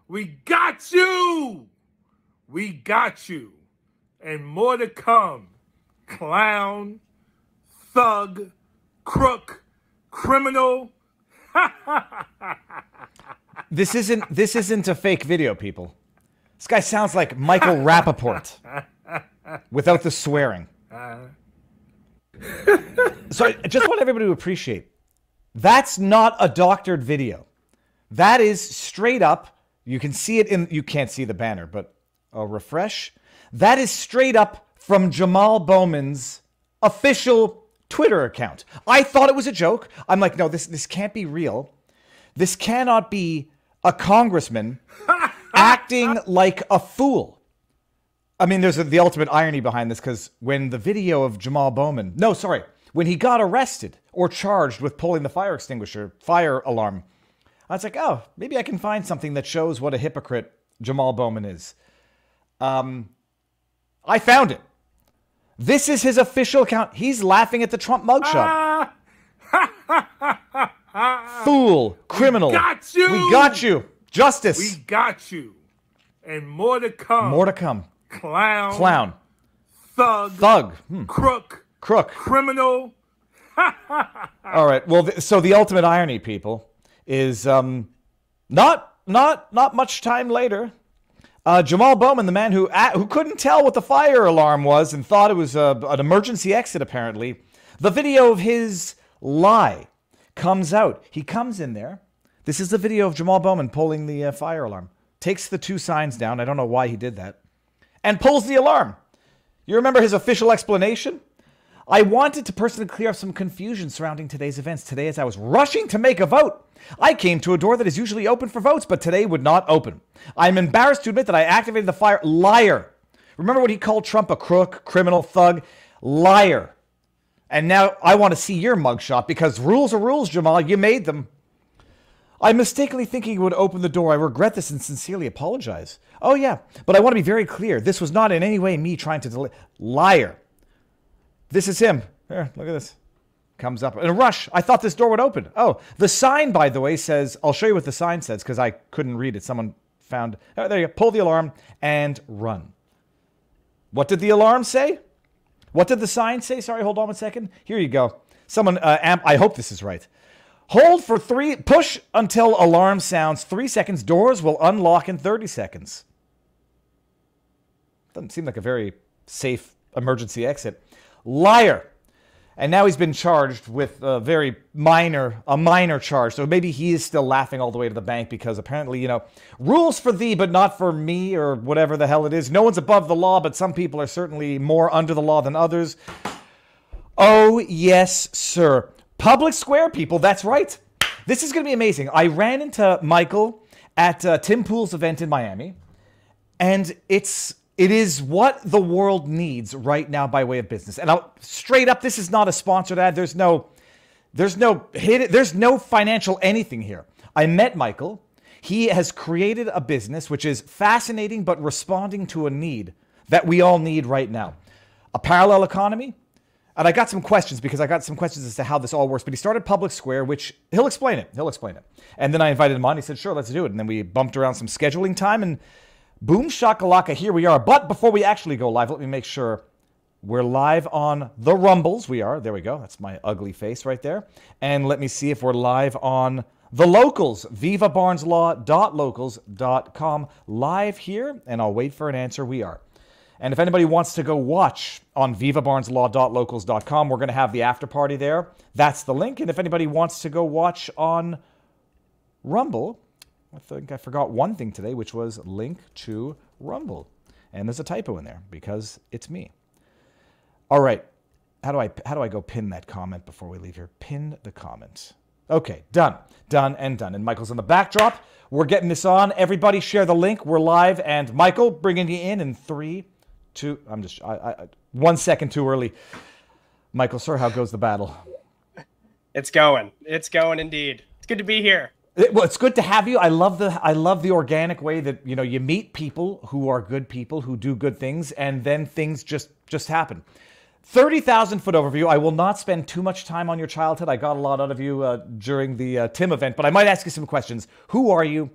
We got you! We got you. And more to come. Clown, thug, crook, criminal. This isn't a fake video, people. This guy sounds like Michael Rappaport without the swearing. So I just want everybody to appreciate, that's not a doctored video. That is straight up. You can see it in, you can't see the banner, but I'll refresh. That is straight up from Jamal Bowman's official Twitter account. I thought it was a joke. I'm like, no, this can't be real. This cannot be a congressman acting like a fool. I mean, there's the ultimate irony behind this, because when the video of Jamal Bowman, when he got arrested or charged with pulling the fire alarm, I was like, oh, maybe I can find something that shows what a hypocrite Jamal Bowman is. I found it. This is his official account. He's laughing at the Trump mugshot. Fool, criminal. We got you. We got you. Justice. We got you. And more to come. More to come. Clown. Thug. Crook. Criminal. All right. Well, so the ultimate irony, people, is not much time later, Jamal Bowman, the man who couldn't tell what the fire alarm was and thought it was an emergency exit, apparently, the video of his lie comes out. He comes in there. This is the video of Jamal Bowman pulling the fire alarm. Takes the two signs down. I don't know why he did that. And pulls the alarm. You remember his official explanation? I wanted to personally clear up some confusion surrounding today's events. Today, as I was rushing to make a vote, I came to a door that is usually open for votes, but today would not open. I'm embarrassed to admit that I activated the fire. Liar. Remember when he called Trump a crook, criminal, thug? Liar. And now I want to see your mugshot, because rules are rules, Jamal. You made them. I mistakenly thinking it would open the door. I regret this and sincerely apologize. Oh, yeah. But I want to be very clear. This was not in any way me trying to delay. Liar. This is him. Here, look at this. Comes up in a rush. I thought this door would open. Oh, the sign, by the way, says, I'll show you what the sign says because I couldn't read it. Someone found, oh, there you go. Pull the alarm and run. What did the alarm say? What did the sign say? Sorry, hold on 1 second. Here you go. Someone, I hope this is right. Hold for push until alarm sounds 3 seconds. Doors will unlock in 30 seconds. Doesn't seem like a very safe emergency exit. Liar. And now he's been charged with a minor charge. So maybe he is still laughing all the way to the bank because apparently, rules for thee, but not for me, or whatever the hell it is. No one's above the law, but some people are certainly more under the law than others. Oh, yes, sir. PublicSq, people, that's right. This is going to be amazing. I ran into Michael at Tim Pool's event in Miami, and it is what the world needs right now by way of business. And straight up, this is not a sponsored ad. There's no financial anything here. I met Michael. He has created a business which is fascinating but responding to a need that we all need right now. A parallel economy. And I got some questions because I got some questions as to how this all works. But he started PublicSq, which he'll explain it. And then I invited him on. He said, sure, let's do it. And then we bumped around some scheduling time and boom shakalaka, here we are. But before we actually go live, let me make sure we're live on the Rumbles. We are. There we go. That's my ugly face right there. And let me see if we're live on the Locals, vivabarneslaw.locals.com. Live here, and I'll wait for an answer. We are. And if anybody wants to go watch on vivabarneslaw.locals.com, we're going to have the after party there. That's the link. And if anybody wants to go watch on Rumble, I think I forgot one thing today, which was link to Rumble. And there's a typo in there because it's me. All right. How do I go pin that comment before we leave here? Pin the comment. Okay, done. And Michael's on the backdrop. We're getting this on. Everybody share the link. We're live. And Michael, bringing you in 3, 2, 1 second too early. Michael, sir, how goes the battle? It's going indeed. It's good to be here. Well, it's good to have you. I love the organic way that, you know, you meet people who are good people who do good things, and then things just happen. 30,000-foot overview. I will not spend too much time on your childhood. I got a lot out of you during the Tim event, but I might ask you some questions. Who are you?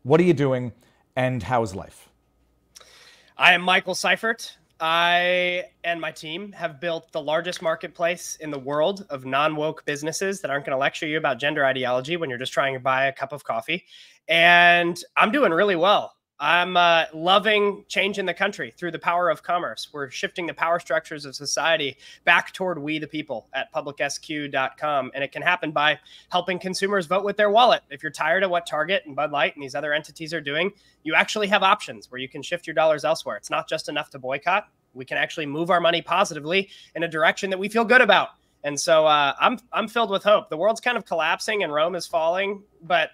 What are you doing? And how's life? I am Michael Seifert. I and my team have built the largest marketplace in the world of non-woke businesses that aren't going to lecture you about gender ideology when you're just trying to buy a cup of coffee. And I'm doing really well. I'm loving changing the country through the power of commerce. We're shifting the power structures of society back toward we the people at PublicSq.com. And it can happen by helping consumers vote with their wallet. If you're tired of what Target and Bud Light and these other entities are doing, you actually have options where you can shift your dollars elsewhere. It's not just enough to boycott. We can actually move our money positively in a direction that we feel good about. And so I'm filled with hope. The world's kind of collapsing and Rome is falling, but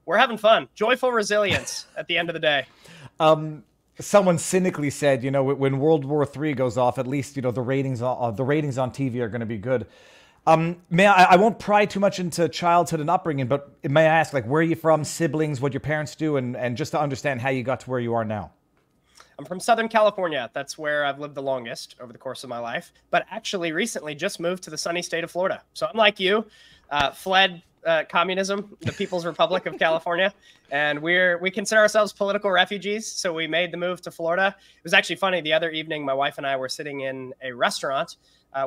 we're having fun. Joyful resilience at the end of the day. Someone cynically said, you know, when World War III goes off, at least, you know, the ratings on TV are going to be good. I won't pry too much into childhood and upbringing, but may I ask, like, where are you from, siblings, what your parents do, and just to understand how you got to where you are now? I'm from Southern California. That's where I've lived the longest over the course of my life, but actually recently just moved to the sunny state of Florida. So I'm like you, fled communism, the People's Republic of California, and we consider ourselves political refugees. So we made the move to Florida. It was actually funny. The other evening, my wife and I were sitting in a restaurant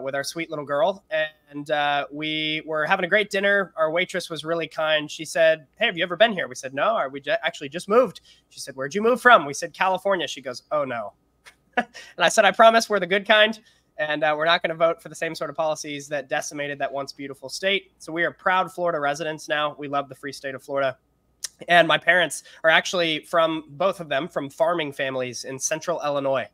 with our sweet little girl, and we were having a great dinner. Our waitress was really kind. She said, "Hey, have you ever been here?" We said, "No, we actually just moved." She said, "Where'd you move from?" We said, "California." She goes, "Oh no." And I said, "I promise we're the good kind. And we're not going to vote for the same sort of policies that decimated that once beautiful state." So we are proud Florida residents now. We love the free state of Florida. And my parents are actually both of them from farming families in central Illinois.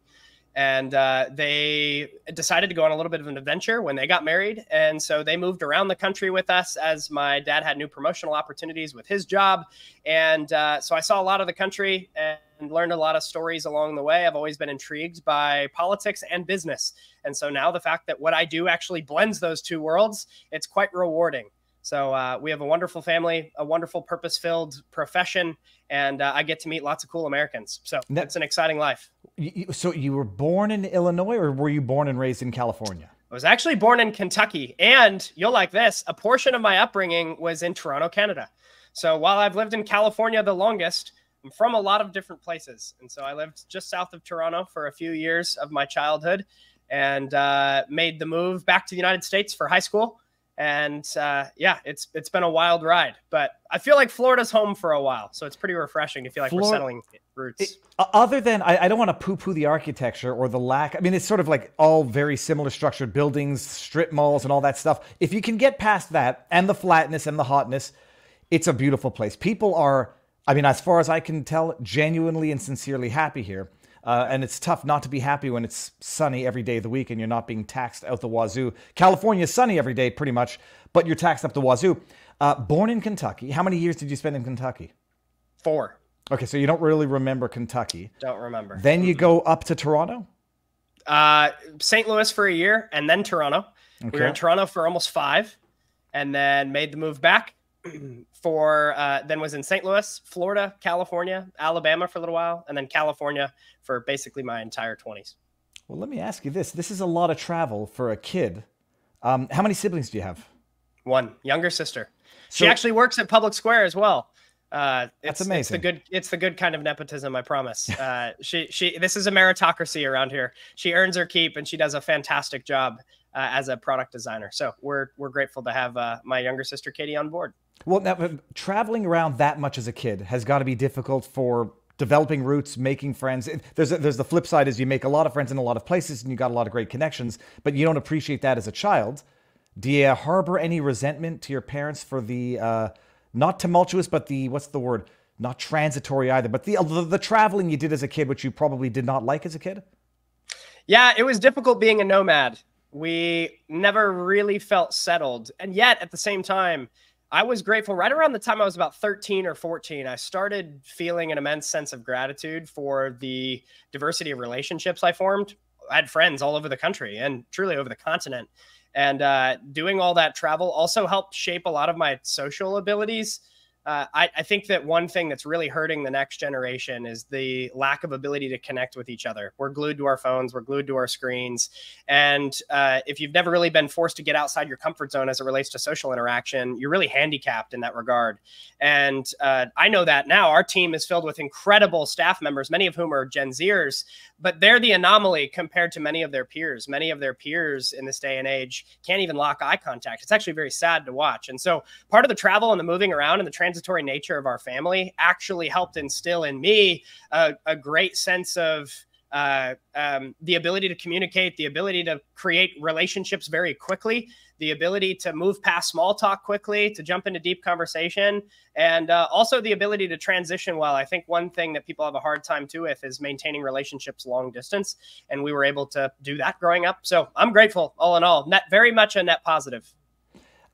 And they decided to go on a little bit of an adventure when they got married. And so they moved around the country with us as my dad had new promotional opportunities with his job. And so I saw a lot of the country and learned a lot of stories along the way. I've always been intrigued by politics and business. And so now the fact that what I do actually blends those two worlds, it's quite rewarding. So we have a wonderful family, a wonderful purpose-filled profession, and I get to meet lots of cool Americans. So it's an exciting life. So you were born in Illinois, or were you born and raised in California? I was actually born in Kentucky, and you'll like this, a portion of my upbringing was in Toronto, Canada. So while I've lived in California the longest, I'm from a lot of different places. And so I lived just south of Toronto for a few years of my childhood and made the move back to the United States for high school. And yeah, it's been a wild ride, but I feel like Florida's home for a while. So it's pretty refreshing to feel like we're settling roots. Other than, I don't want to poo-poo the architecture or the lack. I mean, it's sort of like all very similar structured buildings, strip malls and all that stuff. If you can get past that and the flatness and the hotness, it's a beautiful place. People are, I mean, as far as I can tell, genuinely and sincerely happy here. And it's tough not to be happy when it's sunny every day of the week and you're not being taxed out the wazoo. California is sunny every day pretty much, but you're taxed up the wazoo. Born in Kentucky. How many years did you spend in Kentucky? 4. Okay, so you don't really remember Kentucky. Don't remember. Then you go up to Toronto? St. Louis for a year and then Toronto. Okay. We were in Toronto for almost 5 and then made the move back. Then was in St. Louis, Florida, California, Alabama for a little while, and then California for basically my entire 20s. Well, let me ask you this. This is a lot of travel for a kid. How many siblings do you have? 1 younger sister. She actually works at PublicSq as well. That's amazing. It's the good kind of nepotism, I promise. This is a meritocracy around here. She earns her keep and she does a fantastic job as a product designer. So we're grateful to have my younger sister, Katie, on board. Well, now, traveling around that much as a kid has got to be difficult for developing roots, making friends. There's the flip side is you make a lot of friends in a lot of places and you got a lot of great connections, but you don't appreciate that as a child. Do you harbor any resentment to your parents for the, not tumultuous, but what's the word? Not transitory either, but the traveling you did as a kid, which you probably did not like as a kid? Yeah, it was difficult being a nomad. We never really felt settled. And yet at the same time, I was grateful. Right around the time I was about 13 or 14, I started feeling an immense sense of gratitude for the diversity of relationships I formed. I had friends all over the country and truly over the continent. And doing all that travel also helped shape a lot of my social abilities. I think that one thing that's really hurting the next generation is the lack of ability to connect with each other. We're glued to our phones, we're glued to our screens. And if you've never really been forced to get outside your comfort zone as it relates to social interaction, you're really handicapped in that regard. And I know that now. Our team is filled with incredible staff members, many of whom are Gen Zers, but they're the anomaly compared to many of their peers. Many of their peers in this day and age can't even lock eye contact. It's actually very sad to watch. And so part of the travel and the moving around and the transitory nature of our family actually helped instill in me a great sense of the ability to communicate, the ability to create relationships very quickly, the ability to move past small talk quickly, to jump into deep conversation, and also the ability to transition well. I think one thing that people have a hard time too with is maintaining relationships long distance, and we were able to do that growing up. So I'm grateful, all in all. Very much a net positive.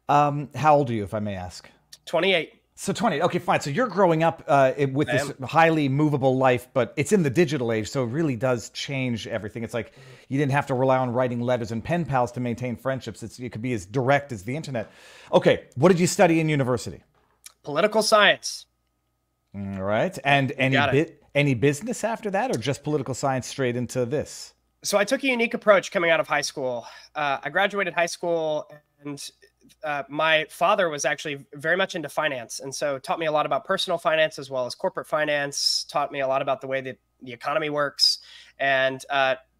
How old are you, if I may ask? 28. So 20. Okay, fine. So you're growing up with this highly movable life, but it's in the digital age, so it really does change everything. It's like you didn't have to rely on writing letters and pen pals to maintain friendships. It could be as direct as the internet. Okay, what did you study in university? Political science. All right. And any business after that, or just political science straight into this? So I took a unique approach coming out of high school. I graduated high school, and my father was actually very much into finance. And so taught me a lot about personal finance as well as corporate finance, taught me a lot about the way that the economy works, and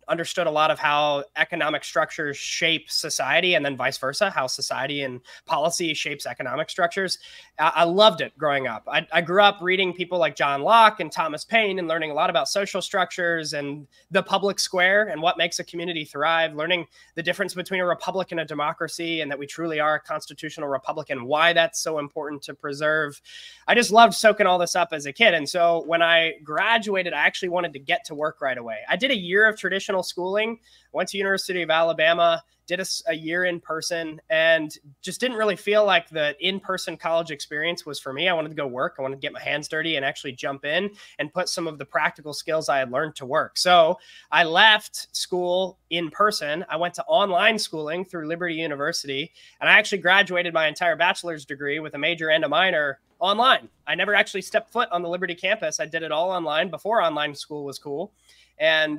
understood a lot of how economic structures shape society, and then vice versa, how society and policy shapes economic structures. I loved it growing up. I grew up reading people like John Locke and Thomas Paine and learning a lot about social structures and the public square and what makes a community thrive, learning the difference between a republic and a democracy, and that we truly are a constitutional republic and why that's so important to preserve. I just loved soaking all this up as a kid. And so when I graduated, I actually wanted to get to work right away. I did a year of traditional schooling, went to University of Alabama, did a year in person, and just didn't really feel like the in-person college experience was for me. I wanted to go work. I wanted to get my hands dirty and actually jump in and put some of the practical skills I had learned to work. So I left school in person. I went to online schooling through Liberty University, and I actually graduated my entire bachelor's degree with a major and a minor online. I never actually stepped foot on the Liberty campus. I did it all online before online school was cool. And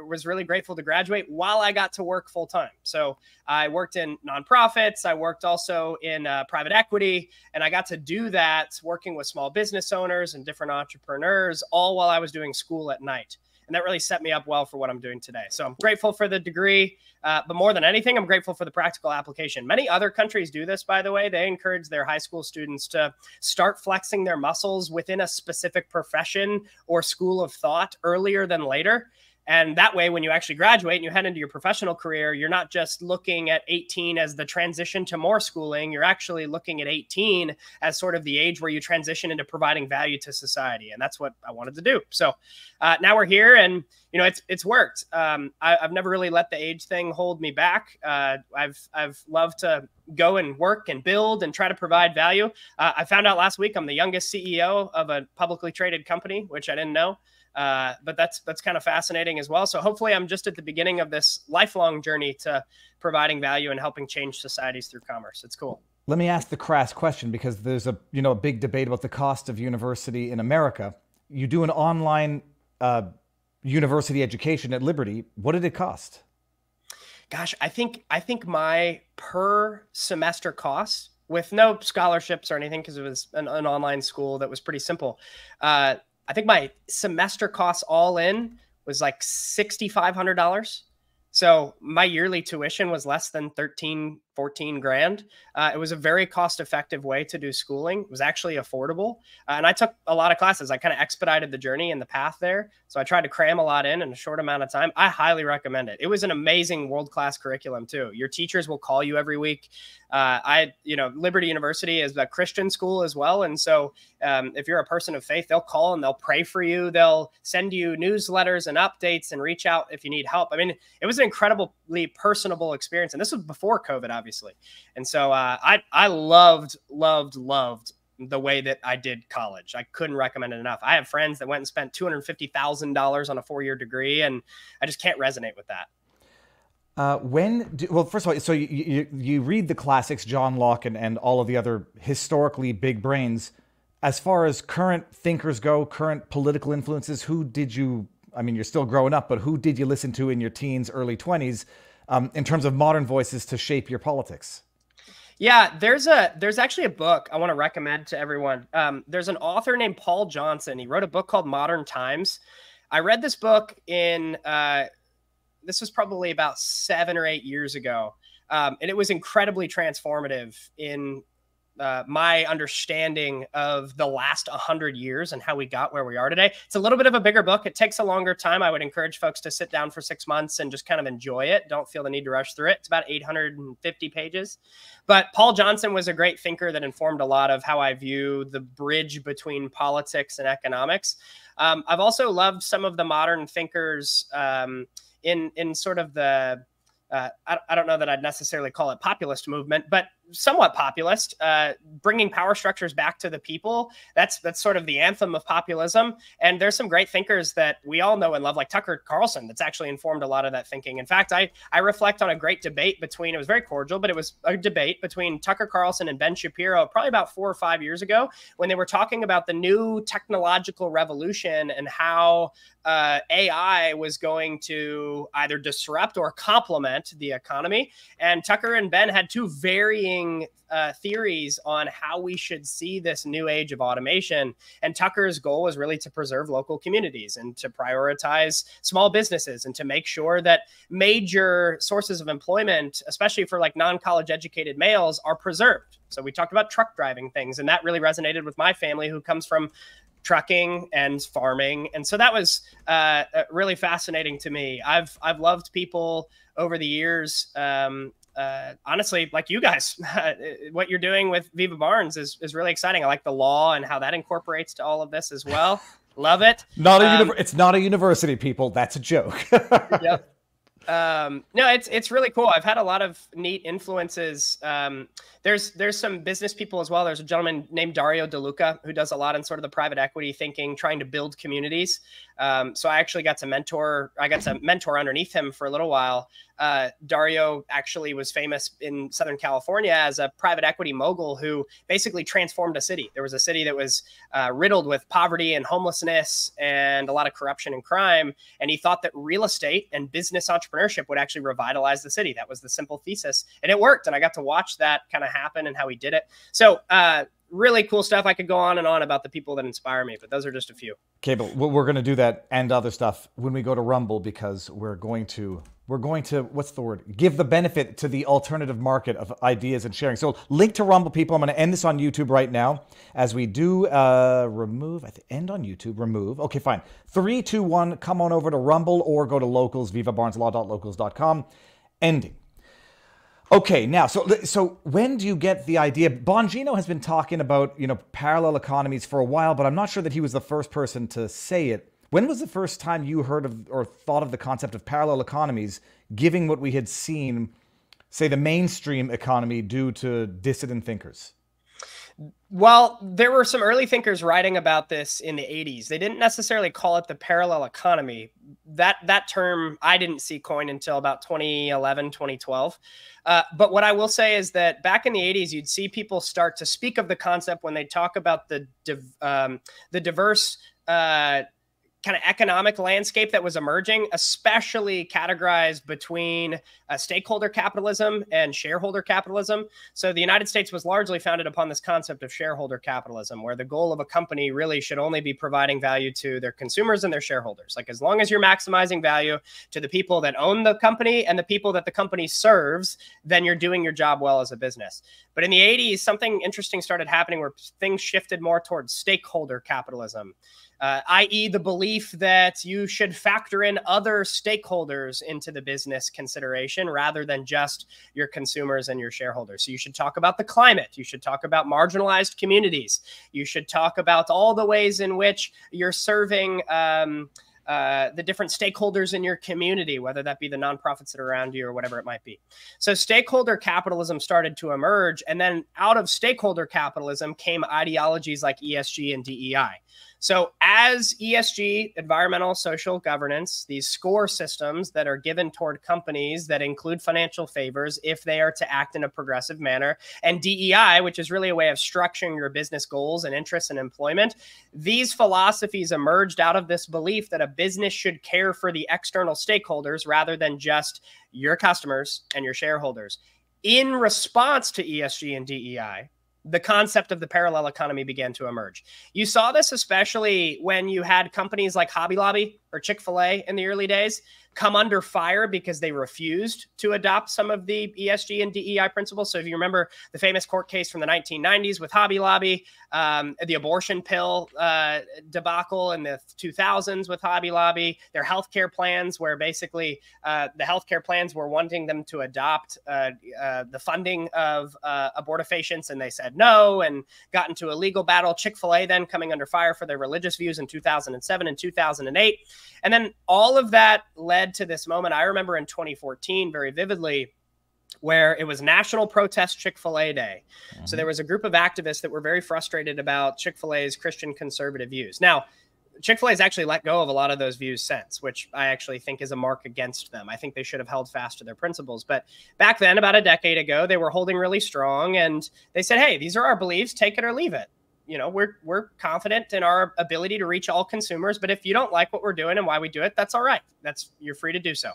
was really grateful to graduate while I got to work full time. So I worked in nonprofits. I worked also in private equity, and I got to do that working with small business owners and different entrepreneurs, all while I was doing school at night. And that really set me up well for what I'm doing today. So I'm grateful for the degree, but more than anything, I'm grateful for the practical application. Many other countries do this, by the way. They encourage their high school students to start flexing their muscles within a specific profession or school of thought earlier than later. And that way, when you actually graduate and you head into your professional career, you're not just looking at 18 as the transition to more schooling. You're actually looking at 18 as sort of the age where you transition into providing value to society. And that's what I wanted to do. So now we're here, and it's worked. I've never really let the age thing hold me back. I've loved to go and work and build and try to provide value. I found out last week I'm the youngest CEO of a publicly traded company, which I didn't know. But that's kind of fascinating as well. So hopefully I'm just at the beginning of this lifelong journey to providing value and helping change societies through commerce. It's cool. Let me ask the crass question, because there's a big debate about the cost of university in America. You do an online university education at Liberty. What did it cost? Gosh, I think my per semester cost, with no scholarships or anything, because it was an online school that was pretty simple. I think my semester costs all in was like $6,500. So my yearly tuition was less than 14 grand. It was a very cost-effective way to do schooling. It was actually affordable. And I took a lot of classes. I kind of expedited the journey and the path there. So I tried to cram a lot in a short amount of time. I highly recommend it. It was an amazing world-class curriculum too. Your teachers will call you every week. Liberty University is a Christian school as well. And so if you're a person of faith, they'll call and they'll pray for you. They'll send you newsletters and updates and reach out if you need help. I mean, it was an incredibly personable experience. And this was before COVID, obviously. And so I loved the way that I did college. I couldn't recommend it enough. I have friends that went and spent $250,000 on a 4-year degree, and I just can't resonate with that. Well, first of all, so you read the classics, John Locke and all of the other historically big brains. as far as current thinkers go, current political influences, who did you, I mean, you're still growing up, but who did you listen to in your teens, early 20s, in terms of modern voices to shape your politics? Yeah, there's actually a book I want to recommend to everyone. There's an author named Paul Johnson. He wrote a book called Modern Times. I read this book in, this was probably about 7 or 8 years ago. And it was incredibly transformative in my understanding of the last 100 years and how we got where we are today. It's a little bit of a bigger book. It takes a longer time. I would encourage folks to sit down for 6 months and just kind of enjoy it. Don't feel the need to rush through it. It's about 850 pages. But Paul Johnson was a great thinker that informed a lot of how I view the bridge between politics and economics. I've also loved some of the modern thinkers in sort of the, I don't know that I'd necessarily call it populist movement, but somewhat populist, bringing power structures back to the people. That's sort of the anthem of populism. And there's some great thinkers that we all know and love, like Tucker Carlson, that's actually informed a lot of that thinking. In fact, I reflect on a great debate between, it was very cordial, but it was a debate between Tucker Carlson and Ben Shapiro probably about 4 or 5 years ago, when they were talking about the new technological revolution and how AI was going to either disrupt or complement the economy. And Tucker and Ben had two varying theories on how we should see this new age of automation. And Tucker's goal was really to preserve local communities and to prioritize small businesses and to make sure that major sources of employment, especially for like non-college educated males, are preserved. So we talked about truck driving things, and that really resonated with my family, who comes from trucking and farming. And so that was really fascinating to me. I've loved people over the years, honestly, like you guys. What you're doing with Viva Barnes is really exciting. I like the law and how that incorporates to all of this as well. Love it. It's not a university, people. That's a joke. Yep. No, it's really cool. I've had a lot of neat influences. There's some business people as well. There's a gentleman named Dario DeLuca who does a lot in sort of the private equity thinking, trying to build communities. So I actually got to mentor underneath him for a little while. Dario actually was famous in Southern California as a private equity mogul who basically transformed a city. There was a city that was riddled with poverty and homelessness and a lot of corruption and crime. And he thought that real estate and business entrepreneurship would actually revitalize the city. That was the simple thesis. And it worked. And I got to watch that kind of happen and how he did it. So really cool stuff. I could go on and on about the people that inspire me, but those are just a few. Okay, but we're going to do that and other stuff when we go to Rumble, because we're going to, what's the word? Give the benefit to the alternative market of ideas and sharing. So link to Rumble, people. I'm going to end this on YouTube right now as we do remove, end on YouTube, remove. Okay, fine. 3, 2, 1, come on over to Rumble or go to Locals, vivabarneslaw.locals.com. Ending. Okay, now, so when do you get the idea? Bongino has been talking about, parallel economies for a while, but I'm not sure that he was the first person to say it. When was the first time you heard of or thought of the concept of parallel economies, given what we had seen, say, the mainstream economy do to dissident thinkers? Well, there were some early thinkers writing about this in the 80s. They didn't necessarily call it the parallel economy. That term I didn't see coined until about 2011, 2012. But what I will say is that back in the 80s, you'd see people start to speak of the concept when they talk about the diverse kind of economic landscape that was emerging, especially categorized between stakeholder capitalism and shareholder capitalism. So the United States was largely founded upon this concept of shareholder capitalism, where the goal of a company really should only be providing value to their consumers and their shareholders. Like, as long as you're maximizing value to the people that own the company and the people that the company serves, then you're doing your job well as a business. But in the 80s, something interesting started happening where things shifted more towards stakeholder capitalism. I.e. the belief that you should factor in other stakeholders into the business consideration rather than just your consumers and your shareholders. So you should talk about the climate. You should talk about marginalized communities. You should talk about all the ways in which you're serving the different stakeholders in your community, whether that be the nonprofits that are around you or whatever it might be. So stakeholder capitalism started to emerge. And then out of stakeholder capitalism came ideologies like ESG and DEI. So as ESG, environmental, social governance, these score systems that are given toward companies that include financial favors if they are to act in a progressive manner, and DEI, which is really a way of structuring your business goals and interests and employment, these philosophies emerged out of this belief that a business should care for the external stakeholders rather than just your customers and your shareholders. In response to ESG and DEI, the concept of the parallel economy began to emerge. You saw this especially when you had companies like Hobby Lobby or Chick-fil-A in the early days come under fire because they refused to adopt some of the ESG and DEI principles. So if you remember the famous court case from the 1990s with Hobby Lobby, the abortion pill debacle in the 2000s with Hobby Lobby, their healthcare plans where basically the healthcare plans were wanting them to adopt the funding of abortifacients, and they said no and got into a legal battle. Chick-fil-A then coming under fire for their religious views in 2007 and 2008. And then all of that led to this moment. I remember in 2014 very vividly, where it was National Protest Chick-fil-A Day. Mm-hmm. So there was a group of activists that were very frustrated about Chick-fil-A's Christian conservative views. Now, Chick-fil-A has actually let go of a lot of those views since, which I actually think is a mark against them. I think they should have held fast to their principles. But back then, about a decade ago, they were holding really strong, and they said, hey, these are our beliefs, take it or leave it. You know, we're confident in our ability to reach all consumers, but if you don't like what we're doing and why we do it, that's all right. You're free to do so.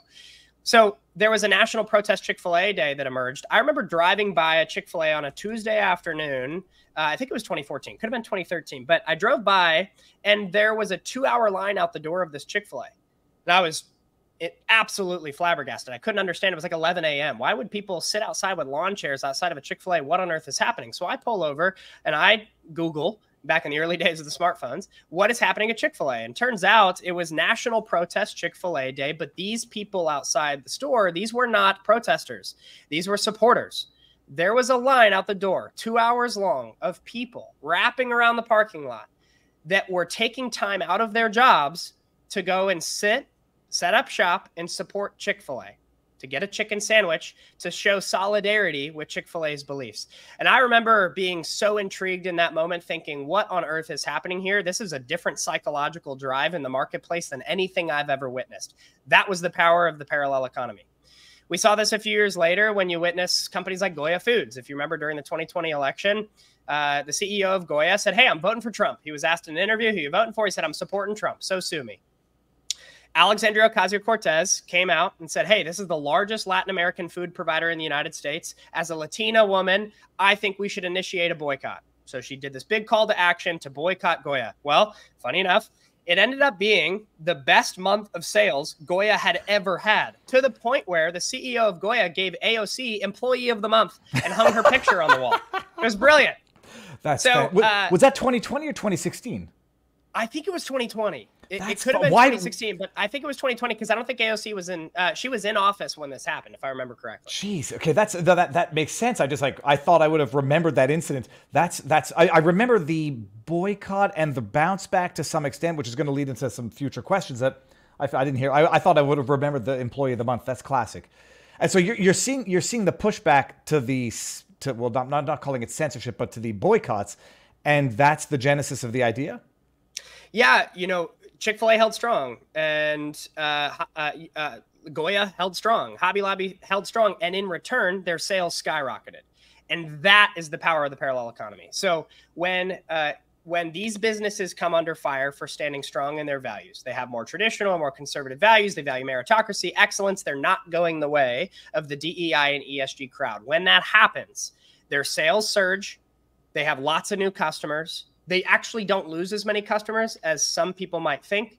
So there was a National Protest Chick-fil-A Day that emerged. I remember driving by a Chick-fil-A on a Tuesday afternoon. I think it was 2014, could have been 2013, but I drove by and there was a 2-hour line out the door of this Chick-fil-A. And I was absolutely flabbergasted. I couldn't understand. It was like 11 a.m. Why would people sit outside with lawn chairs outside of a Chick-fil-A? What on earth is happening? So I pull over and I Google, back in the early days of the smartphones, what is happening at Chick-fil-A? And turns out it was National Protest Chick-fil-A Day, but these people outside the store, these were not protesters. These were supporters. There was a line out the door, 2 hours long, of people wrapping around the parking lot that were taking time out of their jobs to go and set up shop and support Chick-fil-A, to get a chicken sandwich, to show solidarity with Chick-fil-A's beliefs. And I remember being so intrigued in that moment, thinking, what on earth is happening here? This is a different psychological drive in the marketplace than anything I've ever witnessed. That was the power of the parallel economy. We saw this a few years later when you witness companies like Gouveia Foods. If you remember during the 2020 election, the CEO of Gouveia said, hey, I'm voting for Trump. He was asked in an interview, who you voting for? He said, I'm supporting Trump, so sue me. Alexandria Ocasio-Cortez came out and said, hey, this is the largest Latin American food provider in the United States. As a Latina woman, I think we should initiate a boycott. So she did this big call to action to boycott Gouveia. Well, funny enough, it ended up being the best month of sales Gouveia had ever had, to the point where the CEO of Gouveia gave AOC Employee of the Month and hung her picture on the wall. It was brilliant. Was that 2020 or 2016? I think it was 2020. It could have been 2016, but I think it was 2020 because I don't think AOC was in. She was in office when this happened, if I remember correctly. Jeez, okay, that makes sense. I thought I would have remembered that incident. I remember the boycott and the bounce back to some extent, which is going to lead into some future questions that I didn't hear. I thought I would have remembered the Employee of the Month. That's classic. And so you're seeing the pushback to well, not calling it censorship, but to the boycotts, and that's the genesis of the idea. Yeah, Chick-fil-A held strong, and Gouveia held strong. Hobby Lobby held strong, and in return, their sales skyrocketed. And that is the power of the parallel economy. So when these businesses come under fire for standing strong in their values, they have more traditional, more conservative values. They value meritocracy, excellence. They're not going the way of the DEI and ESG crowd. When that happens, their sales surge. They have lots of new customers. They actually don't lose as many customers as some people might think.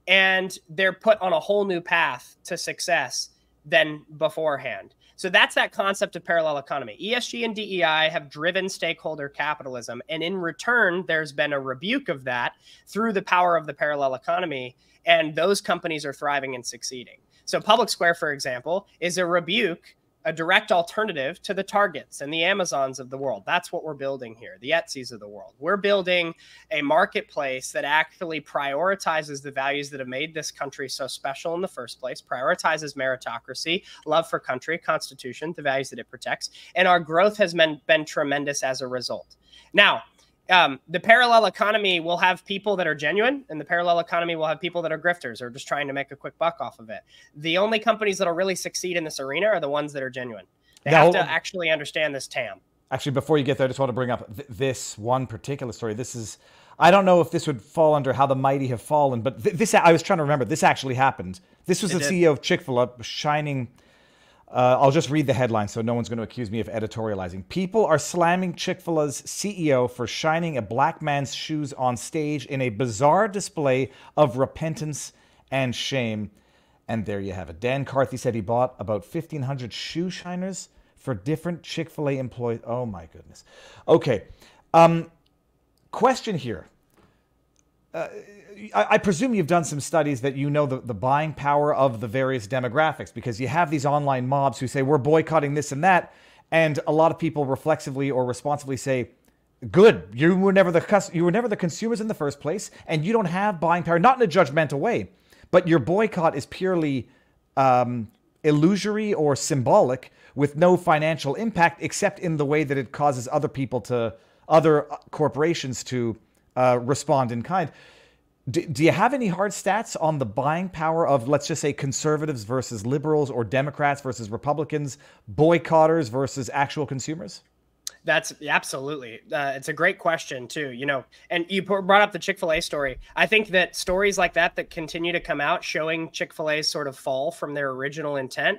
And they're put on a whole new path to success than beforehand. So that's that concept of parallel economy. ESG and DEI have driven stakeholder capitalism. And in return, there's been a rebuke of that through the power of the parallel economy. And those companies are thriving and succeeding. So PublicSq, for example, is a rebuke a direct alternative to the Targets and the Amazons of the world. That's what we're building here, the Etsy's of the world. We're building a marketplace that actually prioritizes the values that have made this country so special in the first place, prioritizes meritocracy, love for country, Constitution, the values that it protects, and our growth has been tremendous as a result. Now, the parallel economy will have people that are genuine, and the parallel economy will have people that are grifters or just trying to make a quick buck off of it. The only companies that will really succeed in this arena are the ones that are genuine. They have to actually understand this TAM. Actually, before you get there, I just want to bring up this one particular story. This is, I don't know if this would fall under how the mighty have fallen, but this, I was trying to remember, this actually happened. This was the CEO of ChickfilA shining. I'll just read the headline so no one's going to accuse me of editorializing. People are slamming Chick-fil-A's CEO for shining a black man's shoes on stage in a bizarre display of repentance and shame. And there you have it. Dan Karthy said he bought about 1,500 shoe shiners for different Chick-fil-A employees. Oh, my goodness. Okay. Question here. I presume you've done some studies that you know the buying power of the various demographics, because you have these online mobs who say, we're boycotting this and that. And a lot of people reflexively or responsibly say, good, you were never the consumers in the first place, and you don't have buying power, not in a judgmental way, but your boycott is purely illusory or symbolic with no financial impact, except in the way that it causes other corporations to respond in kind. Do you have any hard stats on the buying power of, let's just say, conservatives versus liberals, or Democrats versus Republicans, boycotters versus actual consumers? That's absolutely. It's a great question too, and you brought up the Chick-fil-A story. I think that stories like that continue to come out showing Chick-fil-A's sort of fall from their original intent.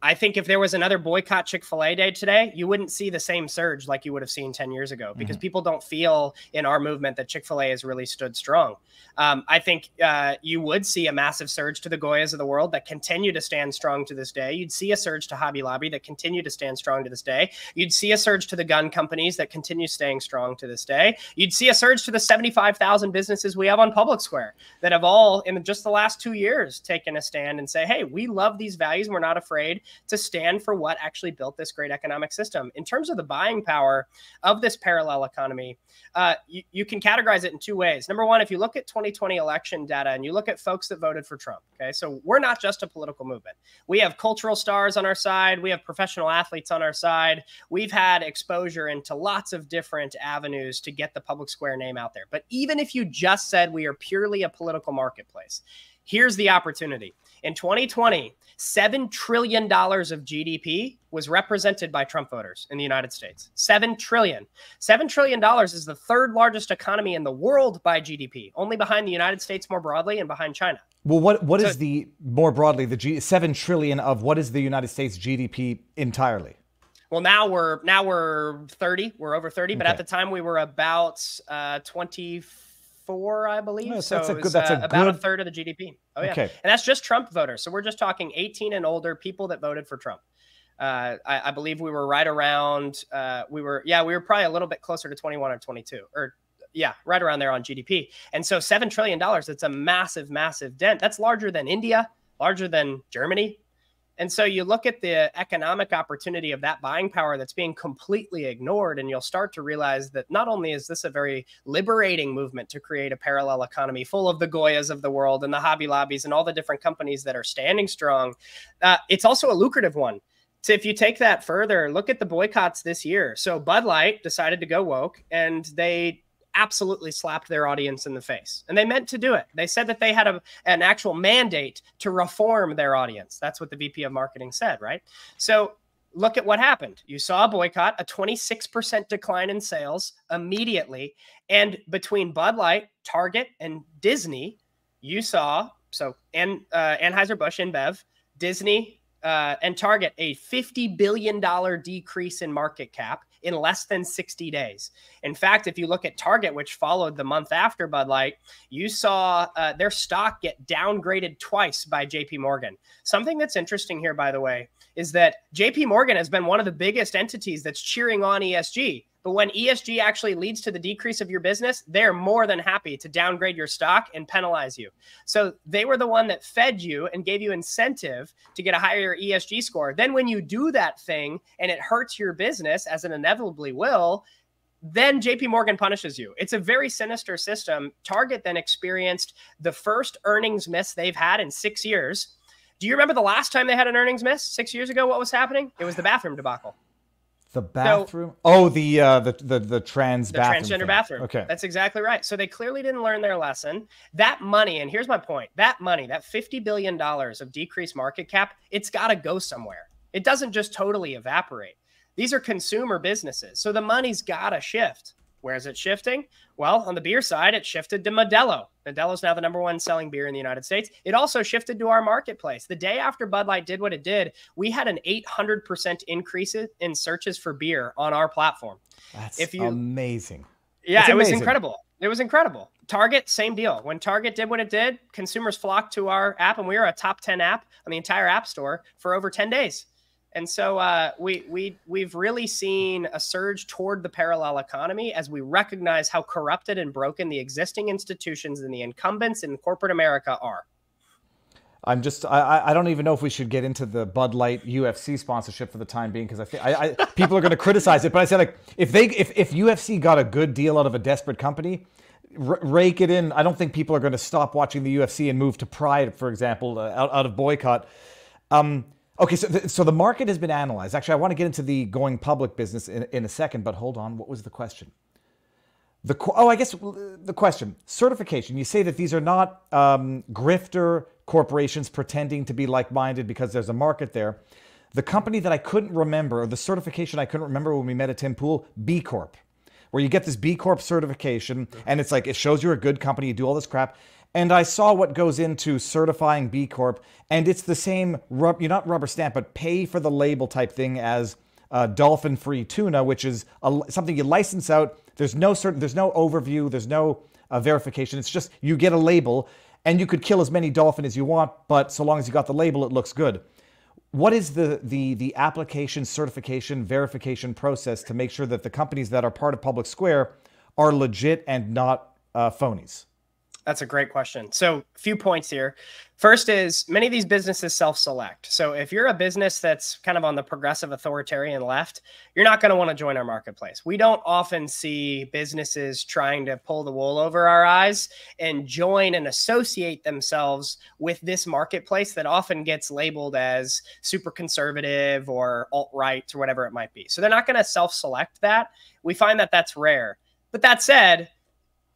I think if there was another boycott Chick-fil-A day today, you wouldn't see the same surge like you would have seen 10 years ago, because people don't feel in our movement that Chick-fil-A has really stood strong. I think you would see a massive surge to the Gouyas of the world that continue to stand strong to this day. You'd see a surge to Hobby Lobby that continue to stand strong to this day. You'd see a surge to the gun companies that continue staying strong to this day. You'd see a surge to the 75,000 businesses we have on PublicSq that have all, in just the last 2 years, taken a stand and say, hey, we love these values and we're not afraid to stand for what actually built this great economic system. In terms of the buying power of this parallel economy, you can categorize it in two ways. Number one, if you look at 2020 election data and you look at folks that voted for Trump, okay, so we're not just a political movement. We have cultural stars on our side. We have professional athletes on our side. We've had exposure into lots of different avenues to get the PublicSq name out there. But even if you just said we are purely a political marketplace, here's the opportunity. In 2020, $7 trillion of GDP was represented by Trump voters in the United States. $7 trillion. $7 trillion is the third largest economy in the world by GDP, only behind the United States more broadly and behind China. Well, what is the, more broadly, the $7 trillion of what is the United States GDP entirely? Well, now we're 30. We're over 30, but at the time we were about 24, I believe. No, so that's about good... a third of the GDP. Oh yeah. Okay. And that's just Trump voters. So we're just talking 18 and older people that voted for Trump. I believe we were right around, we were probably a little bit closer to 21 or 22, or yeah, right around there on GDP. And so $7 trillion, it's a massive, massive dent. That's larger than India, larger than Germany. And so you look at the economic opportunity of that buying power that's being completely ignored, and you'll start to realize that not only is this a very liberating movement to create a parallel economy full of the Gouyas of the world and the Hobby Lobbies and all the different companies that are standing strong, it's also a lucrative one. So if you take that further, look at the boycotts this year. So Bud Light decided to go woke, and they absolutely slapped their audience in the face. And they meant to do it. They said that they had an actual mandate to reform their audience. That's what the VP of marketing said, right? So look at what happened. You saw a boycott, a 26% decline in sales immediately. And between Bud Light, Target, and Disney, you saw, so Anheuser-Busch, InBev, Disney, and Target, a $50 billion decrease in market cap in less than 60 days. In fact, if you look at Target, which followed the month after Bud Light, you saw their stock get downgraded twice by JP Morgan. Something that's interesting here, by the way, is that JP Morgan has been one of the biggest entities that's cheering on ESG. But when ESG actually leads to the decrease of your business, they're more than happy to downgrade your stock and penalize you. So they were the one that fed you and gave you incentive to get a higher ESG score. Then when you do that thing and it hurts your business, as it inevitably will, then JP Morgan punishes you. It's a very sinister system. Target then experienced the first earnings miss they've had in 6 years. Do you remember the last time they had an earnings miss 6 years ago? What was happening? It was the bathroom debacle. The bathroom? So, the transgender bathroom. Okay. That's exactly right. So they clearly didn't learn their lesson. That money, and here's my point, that money, that $50 billion of decreased market cap, it's got to go somewhere. It doesn't just totally evaporate. These are consumer businesses. So the money's got to shift. Where is it shifting? Well, on the beer side, it shifted to Modelo. Modelo's now the #1 selling beer in the United States. It also shifted to our marketplace. The day after Bud Light did what it did, we had an 800% increase in searches for beer on our platform. That's amazing. Yeah, it was incredible. It was incredible. Target, same deal. When Target did what it did, consumers flocked to our app, and we were a top 10 app on the entire app store for over 10 days. And so we've really seen a surge toward the parallel economy as we recognize how corrupted and broken the existing institutions and the incumbents in corporate America are. I don't even know if we should get into the Bud Light UFC sponsorship for the time being, because I think people are going to criticize it. But I said, like, if UFC got a good deal out of a desperate company, rake it in. I don't think people are going to stop watching the UFC and move to Pride, for example, out of boycott. Okay, so the market has been analyzed. Actually, I want to get into the going public business in a second, but hold on. What was the question? I guess the question, certification. You say that these are not grifter corporations pretending to be like-minded because there's a market there. The company that I couldn't remember, or the certification I couldn't remember when we met at Tim Pool, B Corp, where you get this B Corp certification, and it's like, it shows you're a good company, you do all this crap. And I saw what goes into certifying B Corp, and it's the same, you're not rubber stamp, but pay for the label type thing as dolphin-free tuna, which is something you license out. There's no overview, there's no verification. It's just you get a label, and you could kill as many dolphin as you want, but so long as you got the label, it looks good. What is the application, certification, verification process to make sure that the companies that are part of PublicSq are legit and not phonies? That's a great question. So a few points here. First is many of these businesses self-select. So if you're a business that's kind of on the progressive authoritarian left, you're not going to want to join our marketplace. We don't often see businesses trying to pull the wool over our eyes and join and associate themselves with this marketplace that often gets labeled as super conservative or alt-right or whatever it might be. So they're not going to self-select that. We find that that's rare. But that said,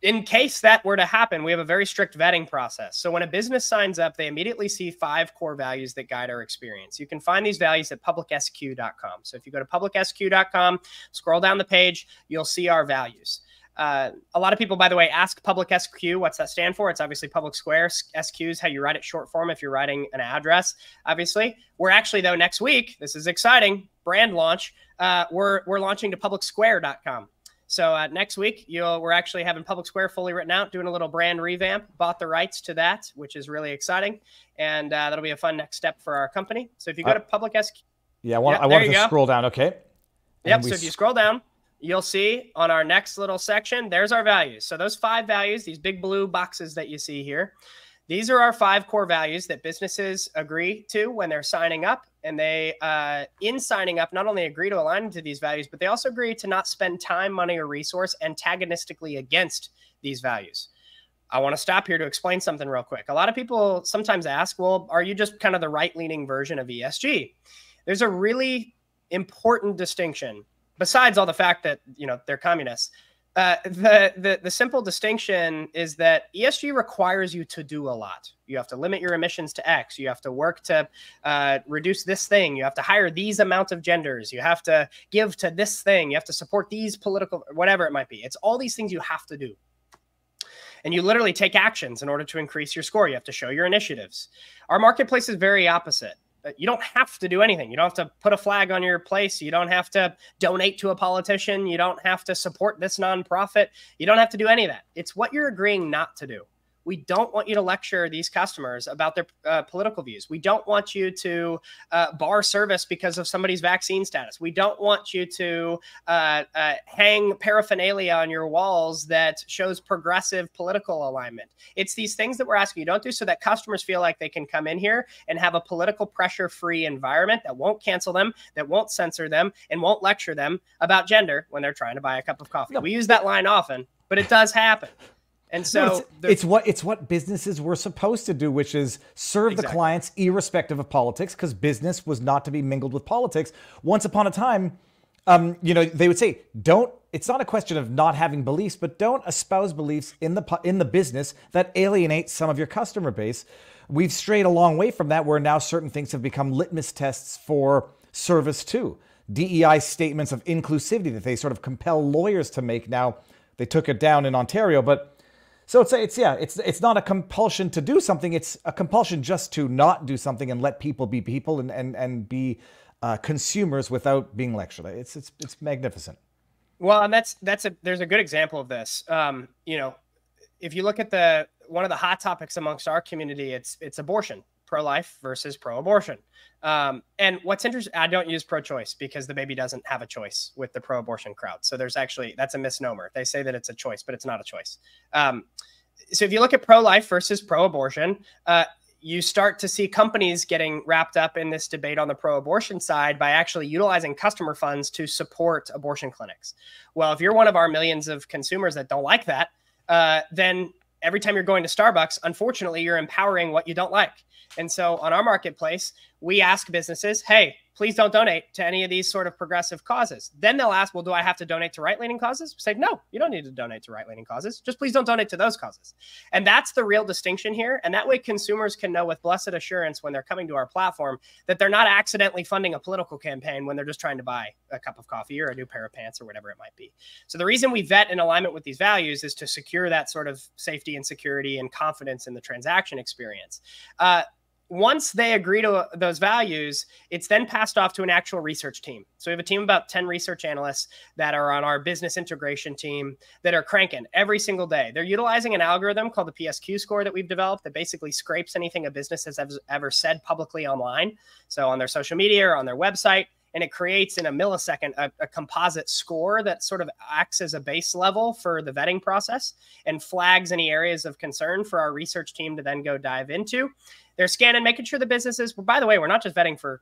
in case that were to happen, we have a very strict vetting process. So when a business signs up, they immediately see 5 core values that guide our experience. You can find these values at PublicSq.com. So if you go to PublicSq.com, scroll down the page, you'll see our values. A lot of people, by the way, ask PublicSq, what's that stand for? It's obviously PublicSq. SQ is how you write it short form if you're writing an address, obviously. We're actually, though, next week, this is exciting, brand launch, we're launching to PublicSq.com. So next week, we're actually having PublicSq fully written out, doing a little brand revamp, bought the rights to that, which is really exciting. And that'll be a fun next step for our company. So if you go to PublicSq. Yeah, I wanted to scroll down. Okay. Yep. So if you scroll down, you'll see on our next little section, there's our values. So those 5 values, these big blue boxes that you see here, these are our 5 core values that businesses agree to when they're signing up. And they, in signing up, not only agree to align to these values, but they also agree to not spend time, money, or resource antagonistically against these values. I want to stop here to explain something real quick. A lot of people sometimes ask, well, are you just kind of the right-leaning version of ESG? There's a really important distinction, besides all the fact that, they're communists. The simple distinction is that ESG requires you to do a lot. You have to limit your emissions to X. You have to work to reduce this thing. You have to hire these amounts of genders. You have to give to this thing. You have to support these political, whatever it might be. It's all these things you have to do. And you literally take actions in order to increase your score. You have to show your initiatives. Our marketplace is very opposite. You don't have to do anything. You don't have to put a flag on your place. You don't have to donate to a politician. You don't have to support this nonprofit. You don't have to do any of that. It's what you're agreeing not to do. We don't want you to lecture these customers about their political views. We don't want you to bar service because of somebody's vaccine status. We don't want you to hang paraphernalia on your walls that shows progressive political alignment. It's these things that we're asking you don't do so that customers feel like they can come in here and have a political pressure-free environment that won't cancel them, that won't censor them, and won't lecture them about gender when they're trying to buy a cup of coffee. No. We use that line often, but it does happen. And so it's what businesses were supposed to do, which is serve the clients irrespective of politics, because business was not to be mingled with politics. Once upon a time, they would say, it's not a question of not having beliefs, but don't espouse beliefs in the business that alienate some of your customer base. We've strayed a long way from that, where now certain things have become litmus tests for service too. DEI statements of inclusivity that they sort of compel lawyers to make. Now, they took it down in Ontario, but so it's not a compulsion to do something. It's a compulsion just to not do something and let people be people and be consumers without being lectured. It's magnificent. Well, and there's a good example of this. If you look at one of the hot topics amongst our community, it's abortion, pro-life versus pro-abortion. And what's interesting, I don't use pro-choice because the baby doesn't have a choice with the pro-abortion crowd. So that's a misnomer. They say that it's a choice, but it's not a choice. So if you look at pro-life versus pro-abortion, you start to see companies getting wrapped up in this debate on the pro-abortion side by actually utilizing customer funds to support abortion clinics. Well, if you're one of our millions of consumers that don't like that, then every time you're going to Starbucks, unfortunately, you're empowering what you don't like. And so on our marketplace, we ask businesses, hey, please don't donate to any of these sort of progressive causes. Then they'll ask, well, do I have to donate to right-leaning causes? We say, no, you don't need to donate to right-leaning causes. Just please don't donate to those causes. And that's the real distinction here. And that way consumers can know with blessed assurance when they're coming to our platform that they're not accidentally funding a political campaign when they're just trying to buy a cup of coffee or a new pair of pants or whatever it might be. So the reason we vet in alignment with these values is to secure that sort of safety and security and confidence in the transaction experience. Once they agree to those values, it's then passed off to an actual research team. So we have a team of about 10 research analysts that are on our business integration team that are cranking every single day. They're utilizing an algorithm called the PSQ score that we've developed that basically scrapes anything a business has ever said publicly online. So on their social media or on their website, and it creates in a millisecond a composite score that sort of acts as a base level for the vetting process and flags any areas of concern for our research team to then go dive into. They're scanning, making sure the businesses, by the way, we're not just vetting for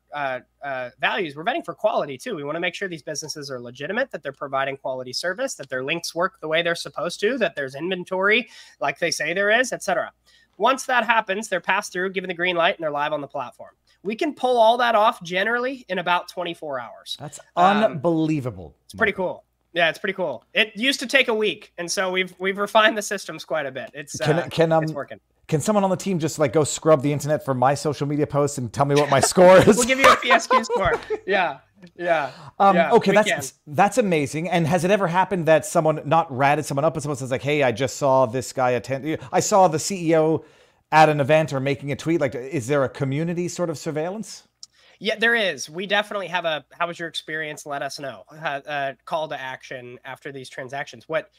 values, we're vetting for quality too. We want to make sure these businesses are legitimate, that they're providing quality service, that their links work the way they're supposed to, that there's inventory like they say there is, etc. Once that happens, they're passed through, given the green light, and they're live on the platform. We can pull all that off generally in about 24 hours. That's unbelievable. It's pretty cool. Yeah, it's pretty cool. It used to take a week, and so we've refined the systems quite a bit. It's it's working. Can someone on the team just like go scrub the internet for my social media posts and tell me what my score is? We'll give you a PSQ score. Yeah. Okay, that's amazing. And has it ever happened that someone not ratted someone up, but someone says like, "Hey, I just saw this guy attend. I saw the CEO at an event or making a tweet." Like, is there a community sort of surveillance? Yeah, there is. We definitely have a "how was your experience? Let us know" call to action after these transactions. What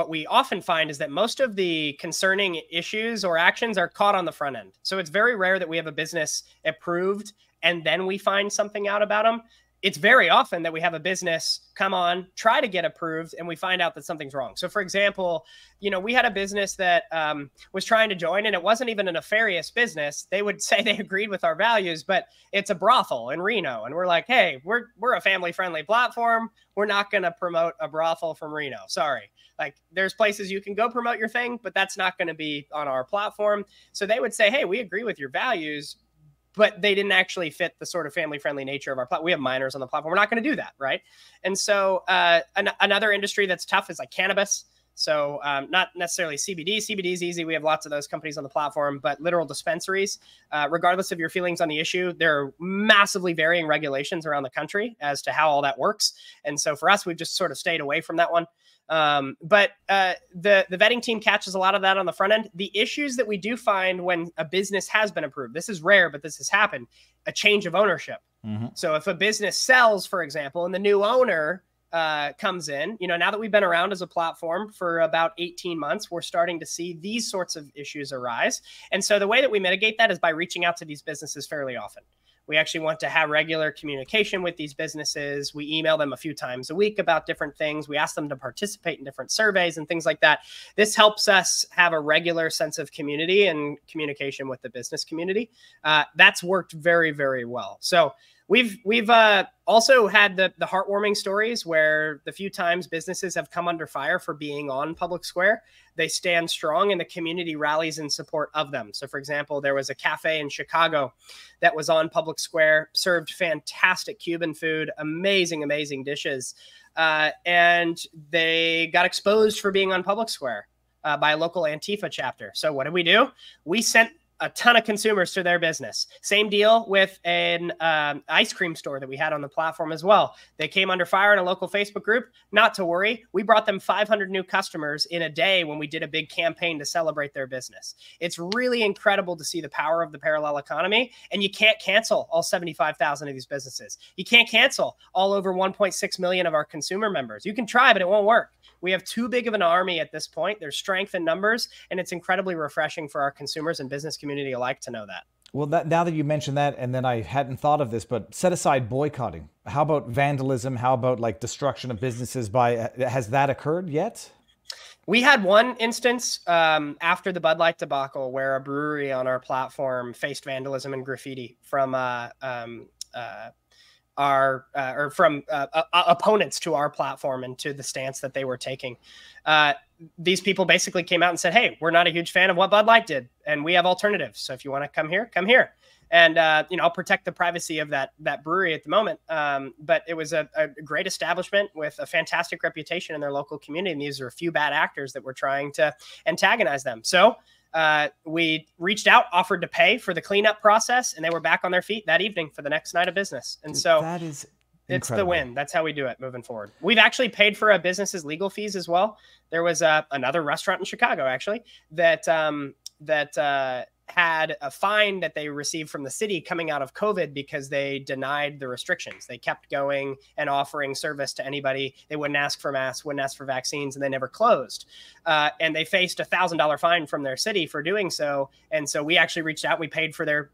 we often find is that most of the concerning issues or actions are caught on the front end. So it's very rare that we have a business approved and then we find something out about them. It's very often that we have a business come on, try to get approved, and we find out that something's wrong. So for example, we had a business that was trying to join, and it wasn't even a nefarious business. They would say they agreed with our values, but it's a brothel in Reno. And we're like, hey, we're a family-friendly platform. We're not going to promote a brothel from Reno. Sorry. Like, there's places you can go promote your thing, but that's not going to be on our platform. So they would say, hey, we agree with your values, but they didn't actually fit the sort of family-friendly nature of our platform. We have minors on the platform. We're not going to do that, right? And so another industry that's tough is like cannabis. So not necessarily CBD. CBD is easy. We have lots of those companies on the platform, but literal dispensaries, regardless of your feelings on the issue, there are massively varying regulations around the country as to how all that works. And so for us, we've just sort of stayed away from that one. But the vetting team catches a lot of that on the front end. The issues that we do find when a business has been approved, this is rare, but this has happened, a change of ownership. Mm-hmm. So if a business sells, for example, and the new owner comes in. Now that we've been around as a platform for about 18 months, we're starting to see these sorts of issues arise. And so the way that we mitigate that is by reaching out to these businesses fairly often. We actually want to have regular communication with these businesses. We email them a few times a week about different things. We ask them to participate in different surveys and things like that. This helps us have a regular sense of community and communication with the business community. That's worked very, very well. So we've also had the heartwarming stories where the few times businesses have come under fire for being on PublicSq, they stand strong and the community rallies in support of them. So for example, there was a cafe in Chicago that was on PublicSq, served fantastic Cuban food, amazing, amazing dishes. And they got exposed for being on PublicSq by a local Antifa chapter. So what did? We sent a ton of consumers to their business. Same deal with an ice cream store that we had on the platform as well. They came under fire in a local Facebook group. Not to worry. We brought them 500 new customers in a day when we did a big campaign to celebrate their business. It's really incredible to see the power of the parallel economy. And you can't cancel all 75,000 of these businesses. You can't cancel all over 1.6 million of our consumer members. You can try, but it won't work. We have too big of an army at this point. There's strength in numbers, and it's incredibly refreshing for our consumers and business community alike to know that. Well, now that you mentioned that, and then I hadn't thought of this, but set aside boycotting. How about vandalism? How about like destruction of businesses has that occurred yet? We had one instance after the Bud Light debacle where a brewery on our platform faced vandalism and graffiti from opponents to our platform and to the stance that they were taking. These people basically came out and said, hey, we're not a huge fan of what Bud Light did, and we have alternatives. So if you want to come here, come here. And, I'll protect the privacy of that brewery at the moment. But it was a great establishment with a fantastic reputation in their local community. And these are a few bad actors that were trying to antagonize them. So we reached out, offered to pay for the cleanup process, and they were back on their feet that evening for the next night of business. And so that is incredible. It's the win. That's how we do it moving forward. We've actually paid for a business's legal fees as well. There was another restaurant in Chicago, actually, that had a fine that they received from the city coming out of COVID because they denied the restrictions. They kept going and offering service to anybody. They wouldn't ask for masks, wouldn't ask for vaccines, and they never closed. And they faced a $1,000 fine from their city for doing so. And so we actually reached out. We paid for their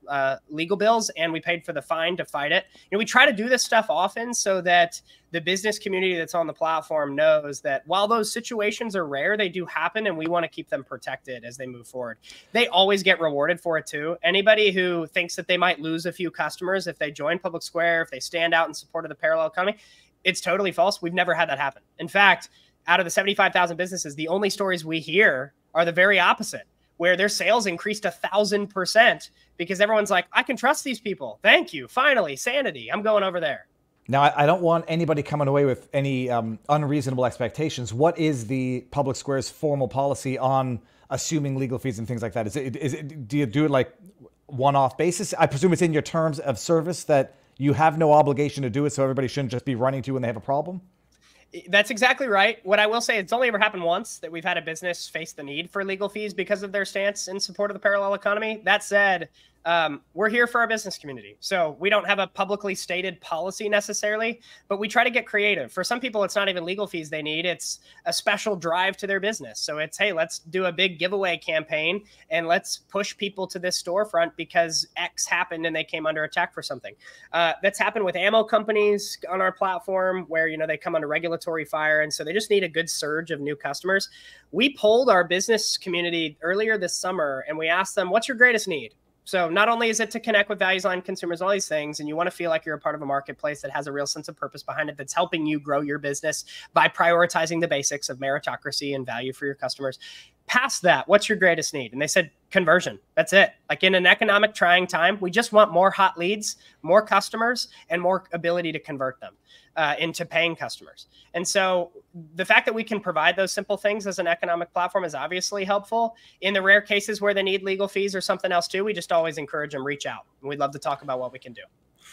legal bills, and we paid for the fine to fight it. We try to do this stuff often so that the business community that's on the platform knows that while those situations are rare, they do happen, and we want to keep them protected as they move forward. They always get rewarded for it too. Anybody who thinks that they might lose a few customers if they join PublicSq, if they stand out in support of the parallel economy, it's totally false. We've never had that happen. In fact, out of the 75,000 businesses, the only stories we hear are the very opposite, where their sales increased 1,000% because everyone's like, I can trust these people. Thank you. Finally, sanity. I'm going over there. Now, I don't want anybody coming away with any unreasonable expectations. What is the PublicSq's formal policy on assuming legal fees and things like that? Do you do it like one-off basis? I presume it's in your terms of service that you have no obligation to do it, so everybody shouldn't just be running to you when they have a problem? That's exactly right. What I will say, it's only ever happened once that we've had a business face the need for legal fees because of their stance in support of the parallel economy. That said, we're here for our business community. So we don't have a publicly stated policy necessarily, but we try to get creative. For some people, it's not even legal fees they need. It's a special drive to their business. So it's, hey, let's do a big giveaway campaign and let's push people to this storefront because X happened and they came under attack for something. That's happened with ammo companies on our platform where, they come under regulatory fire. And so they just need a good surge of new customers. We polled our business community earlier this summer and we asked them, what's your greatest need? So not only is it to connect with values-aligned consumers, all these things, and you want to feel like you're a part of a marketplace that has a real sense of purpose behind it, that's helping you grow your business by prioritizing the basics of meritocracy and value for your customers. Past that, what's your greatest need? And they said conversion. That's it. Like in an economic trying time, we just want more hot leads, more customers, and more ability to convert them into paying customers. And so the fact that we can provide those simple things as an economic platform is obviously helpful. In the rare cases where they need legal fees or something else too, we just always encourage them, reach out. And we'd love to talk about what we can do.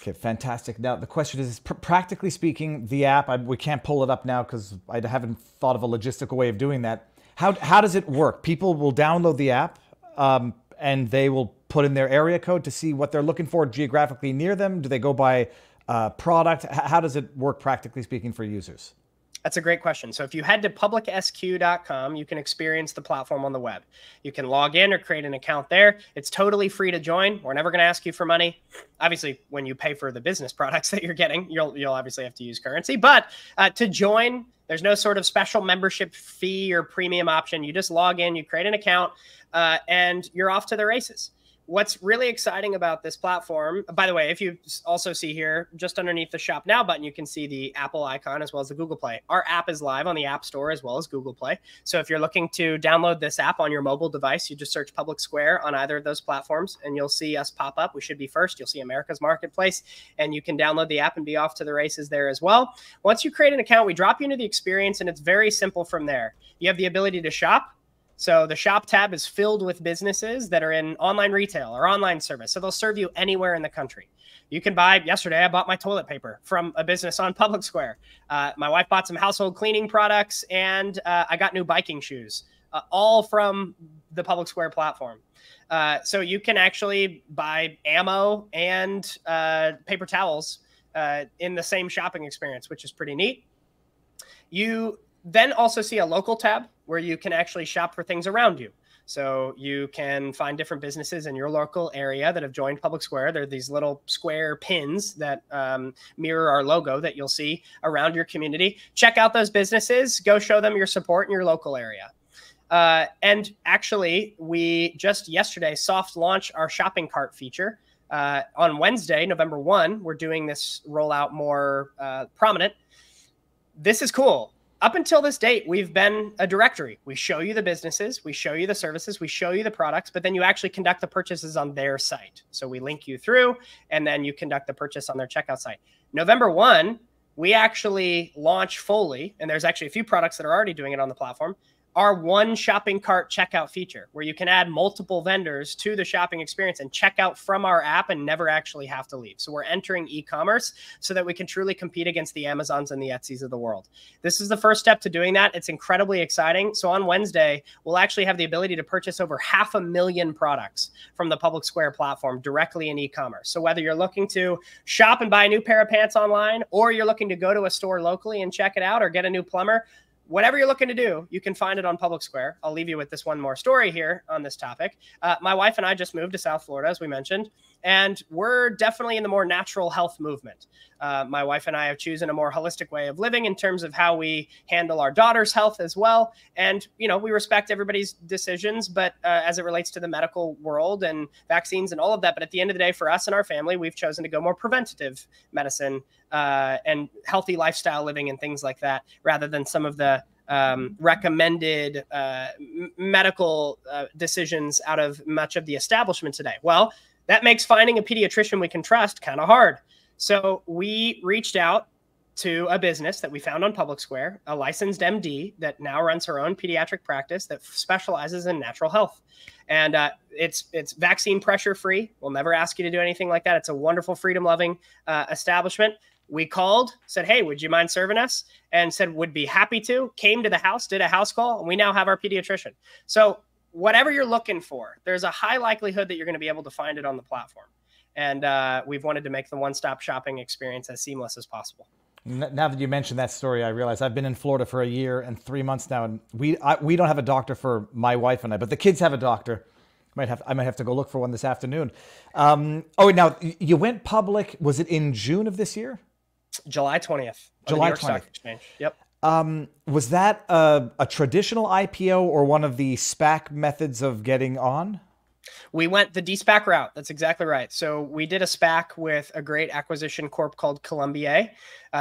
Okay, fantastic. Now, the question is, practically speaking, the app, we can't pull it up now because I haven't thought of a logistical way of doing that. How does it work? People will download the app and they will put in their area code to see what they're looking for geographically near them. Do they go by product? How does it work, practically speaking, for users? That's a great question. So if you head to PublicSq.com, you can experience the platform on the web. You can log in or create an account there. It's totally free to join. We're never going to ask you for money. Obviously, when you pay for the business products that you're getting, you'll obviously have to use currency. But to join, there's no sort of special membership fee or premium option. You just log in, you create an account, and you're off to the races. What's really exciting about this platform, by the way, if you also see here, just underneath the Shop Now button, you can see the Apple icon as well as the Google Play. Our app is live on the App Store as well as Google Play. So if you're looking to download this app on your mobile device, you just search PublicSq on either of those platforms and you'll see us pop up. We should be first. You'll see America's Marketplace and you can download the app and be off to the races there as well. Once you create an account, we drop you into the experience and it's very simple from there. You have the ability to shop. So the shop tab is filled with businesses that are in online retail or online service. So they'll serve you anywhere in the country. You can buy, yesterday I bought my toilet paper from a business on PublicSq. My wife bought some household cleaning products and I got new biking shoes, all from the PublicSq platform. So you can actually buy ammo and paper towels in the same shopping experience, which is pretty neat. You then also see a local tab where you can actually shop for things around you. So you can find different businesses in your local area that have joined PublicSq. There are these little square pins that mirror our logo that you'll see around your community. Check out those businesses. Go show them your support in your local area. And actually, we just yesterday soft launched our shopping cart feature. On Wednesday, November 1, we're doing this rollout more prominent. This is cool. Up until this date, we've been a directory. We show you the businesses, we show you the services, we show you the products, but then you actually conduct the purchases on their site. So we link you through, and then you conduct the purchase on their checkout site. November 1, we actually launch fully, and there's actually a few products that are already doing it on the platform, our one shopping cart checkout feature, where you can add multiple vendors to the shopping experience and check out from our app and never actually have to leave. So we're entering e-commerce so that we can truly compete against the Amazons and the Etsys of the world. This is the first step to doing that. It's incredibly exciting. So on Wednesday, we'll actually have the ability to purchase over 500,000 products from the PublicSq platform directly in e-commerce. So whether you're looking to shop and buy a new pair of pants online, or you're looking to go to a store locally and check it out, or get a new plumber, whatever you're looking to do, you can find it on PublicSq. I'll leave you with this one more story here on this topic. My wife and I just moved to South Florida, as we mentioned, and we're definitely in the more natural health movement. My wife and I have chosen a more holistic way of living in terms of how we handle our daughter's health as well. And, you know, we respect everybody's decisions, but as it relates to the medical world and vaccines and all of that. But at the end of the day, for us and our family, we've chosen to go more preventative medicine and healthy lifestyle living and things like that, rather than some of the recommended medical decisions out of much of the establishment today. Well, that makes finding a pediatrician we can trust kind of hard. So we reached out to a business that we found on PublicSq, a licensed MD that now runs her own pediatric practice that specializes in natural health. And it's vaccine pressure free. We'll never ask you to do anything like that. It's a wonderful, freedom-loving establishment. We called, said, hey, would you mind serving us? And said, would be happy to. Came to the house, did a house call, and we now have our pediatrician. So whatever you're looking for, there's a high likelihood that you're going to be able to find it on the platform. And we've wanted to make the one-stop shopping experience as seamless as possible. Now that you mentioned that story, I realize I've been in Florida for 1 year and 3 months now, and we don't have a doctor for my wife and I, but the kids have a doctor. I might have to go look for one this afternoon. Now you went public. Was it in June of this year? July 20th. July 20th. Exchange. Yep. Was that a traditional IPO or one of the SPAC methods of getting on? We went the de-SPAC route. That's exactly right. So we did a SPAC with a great acquisition corp called Columbia.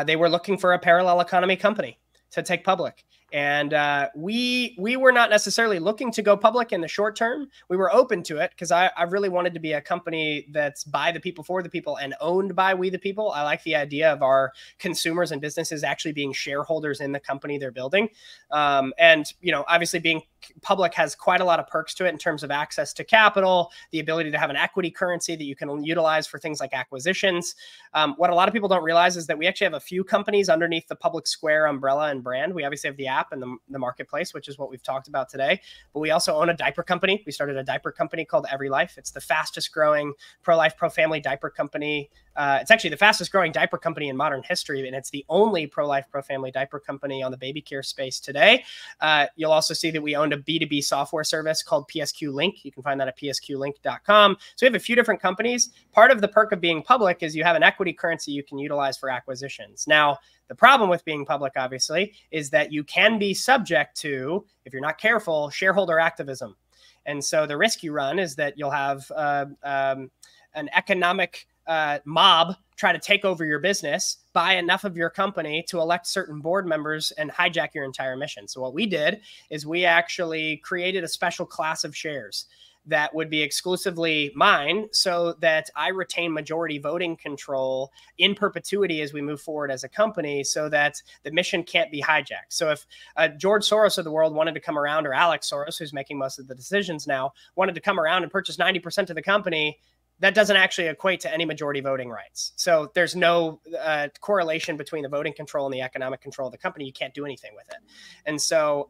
They were looking for a parallel economy company to take public. And we were not necessarily looking to go public in the short term. We were open to it because I really wanted to be a company that's by the people, for the people, and owned by we the people. I like the idea of our consumers and businesses actually being shareholders in the company they're building. And, you know, obviously being public has quite a lot of perks to it in terms of access to capital, the ability to have an equity currency that you can utilize for things like acquisitions. What a lot of people don't realize is that we actually have a few companies underneath the PublicSq umbrella and brand. We obviously have the app and the marketplace, which is what we've talked about today. But we also own a diaper company. We started a diaper company called Every Life. It's the fastest growing pro-life, pro-family diaper company. It's actually the fastest growing diaper company in modern history, and it's the only pro-life, pro-family diaper company on the baby care space today. You'll also see that we owned a B2B software service called PSQ Link. You can find that at psqlink.com. So we have a few different companies. Part of the perk of being public is you have an equity currency you can utilize for acquisitions. Now, the problem with being public, obviously, is that you can be subject to, if you're not careful, shareholder activism. And so the risk you run is that you'll have an economic mob try to take over your business, buy enough of your company to elect certain board members and hijack your entire mission. So what we did is we actually created a special class of shares that would be exclusively mine so that I retain majority voting control in perpetuity as we move forward as a company so that the mission can't be hijacked. So if George Soros of the world wanted to come around, or Alex Soros, who's making most of the decisions now, wanted to come around and purchase 90% of the company, that doesn't actually equate to any majority voting rights. So there's no correlation between the voting control and the economic control of the company. You can't do anything with it. And so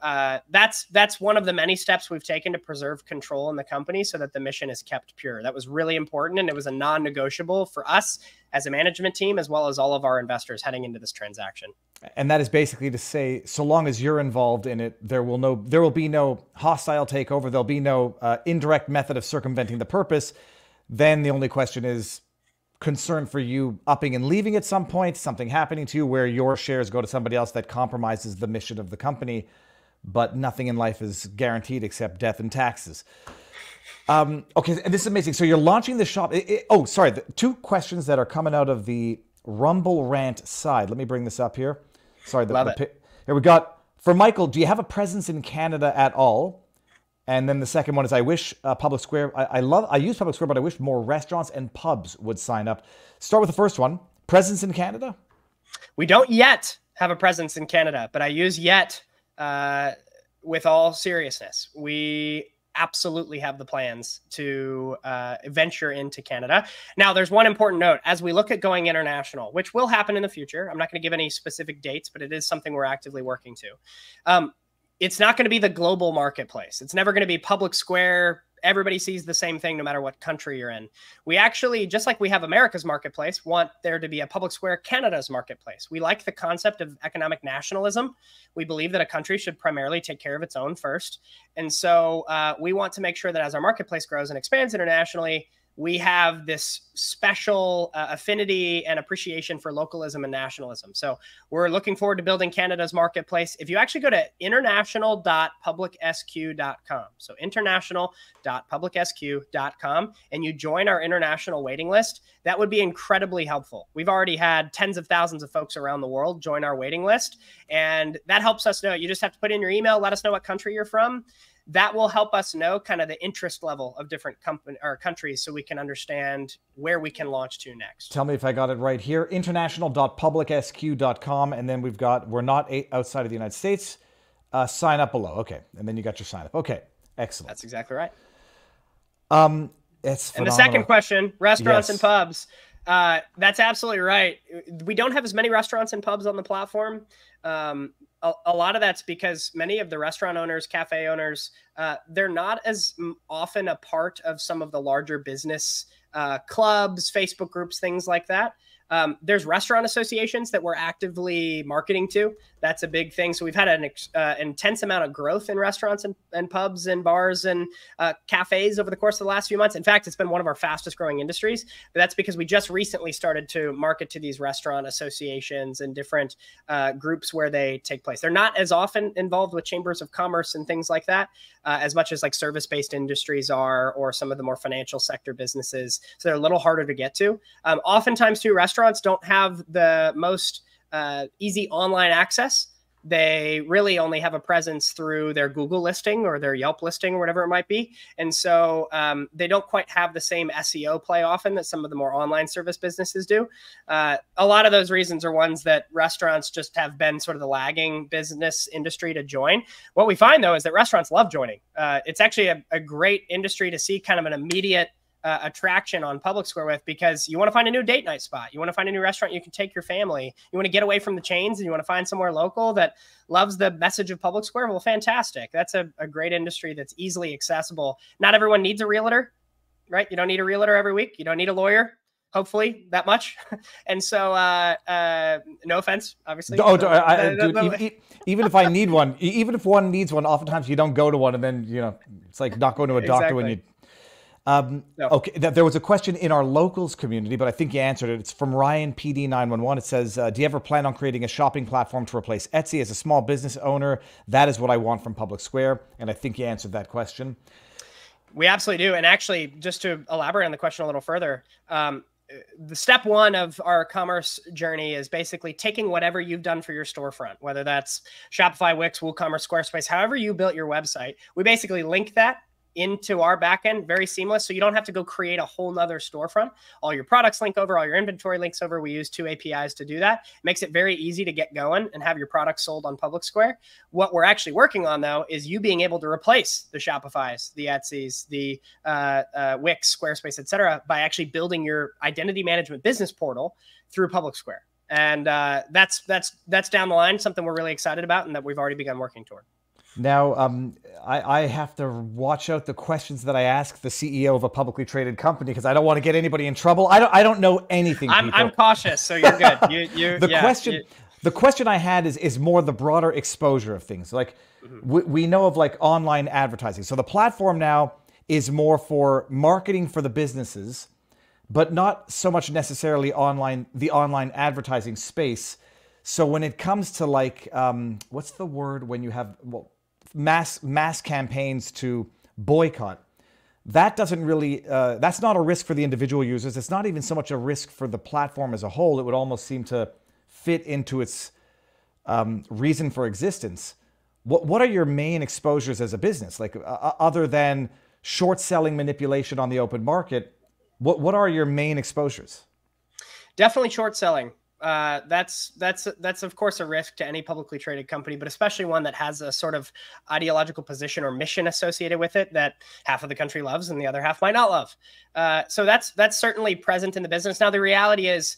that's one of the many steps we've taken to preserve control in the company so that the mission is kept pure. That was really important, and it was a non-negotiable for us as a management team, as well as all of our investors heading into this transaction. And that is basically to say, so long as you're involved in it, there will be no hostile takeover. There'll be no indirect method of circumventing the purpose. Then the only question is concern for you upping and leaving at some point, something happening to you where your shares go to somebody else that compromises the mission of the company. But nothing in life is guaranteed except death and taxes. Okay, and this is amazing. So you're launching the shop. Sorry, the two questions that are coming out of the Rumble rant side. Let me bring this up here. Sorry. Here we got, for Michael, do you have a presence in Canada at all? And then the second one is, I wish PublicSq, I use PublicSq, but I wish more restaurants and pubs would sign up. Start with the first one. Presence in Canada? We don't yet have a presence in Canada, but I use yet with all seriousness. We absolutely have the plans to venture into Canada. Now, there's one important note. As we look at going international, which will happen in the future, I'm not going to give any specific dates, but it is something we're actively working to. It's not going to be the global marketplace. It's never going to be PublicSq. Everybody sees the same thing no matter what country you're in. We actually, just like we have America's marketplace, want there to be a PublicSq Canada's marketplace. We like the concept of economic nationalism. We believe that a country should primarily take care of its own first. And so we want to make sure that as our marketplace grows and expands internationally, we have this special affinity and appreciation for localism and nationalism. So we're looking forward to building Canada's marketplace. If you actually go to international.publicsq.com, so international.publicsq.com, and you join our international waiting list, that would be incredibly helpful. We've already had tens of thousands of folks around the world join our waiting list, and that helps us know. You just have to put in your email, let us know what country you're from. That will help us know kind of the interest level of different countries so we can understand where we can launch to next. Tell me if I got it right here. International.publicsq.com. And then we're not outside of the United States. Sign up below. Okay. And then you got your sign up. Okay. Excellent. That's exactly right. It's phenomenal. And the second question, restaurants and pubs. That's absolutely right. We don't have as many restaurants and pubs on the platform. A lot of that's because many of the restaurant owners, cafe owners, they're not as often a part of some of the larger business clubs, Facebook groups, things like that. There's restaurant associations that we're actively marketing to. That's a big thing. So we've had an intense amount of growth in restaurants and pubs and bars and cafes over the course of the last few months. In fact, it's been one of our fastest growing industries. But that's because we just recently started to market to these restaurant associations and different groups where they take place. They're not as often involved with chambers of commerce and things like that, as much as like service-based industries are, or some of the more financial sector businesses. So they're a little harder to get to. Oftentimes too, restaurants don't have the most easy online access. they really only have a presence through their Google listing or their Yelp listing or whatever it might be. And so they don't quite have the same SEO play often that some of the more online service businesses do. A lot of those reasons are ones that restaurants just have been sort of the lagging business industry to join. What we find, though, is that restaurants love joining. It's actually a great industry to see kind of an immediate attraction on PublicSq with, because you want to find a new date night spot. You want to find a new restaurant you can take your family. You want to get away from the chains and you want to find somewhere local that loves the message of PublicSq. Well, fantastic. That's a great industry that's easily accessible. Not everyone needs a realtor, right? You don't need a realtor every week. You don't need a lawyer, hopefully, that much. And so, no offense, obviously. Dude, even if I need one, even if one needs one, oftentimes you don't go to one, and then, you know, it's like not going to a doctor when you... No. Okay, there was a question in our locals community, but I think you answered it. It's from Ryan PD911. It says, do you ever plan on creating a shopping platform to replace Etsy? As a small business owner, that is what I want from PublicSq. And I think you answered that question. We absolutely do. And actually, just to elaborate on the question a little further, the step one of our commerce journey is basically taking whatever you've done for your storefront, whether that's Shopify, Wix, WooCommerce, Squarespace, however you built your website. We basically link that into our backend, very seamless. So you don't have to go create a whole nother storefront. All your products link over, all your inventory links over. We use 2 APIs to do that. It makes it very easy to get going and have your products sold on PublicSq. What we're actually working on, though, is you being able to replace the Shopifys, the Etsys, the Wix, Squarespace, etc., by actually building your identity management business portal through PublicSq. And that's down the line, something we're really excited about and that we've already begun working toward. Now, I have to watch out the questions that I ask the CEO of a publicly traded company, because I don't want to get anybody in trouble. I don't know anything. I'm cautious, so you're good. The question I had is more the broader exposure of things. Like we know of like online advertising. So the platform now is more for marketing for the businesses, but not so much necessarily the online advertising space. So when it comes to like, what's the word when you have mass campaigns to boycott, that doesn't really, that's not a risk for the individual users. It's not even so much a risk for the platform as a whole. It would almost seem to fit into its reason for existence. What are your main exposures as a business? Like other than short selling manipulation on the open market, what are your main exposures? Definitely short selling. That's of course a risk to any publicly traded company, but especially one that has a sort of ideological position or mission associated with it that half of the country loves and the other half might not love. So that's certainly present in the business. Now, the reality is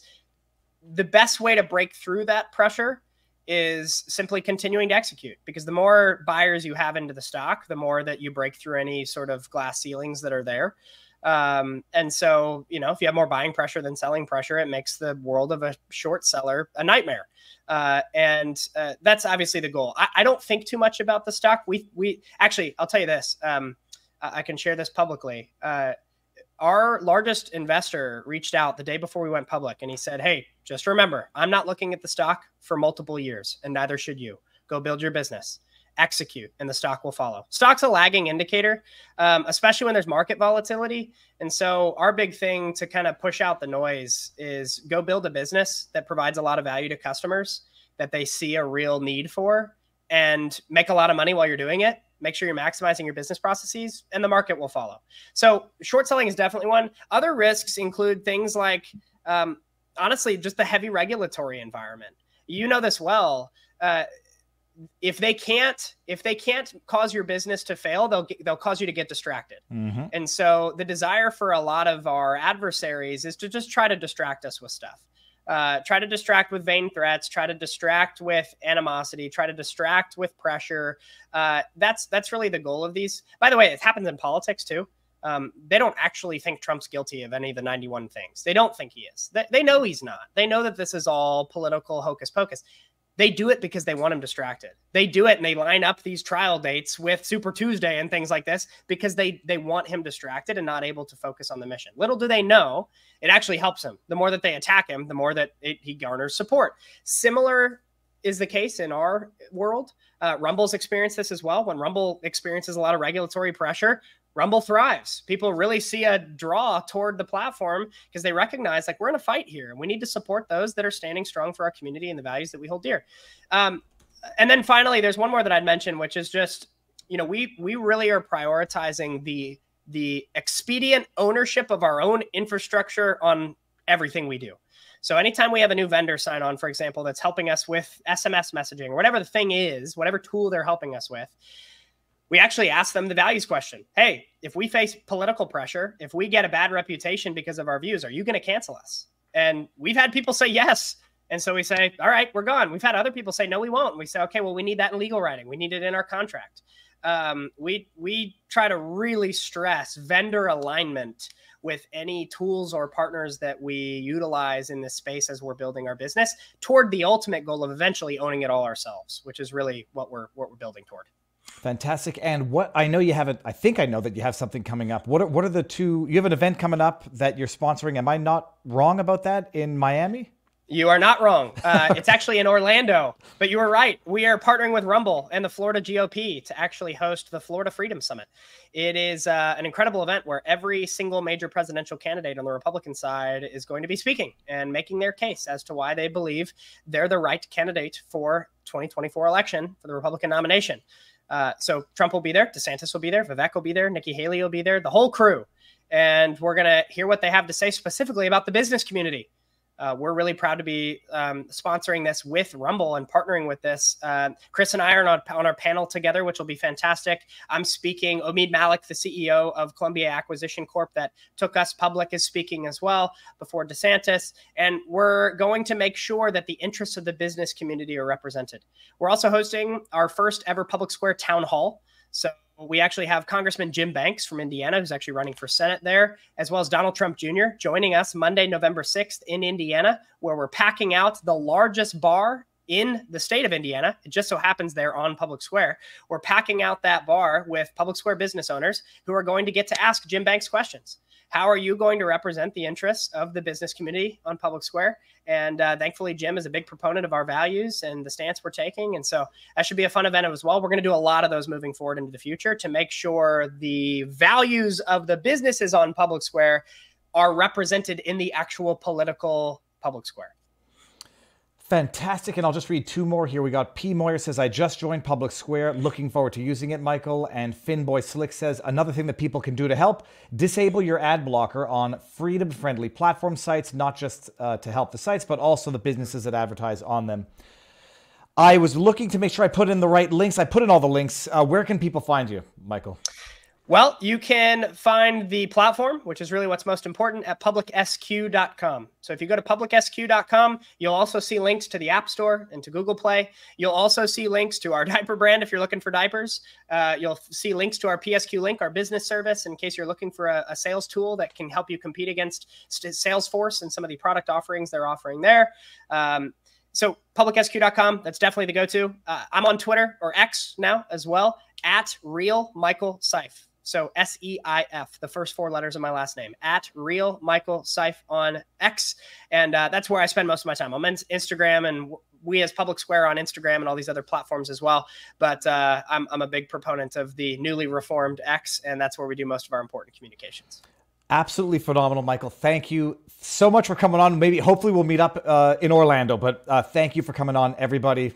the best way to break through that pressure is simply continuing to execute, because the more buyers you have into the stock, the more that you break through any sort of glass ceilings that are there. And so, you know, if you have more buying pressure than selling pressure, it makes the world of a short seller a nightmare. And that's obviously the goal. I don't think too much about the stock. We actually, I'll tell you this, I can share this publicly. Our largest investor reached out the day before we went public, and he said, "Hey, just remember, I'm not looking at the stock for multiple years, and neither should you. Go build your business. Execute, and the stock will follow." Stock's a lagging indicator, especially when there's market volatility. And so our big thing to kind of push out the noise is go build a business that provides a lot of value to customers that they see a real need for, and make a lot of money while you're doing it. Make sure you're maximizing your business processes, and the market will follow. So short selling is definitely one. Other risks include things like, honestly, just the heavy regulatory environment. You know this well. If they can't cause your business to fail, they'll cause you to get distracted. Mm-hmm. And so the desire for a lot of our adversaries is to just try to distract us with stuff. Try to distract with vain threats, try to distract with animosity, try to distract with pressure. That's really the goal of these. By the way, it happens in politics too. They don't actually think Trump's guilty of any of the 91 things. They don't think he is. They know he's not. They know that this is all political hocus pocus. They do it because they want him distracted. They do it and they line up these trial dates with Super Tuesday and things like this because they want him distracted and not able to focus on the mission. Little do they know, it actually helps him. The more that they attack him, the more that he garners support. Similar is the case in our world. Rumble's experienced this as well. When Rumble experiences a lot of regulatory pressure, Rumble thrives. People really see a draw toward the platform because they recognize, like, we're in a fight here and we need to support those that are standing strong for our community and the values that we hold dear. And then finally, there's one more that I'd mention, which is just, we really are prioritizing the expedient ownership of our own infrastructure on everything we do. So anytime we have a new vendor sign on, for example, that's helping us with SMS messaging or whatever the thing is, whatever tool they're helping us with, we actually ask them the values question. Hey, if we face political pressure, if we get a bad reputation because of our views, are you going to cancel us? And we've had people say yes. And so we say, all right, we're gone. We've had other people say, no, we won't. And we say, okay, well, we need that in legal writing. We need it in our contract. We try to really stress vendor alignment with any tools or partners that we utilize in this space as we're building our business toward the ultimate goal of eventually owning it all ourselves, which is really what we're building toward. Fantastic. And what I know you haven't, I think I know that you have something coming up. What are the two, you have an event coming up that you're sponsoring. Am I not wrong about that, in Miami? You are not wrong. It's actually in Orlando, but you were right. We are partnering with Rumble and the Florida GOP to actually host the Florida Freedom Summit. It is an incredible event where every single major presidential candidate on the Republican side is going to be speaking and making their case as to why they believe they're the right candidate for 2024 election for the Republican nomination. So Trump will be there, DeSantis will be there, Vivek will be there, Nikki Haley will be there, the whole crew. And we're going to hear what they have to say specifically about the business community. We're really proud to be sponsoring this with Rumble and partnering with this. Chris and I are on our panel together, which will be fantastic. I'm speaking. Omid Malik, the CEO of Columbia Acquisition Corp that took us public, is speaking as well before DeSantis. And we're going to make sure that the interests of the business community are represented. We're also hosting our first ever PublicSq town hall. So we actually have Congressman Jim Banks from Indiana, who's actually running for Senate there, as well as Donald Trump Jr. joining us Monday, November 6th in Indiana, where we're packing out the largest bar in the state of Indiana. It just so happens they're on PublicSq. We're packing out that bar with PublicSq business owners who are going to get to ask Jim Banks questions. How are you going to represent the interests of the business community on PublicSq? And thankfully, Jim is a big proponent of our values and the stance we're taking. And so that should be a fun event as well. We're going to do a lot of those moving forward into the future to make sure the values of the businesses on PublicSq are represented in the actual political PublicSq. Fantastic. And I'll just read two more here. We got P. Moyer says, I just joined PublicSq. Looking forward to using it, Michael. And Finboy Slick says, another thing that people can do to help, disable your ad blocker on freedom-friendly platform sites, not just to help the sites, but also the businesses that advertise on them. I was looking to make sure I put in the right links. I put in all the links. Where can people find you, Michael? Well, you can find the platform, which is really what's most important, at PublicSq.com. So if you go to PublicSq.com, you'll also see links to the App Store and to Google Play. You'll also see links to our diaper brand if you're looking for diapers. You'll see links to our PSQ Link, our business service, in case you're looking for a sales tool that can help you compete against Salesforce and some of the product offerings they're offering there. So PublicSq.com, that's definitely the go-to. I'm on Twitter, or X now as well, at Real Michael Seif. So S-E-I-F, the first four letters of my last name, at Real Michael Seif on X. And that's where I spend most of my time. I'm on Instagram, and we as PublicSq on Instagram and all these other platforms as well. But I'm a big proponent of the newly reformed X, and that's where we do most of our important communications. Absolutely phenomenal, Michael. Thank you so much for coming on. Hopefully we'll meet up in Orlando, but thank you for coming on, everybody.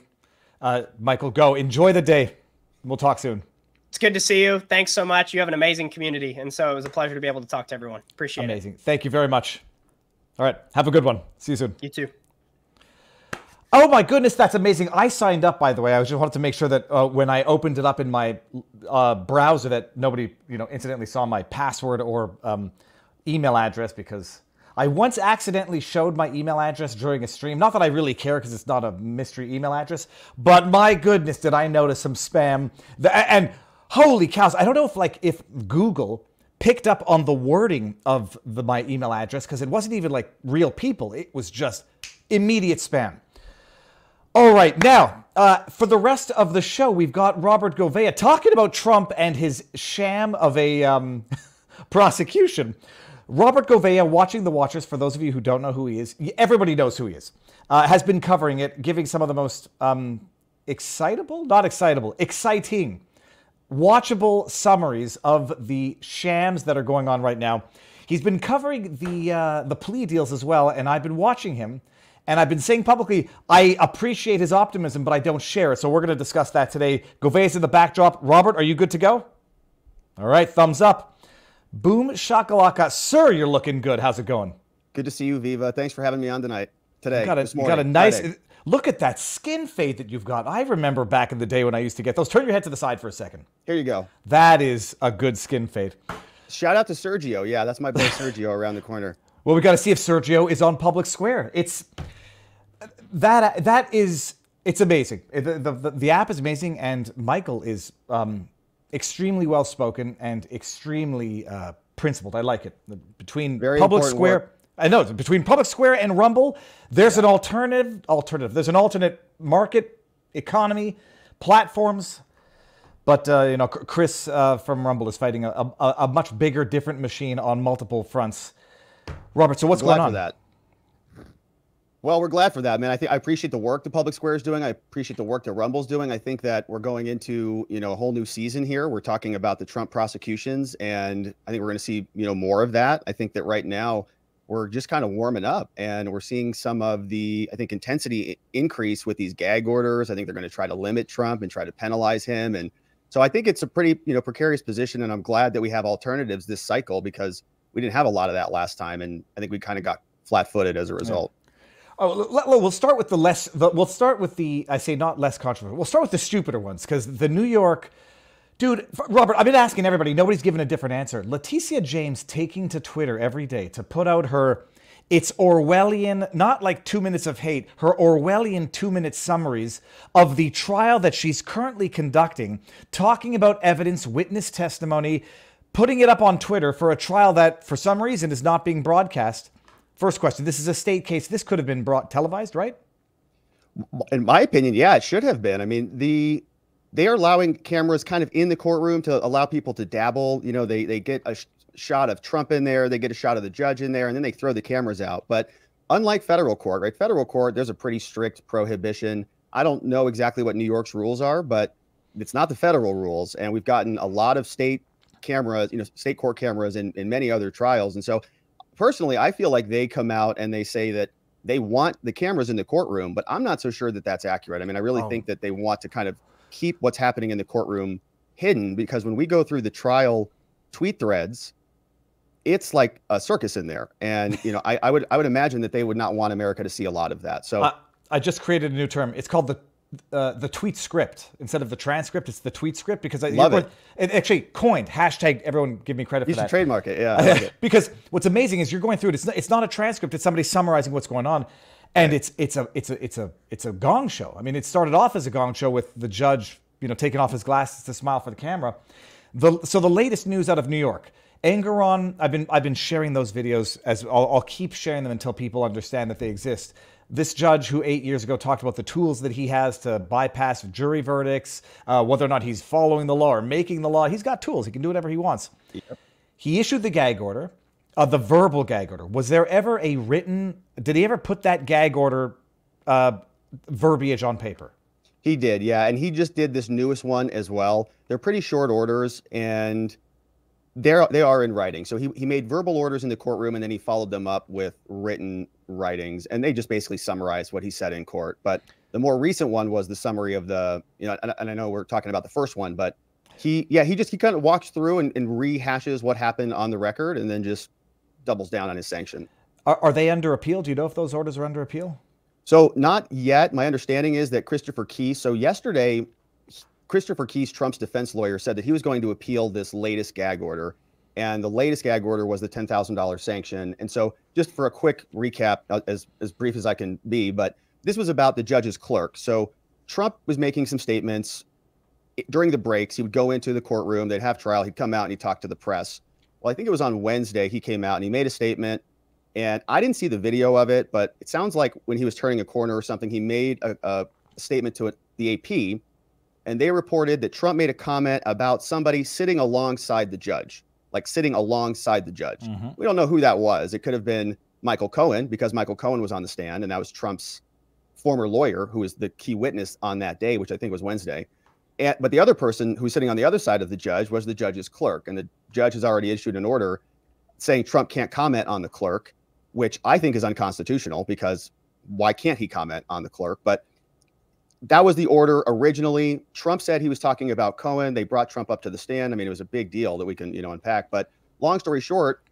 Michael, go. Enjoy the day. We'll talk soon. It's good to see you. Thanks so much. You have an amazing community. And so it was a pleasure to be able to talk to everyone. Appreciate it. Amazing. Thank you very much. All right. Have a good one. See you soon. You too. Oh my goodness, that's amazing. I signed up, by the way. I just wanted to make sure that when I opened it up in my browser that nobody, incidentally saw my password or email address, because I once accidentally showed my email address during a stream. Not that I really care, because it's not a mystery email address, but my goodness, did I notice some spam. And holy cows, I don't know if Google picked up on the wording of my email address, because it wasn't even like real people. It was just immediate spam. All right, now, for the rest of the show, we've got Robert Gouveia talking about Trump and his sham of a prosecution. Robert Gouveia, Watching the Watchers, for those of you who don't know who he is, everybody knows who he is, has been covering it, giving some of the most exciting, watchable summaries of the shams that are going on right now. He's been covering the plea deals as well, and I've been watching him. And I've been saying publicly, I appreciate his optimism, but I don't share it. So we're going to discuss that today. Gouveia's in the backdrop. Robert, are you good to go? All right, thumbs up. Boom shakalaka. Sir, you're looking good. How's it going? Good to see you, Viva. Thanks for having me on today. You got a nice... Look at that skin fade that you've got. I remember back in the day when I used to get those. Turn your head to the side for a second. Here you go. That is a good skin fade. Shout out to Sergio. Yeah, that's my boy Sergio around the corner. Well, we got to see if Sergio is on PublicSq. It's amazing. The app is amazing, and Michael is extremely well spoken and extremely principled. I like it. Between PublicSq, I know between PublicSq and Rumble, there's an alternative. There's an alternate market economy, platforms. But you know, Chris from Rumble is fighting a much bigger, different machine on multiple fronts. Robert, so what's going on? For that. Well, we're glad for that, man. I appreciate the work the PublicSq is doing. I appreciate the work that Rumble's doing. I think that we're going into, you know, a whole new season here. We're talking about the Trump prosecutions, and I think we're going to see, you know, more of that. I think that right now we're just kind of warming up, and we're seeing some of the, I think, intensity increase with these gag orders. I think they're going to try to limit Trump and try to penalize him. And so I think it's a pretty, you know, precarious position, and I'm glad that we have alternatives this cycle because we didn't have a lot of that last time, and I think we kind of got flat-footed as a result. Yeah. Oh, we'll start with we'll start with the, I say not less controversial. We'll start with the stupider ones because the New York, dude, Robert, I've been asking everybody. Nobody's given a different answer. Leticia James taking to Twitter every day to put out it's Orwellian, not like 2 minutes of hate, her Orwellian 2-minute summaries of the trial that she's currently conducting, talking about evidence, witness testimony, putting it up on Twitter for a trial that for some reason is not being broadcast. First question, this is a state case. This could have been televised, right? In my opinion, yeah, it should have been. I mean, they are allowing cameras kind of in the courtroom to allow people to dabble. You know, they get a shot of Trump in there, they get a shot of the judge in there, and then they throw the cameras out. But unlike federal court, right? Federal court, there's a pretty strict prohibition. I don't know exactly what New York's rules are, but it's not the federal rules. And we've gotten a lot of state cameras, you know, state court cameras in many other trials. And so personally, I feel like they come out and they say that they want the cameras in the courtroom, but I'm not so sure that that's accurate. I mean, I really think that they want to kind of keep what's happening in the courtroom hidden, because when we go through the trial tweet threads, it's like a circus in there. And, you know, I would imagine that they would not want America to see a lot of that. So I just created a new term. It's called the tweet script. Instead of the transcript, it's the tweet script, because it actually coined hashtag. Everyone give me credit for that. You should trademark it. Yeah. I like it. Because what's amazing is you're going through it. It's not a transcript. It's somebody summarizing what's going on. And it's a gong show. I mean, it started off as a gong show with the judge, you know, taking off his glasses to smile for the camera. So the latest news out of New York, Engeron, I've been sharing those videos as I'll keep sharing them until people understand that they exist. This judge who 8 years ago talked about the tools that he has to bypass jury verdicts, whether or not he's following the law or making the law. He's got tools. He can do whatever he wants. Yep. He issued the gag order, the verbal gag order. Was there ever a written, did he ever put that gag order verbiage on paper? He did, yeah. And he just did this newest one as well. They're pretty short orders, and they are in writing. So he made verbal orders in the courtroom, and then he followed them up with written writings, and they just basically summarized what he said in court. But the more recent one was the summary of the, you know, and I know we're talking about the first one, but he kind of walks through and rehashes what happened on the record, and then just doubles down on his sanction. Are they under appeal? Do you know if those orders are under appeal? So not yet. My understanding is that Christopher Key, so yesterday, Christopher Key's Trump's defense lawyer said that he was going to appeal this latest gag order. And the latest gag order was the $10,000 sanction. And so just for a quick recap, as brief as I can be, but this was about the judge's clerk. So Trump was making some statements during the breaks. He would go into the courtroom, they'd have trial, he'd come out and he'd talk to the press. Well, I think it was on Wednesday, he came out and he made a statement. And I didn't see the video of it, but it sounds like when he was turning a corner or something, he made a statement to the AP. And they reported that Trump made a comment about somebody sitting alongside the judge, like sitting alongside the judge. Mm-hmm. We don't know who that was. It could have been Michael Cohen, because Michael Cohen was on the stand, and that was Trump's former lawyer, who was the key witness on that day, which I think was Wednesday. But the other person who's sitting on the other side of the judge was the judge's clerk. And the judge has already issued an order saying Trump can't comment on the clerk, which I think is unconstitutional, because why can't he comment on the clerk? But that was the order originally. Trump said he was talking about Cohen. They brought Trump up to the stand. I mean, it was a big deal that we can, unpack. But long story short,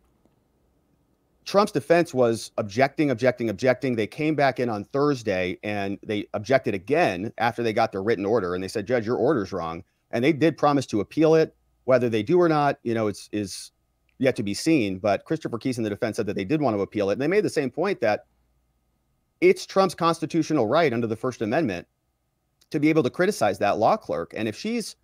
Trump's defense was objecting. They came back in on Thursday and they objected again after they got their written order. And they said, Judge, your order's wrong. And they did promise to appeal it. Whether they do or not, is yet to be seen. But Christopher Keyes in the defense said that they did want to appeal it. And they made the same point that it's Trump's constitutional right under the First Amendment to be able to criticize that law clerk. And if she's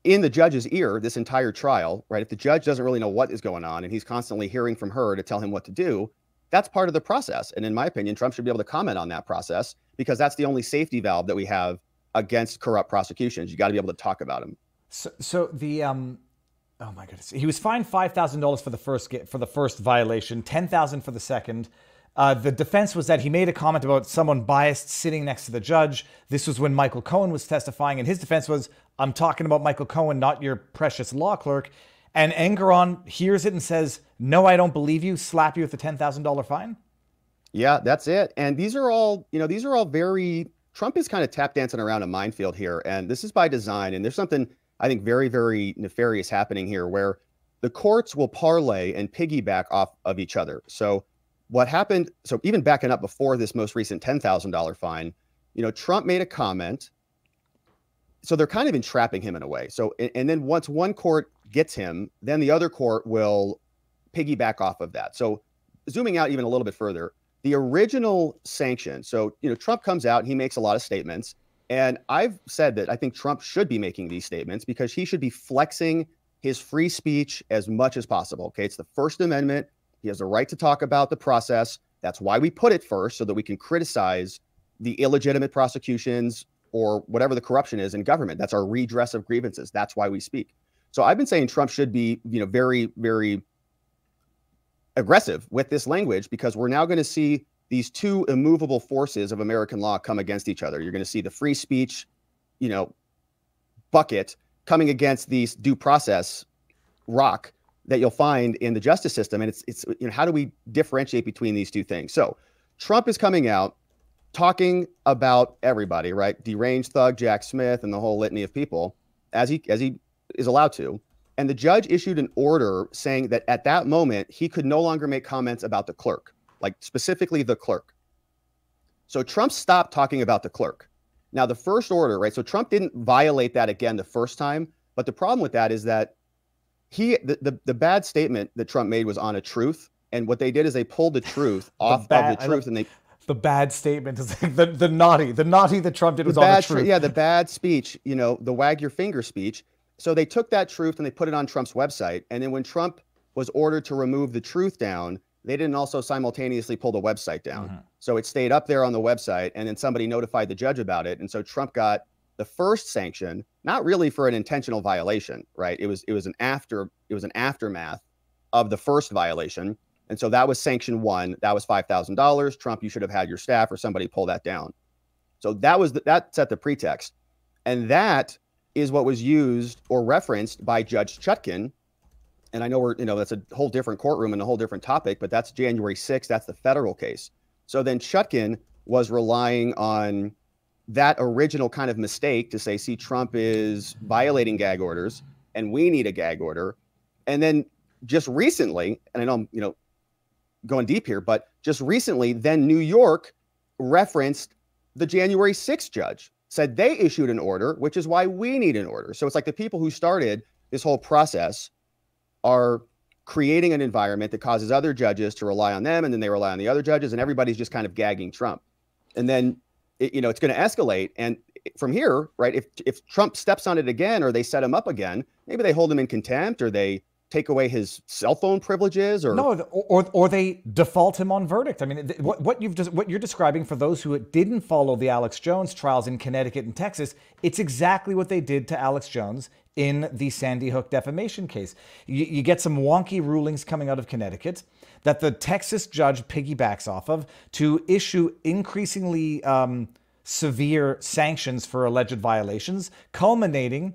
in the judge's ear this entire trial, right, if the judge doesn't really know what is going on and he's constantly hearing from her to tell him what to do, that's part of the process. And in my opinion, Trump should be able to comment on that process because that's the only safety valve that we have against corrupt prosecutions. You got to be able to talk about them. So the oh my goodness, he was fined $5,000 for the first violation, $10,000 for the second. The defense was that he made a comment about someone biased sitting next to the judge. This was when Michael Cohen was testifying, and his defense was, I'm talking about Michael Cohen, not your precious law clerk. And Engoron hears it and says, no, I don't believe you, slap you with a $10,000 fine? Yeah, that's it. And these are all very, Trump is kind of tap dancing around a minefield here, and this is by design. And there's something, I think, very, very nefarious happening here where the courts will parlay and piggyback off of each other. So what happened, so even backing up before this most recent $10,000 fine, Trump made a comment. So they're kind of entrapping him in a way. So, and then once one court gets him, then the other court will piggyback off of that. So zooming out even a little bit further, the original sanction. So, Trump comes out, he makes a lot of statements. And I've said that I think Trump should be making these statements because he should be flexing his free speech as much as possible. Okay. It's the First Amendment. He has the right to talk about the process. That's why we put it first, so that we can criticize the illegitimate prosecutions or whatever the corruption is in government. That's our redress of grievances. That's why we speak. So I've been saying Trump should be, very, very aggressive with this language because we're now going to see these two immovable forces of American law come against each other. You're going to see the free speech, bucket coming against these due process rock that you'll find in the justice system. And it's how do we differentiate between these two things? So Trump is coming out talking about everybody, right? Deranged thug Jack Smith and the whole litany of people as he is allowed to. And the judge issued an order saying that at that moment, he could no longer make comments about the clerk, like specifically the clerk. So Trump stopped talking about the clerk. Now the first order, right? So Trump didn't violate that again the first time, but the problem with that is that the bad statement that Trump made was on a truth. And what they did is they pulled the truth off of the truth. And the bad statement is like the naughty that Trump did was on the truth. Yeah, the bad speech, the wag your finger speech. So they took that truth and they put it on Trump's website. And then when Trump was ordered to remove the truth down, they didn't also simultaneously pull the website down. Mm-hmm. So it stayed up there on the website, and then somebody notified the judge about it. And so Trump got the first sanction, not really for an intentional violation, right? It was an aftermath of the first violation. And so that was sanction one. That was $5,000. Trump, you should have had your staff or somebody pull that down. So that set the pretext. And that is what was used or referenced by Judge Chutkan. And I know that's a whole different courtroom and a whole different topic, but that's January 6th. That's the federal case. So then Chutkan was relying on that original kind of mistake to say, see, Trump is violating gag orders and we need a gag order. And then just recently, and I know I'm, going deep here, but just recently, then New York referenced the January 6th judge, said they issued an order, which is why we need an order. So it's like the people who started this whole process are creating an environment that causes other judges to rely on them, and then they rely on the other judges, and everybody's just kind of gagging Trump. And then, it's going to escalate. And from here, right, if Trump steps on it again, or they set him up again, maybe they hold him in contempt, or they take away his cell phone privileges, or they default him on verdict. I mean, what you're describing, for those who didn't follow the Alex Jones trials in Connecticut and Texas, it's exactly what they did to Alex Jones in the Sandy Hook defamation case. You get some wonky rulings coming out of Connecticut that the Texas judge piggybacks off of to issue increasingly severe sanctions for alleged violations, culminating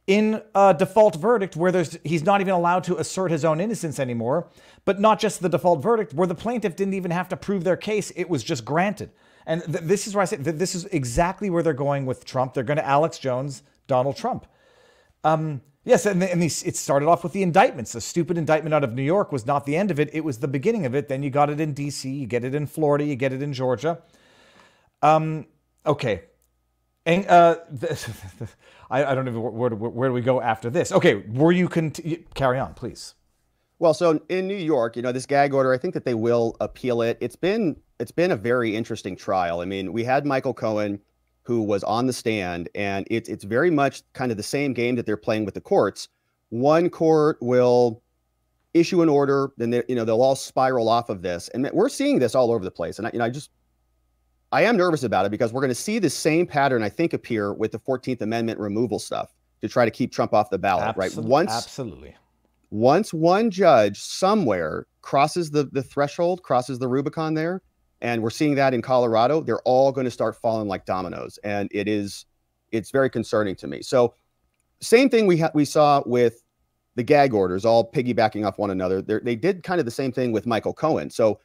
in a default verdict where he's not even allowed to assert his own innocence anymore, but not just the default verdict where the plaintiff didn't even have to prove their case. It was just granted. And this is where I say that this is exactly where they're going with Trump. They're going to Alex Jones, Donald Trump. Yes, and it started off with the indictments. The stupid indictment out of New York was not the end of it. It was the beginning of it. Then you got it in D.C., you get it in Florida, you get it in Georgia. Okay. And I don't know where do we go after this. Okay, carry on, please. Well, so in New York, this gag order, I think that they will appeal it. It's been a very interesting trial. I mean, we had Michael Cohen, who was on the stand, and it's very much kind of the same game that they're playing with the courts. One court will issue an order, then they'll all spiral off of this, and we're seeing this all over the place. And I am nervous about it because we're going to see the same pattern, I think, appear with the 14th Amendment removal stuff to try to keep Trump off the ballot, right? Absolutely. Once one judge somewhere crosses the threshold, crosses the Rubicon there, and we're seeing that in Colorado, they're all going to start falling like dominoes. And it's very concerning to me. So same thing we saw with the gag orders, all piggybacking off one another. They did kind of the same thing with Michael Cohen. So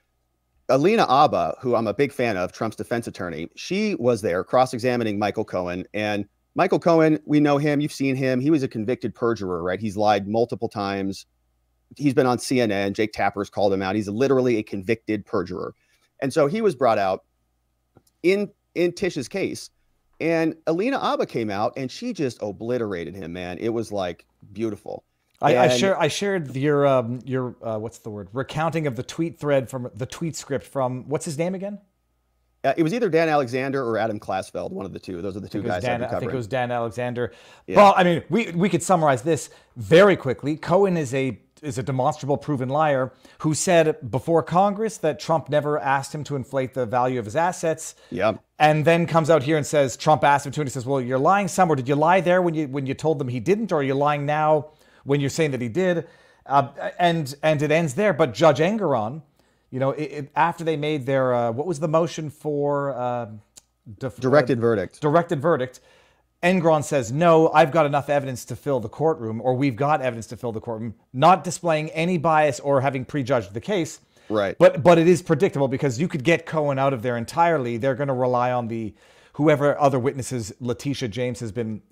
Alina Abba, who I'm a big fan of, Trump's defense attorney, she was there cross-examining Michael Cohen. And Michael Cohen, we know him. You've seen him. He was a convicted perjurer, right? He's lied multiple times. He's been on CNN. Jake Tapper's called him out. He's literally a convicted perjurer. And so he was brought out in Tish's case. And Alina Abba came out and she just obliterated him, man. It was like beautiful. I shared your what's the word? Recounting of the tweet thread from the tweet script from, what's his name again? It was either Dan Alexander or Adam Klasfeld, one of the two. Those are the two guys I've been covering. I think it was Dan Alexander. Yeah. Well, I mean, we could summarize this very quickly. Cohen is a demonstrable proven liar who said before Congress that Trump never asked him to inflate the value of his assets. Yeah. And then comes out here and says Trump asked him to, and he says, well, you're lying somewhere. Did you lie there when you told them he didn't, or are you lying now when you're saying that he did? And it ends there. But Judge Engoron, after they made their, what was the motion for? Directed verdict. Directed verdict. Engoron says, no, I've got enough evidence to fill the courtroom, or we've got evidence to fill the courtroom, not displaying any bias or having prejudged the case. Right. But it is predictable because you could get Cohen out of there entirely. They're going to rely on whoever other witnesses Letitia James has been,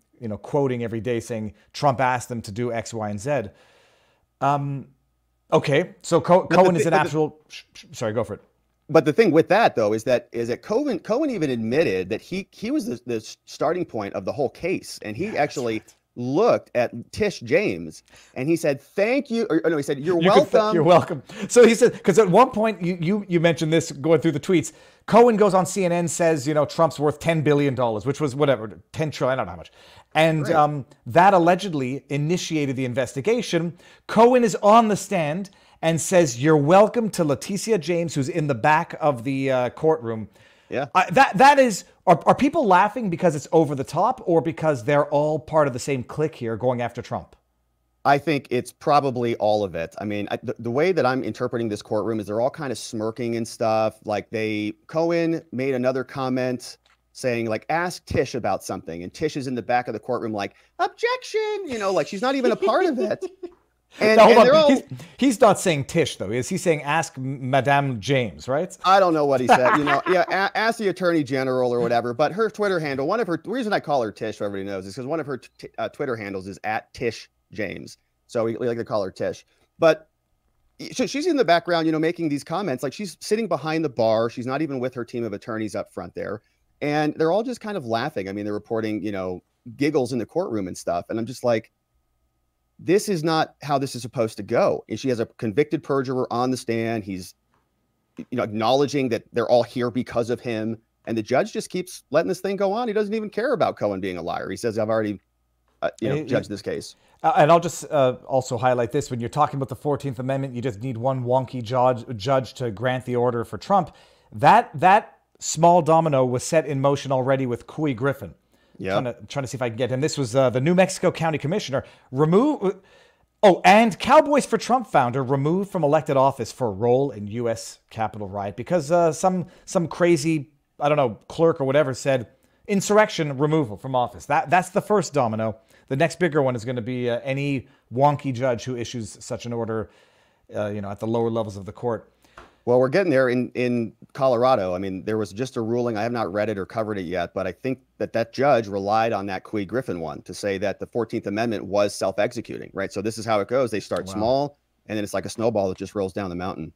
quoting every day saying Trump asked them to do X, Y, and Z. Okay, so Cohen is an actual. Sorry, go for it. But the thing with that, though, is that Cohen even admitted that he was the starting point of the whole case, and he actually looked at Tish James and he said, "Thank you," or no, he said, "You're welcome." You're welcome. So he said, because at one point you mentioned this going through the tweets. Cohen goes on CNN, says, Trump's worth $10 billion, which was whatever, 10 trillion, I don't know how much. And right. That allegedly initiated the investigation. Cohen is on the stand and says, you're welcome to Letitia James, who's in the back of the courtroom. Yeah. That is, are people laughing because it's over the top or because they're all part of the same clique here going after Trump? I think it's probably all of it. I mean, the way that I'm interpreting this courtroom is they're all kind of smirking and stuff. Like Cohen made another comment saying, like, ask Tish about something. And Tish is in the back of the courtroom like, objection, like she's not even a part of it. And, now, hold on. He's not saying Tish, though. Is he saying ask Madame James, right? I don't know what he said. Ask the Attorney General or whatever. But her Twitter handle, the reason I call her Tish, so everybody knows, is because one of her Twitter handles is @Tish James. So we like to call her Tish. But she's in the background, making these comments. Like, she's sitting behind the bar. She's not even with her team of attorneys up front there. And they're all just kind of laughing. I mean, they're reporting, giggles in the courtroom and stuff. And I'm just like, this is not how this is supposed to go. And she has a convicted perjurer on the stand. He's, acknowledging that they're all here because of him. And the judge just keeps letting this thing go on. He doesn't even care about Cohen being a liar. He says, I've already, judged this case. And I'll just also highlight this. When you're talking about the 14th Amendment, you just need one wonky judge to grant the order for Trump. That small domino was set in motion already with Couy Griffin. Yeah, trying to see if I can get him. This was the New Mexico County Commissioner and Cowboys for Trump founder removed from elected office for role in U.S. Capitol riot because some crazy, I don't know, clerk or whatever said insurrection, removal from office. That's the first domino. The next bigger one is going to be any wonky judge who issues such an order, at the lower levels of the court. Well, we're getting there in Colorado. I mean, there was just a ruling. I have not read it or covered it yet, but I think that judge relied on that Quy Griffin one to say that the 14th Amendment was self-executing, right? So this is how it goes. They start small, and then it's like a snowball that just rolls down the mountain.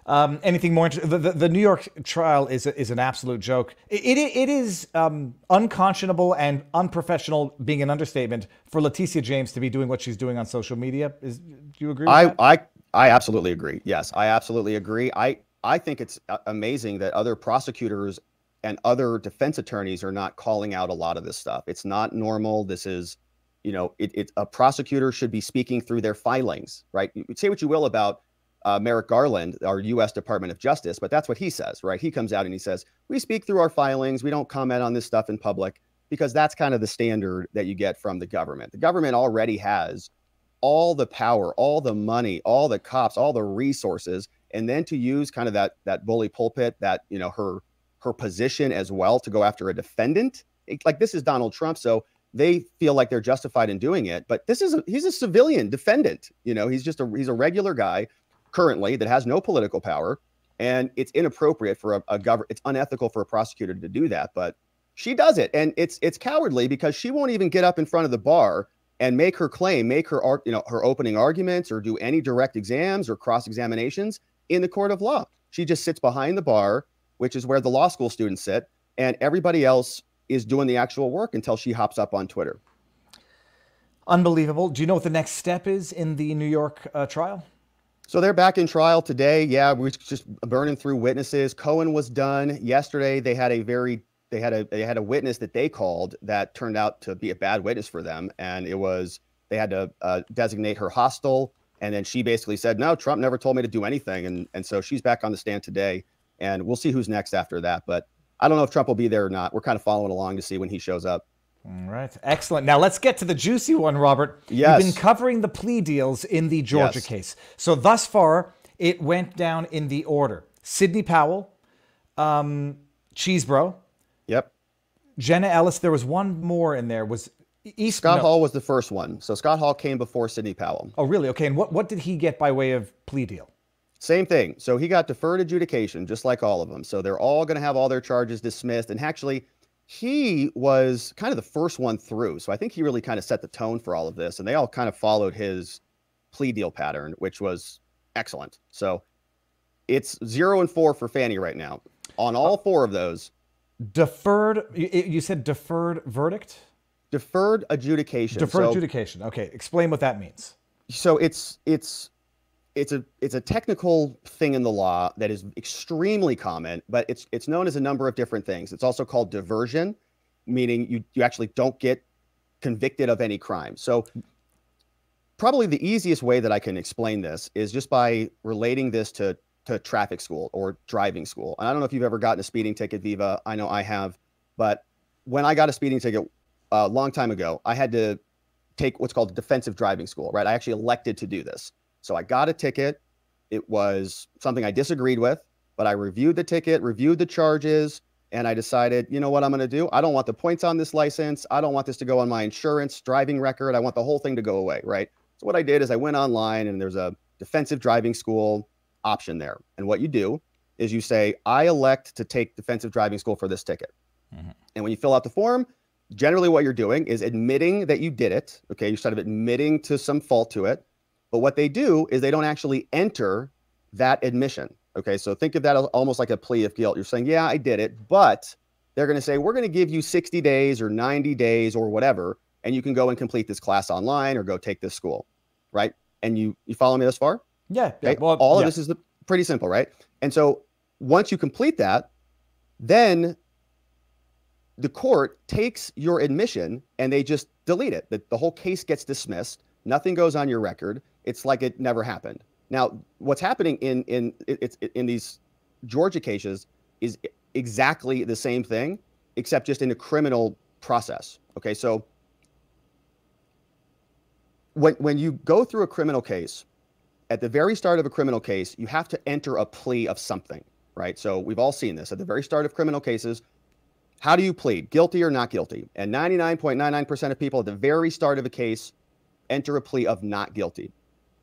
Anything more? The New York trial is an absolute joke. It is unconscionable and unprofessional, being an understatement, for Leticia James to be doing what she's doing on social media. Do you agree with that? I absolutely agree. Yes, I absolutely agree. I think it's amazing that other prosecutors and other defense attorneys are not calling out a lot of this stuff. It's not normal. This is, a prosecutor should be speaking through their filings, right? You say what you will about Merrick Garland, our U.S. Department of Justice, but that's what he says, right? He comes out and he says, we speak through our filings. We don't comment on this stuff in public, because that's kind of the standard that you get from the government. The government already has all the power, all the money, all the cops, all the resources, and then to use kind of that bully pulpit, that, her position as well, to go after a defendant. Like, this is Donald Trump, so they feel like they're justified in doing it. But he's a civilian defendant. He's a regular guy currently that has no political power, and it's inappropriate for it's unethical for a prosecutor to do that. But she does it, and it's cowardly, because she won't even get up in front of the bar and make her claim, make her her opening arguments, or do any direct exams or cross examinations in the court of law. She just sits behind the bar, which is where the law school students sit, and everybody else is doing the actual work until she hops up on Twitter. Unbelievable. Do you know what the next step is in the New York trial? So they're back in trial today. Yeah, we're just burning through witnesses. Cohen was done yesterday. They had a witness that they called that turned out to be a bad witness for them, and they had to designate her hostile, and then she basically said, no, Trump never told me to do anything, and so she's back on the stand today, and we'll see who's next after that. But I don't know if Trump will be there or not. We're kind of following along to see when he shows up. All right. Excellent. Now let's get to the juicy one, Robert. Yes. You've been covering the plea deals in the Georgia case. So thus far, it went down in the order: Sidney Powell, Cheesebro. Yep. Jenna Ellis. There was one more in there. Scott Hall was the first one. So Scott Hall came before Sidney Powell. Oh, really? Okay. And what did he get by way of plea deal? Same thing. So he got deferred adjudication, just like all of them. So they're all going to have all their charges dismissed. And actually, he was kind of the first one through. So I think he really kind of set the tone for all of this. And they all kind of followed his plea deal pattern, which was excellent. So it's 0-4 for Fannie right now on all four of those. Deferred, you said deferred verdict? Deferred adjudication. Deferred adjudication. Okay. Explain what that means. So it's a technical thing in the law that is extremely common, but it's known as a number of different things. It's also called diversion, meaning you actually don't get convicted of any crime. So probably the easiest way that I can explain this is just by relating this to traffic school or driving school. And I don't know if you've ever gotten a speeding ticket, Viva. I know I have. But when I got a speeding ticket a long time ago, I had to take what's called defensive driving school, right? I actually elected to do this. So I got a ticket. It was something I disagreed with, but I reviewed the ticket, reviewed the charges, and I decided, you know what I'm going to do? I don't want the points on this license. I don't want this to go on my insurance, driving record. I want the whole thing to go away, right? So what I did is I went online, and there's a defensive driving school option there. And what you do is you say, I elect to take defensive driving school for this ticket. Mm-hmm. And when you fill out the form, generally what you're doing is admitting that you did it. Okay, you're sort of admitting to some fault to it. But what they do is they don't actually enter that admission. Okay, so think of that as almost like a plea of guilt. You're saying, yeah, I did it, but they're going to say, we're going to give you 60 days or 90 days or whatever, and you can go and complete this class online or go take this school, right? And you follow me thus far? Yeah. Okay? Well, all of this is pretty simple, right? And so once you complete that, then the court takes your admission and they just delete it. The whole case gets dismissed. Nothing goes on your record. It's like it never happened. Now, what's happening in these Georgia cases is exactly the same thing, except just in a criminal process. Okay, so when you go through a criminal case, at the very start of a criminal case, you have to enter a plea of something, right? So we've all seen this. At the very start of criminal cases, How do you plead? Guilty or not guilty? And 99.99% of people at the very start of a case enter a plea of not guilty.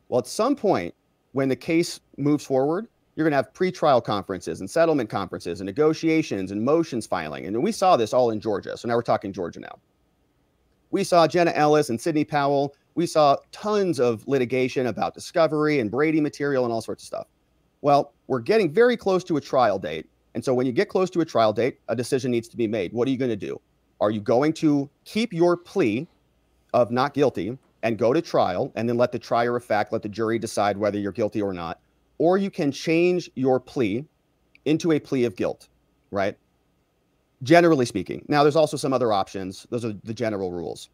Well, at some point, when the case moves forward, you're going to have pretrial conferences and settlement conferences and negotiations and motions filing. And we saw this all in Georgia. So now we're talking Georgia now. We saw Jenna Ellis and Sidney Powell. We saw tons of litigation about discovery and Brady material and all sorts of stuff. Well, we're getting very close to a trial date. And so when you get close to a trial date, a decision needs to be made. What are you going to do? Are you going to keep your plea of not guilty and go to trial and then let the trier of fact, let the jury decide whether you're guilty or not? Or you can change your plea into a plea of guilt, right? Generally speaking. Now, there's also some other options. Those are the general rules.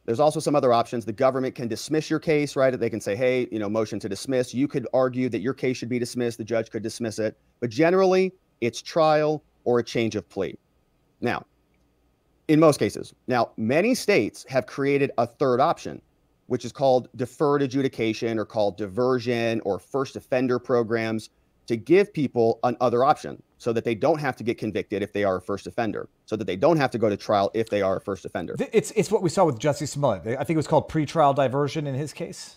There's also some other options. The government can dismiss your case, right? They can say, hey, motion to dismiss. You could argue that your case should be dismissed. The judge could dismiss it. But generally, it's trial or a change of plea. Now, in most cases. Now, many states have created a third option, which is called deferred adjudication or called diversion or first offender programs to give people another option so that they don't have to get convicted if they are a first offender, so that they don't have to go to trial if they are a first offender. It's what we saw with Jussie Smollett. I think it was called pretrial diversion in his case.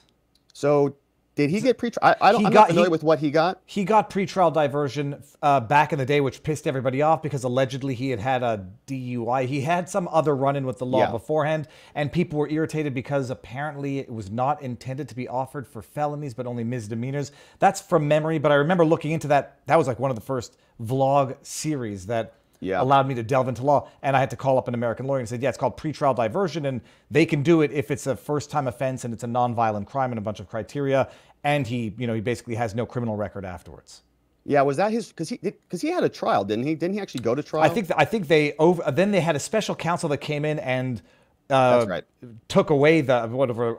So did he get pretrial? I'm not familiar with what he got. He got pretrial diversion back in the day, which pissed everybody off because allegedly he had a DUI. He had some other run-in with the law beforehand, and people were irritated because apparently it was not intended to be offered for felonies, but only misdemeanors. That's from memory, but I remember looking into that. That was like one of the first vlog series that allowed me to delve into law, and I had to call up an American lawyer and said, yeah, it's called pretrial diversion, and they can do it if it's a first-time offense and it's a nonviolent crime and a bunch of criteria, and he basically has no criminal record afterwards. Yeah, was that his? Because he had a trial, didn't he? Didn't he actually go to trial? I think then they had a special counsel that came in and that's right, took away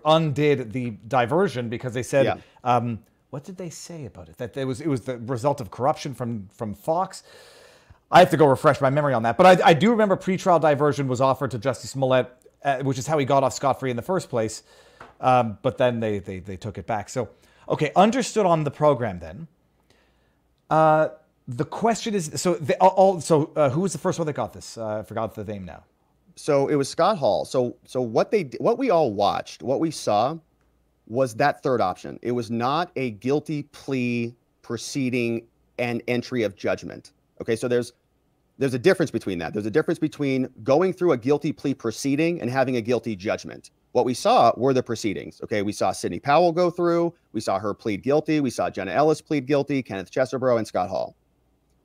undid the diversion because they said what did they say about it? That it was the result of corruption from Fox. I have to go refresh my memory on that. But I do remember pretrial diversion was offered to Jussie Smollett, which is how he got off scot-free in the first place. But then they took it back. So, okay, understood on the program then. The question is, who was the first one that got this? I forgot the name now. So it was Scott Hall. So what we all watched, what we saw was that third option. It was not a guilty plea proceeding and entry of judgment. Okay, so there's a difference between that. There's a difference between going through a guilty plea proceeding and having a guilty judgment. What we saw were the proceedings. Okay, we saw Sidney Powell go through. We saw her plead guilty. We saw Jenna Ellis plead guilty, Kenneth Chesebro, and Scott Hall.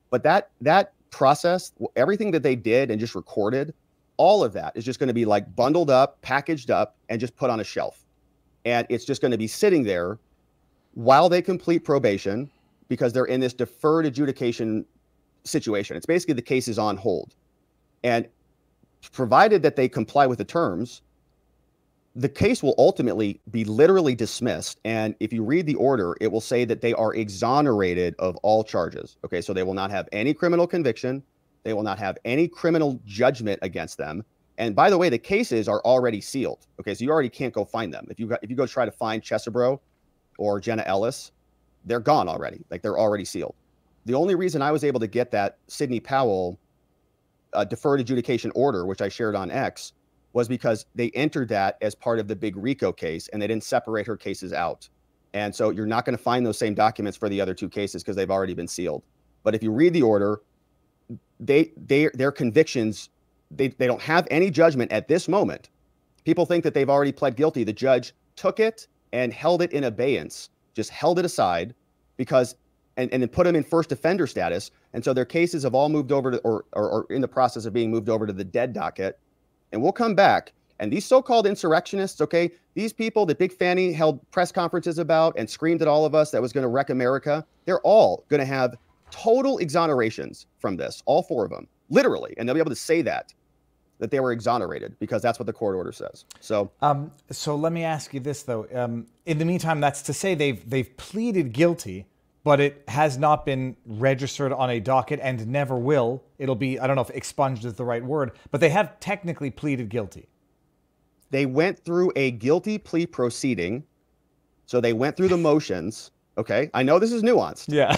But that process, everything that they did and just recorded, all of that is just going to be like bundled up, packaged up, and just put on a shelf. And it's just going to be sitting there while they complete probation because they're in this deferred adjudication situation. It's basically the case is on hold. And provided that they comply with the terms, the case will ultimately be literally dismissed. And if you read the order, it will say that they are exonerated of all charges. Okay, so they will not have any criminal conviction. They will not have any criminal judgment against them. And by the way, the cases are already sealed. Okay, so you already can't go find them. If you go try to find Chesebro or Jenna Ellis, they're gone already. Like they're already sealed. The only reason I was able to get that Sidney Powell deferred adjudication order, which I shared on X, was because they entered that as part of the big RICO case and they didn't separate her cases out. And so you're not going to find those same documents for the other two cases because they've already been sealed. But if you read the order, their convictions, they don't have any judgment at this moment. People think that they've already pled guilty. The judge took it and held it in abeyance, just held it aside because and then put them in first offender status. And so their cases have all moved over to or in the process of being moved over to the dead docket. And we'll come back. And these so-called insurrectionists, okay, these people that Big Fanny held press conferences about and screamed at all of us that was going to wreck America, they're all going to have total exonerations from this, all four of them, literally. And they'll be able to say that they were exonerated because that's what the court order says. So let me ask you this, though. In the meantime, that's to say they've pleaded guilty, but it has not been registered on a docket and never will. It'll be, I don't know if expunged is the right word, but they have technically pleaded guilty. They went through a guilty plea proceeding. So they went through the motions. Okay. I know this is nuanced. Yeah.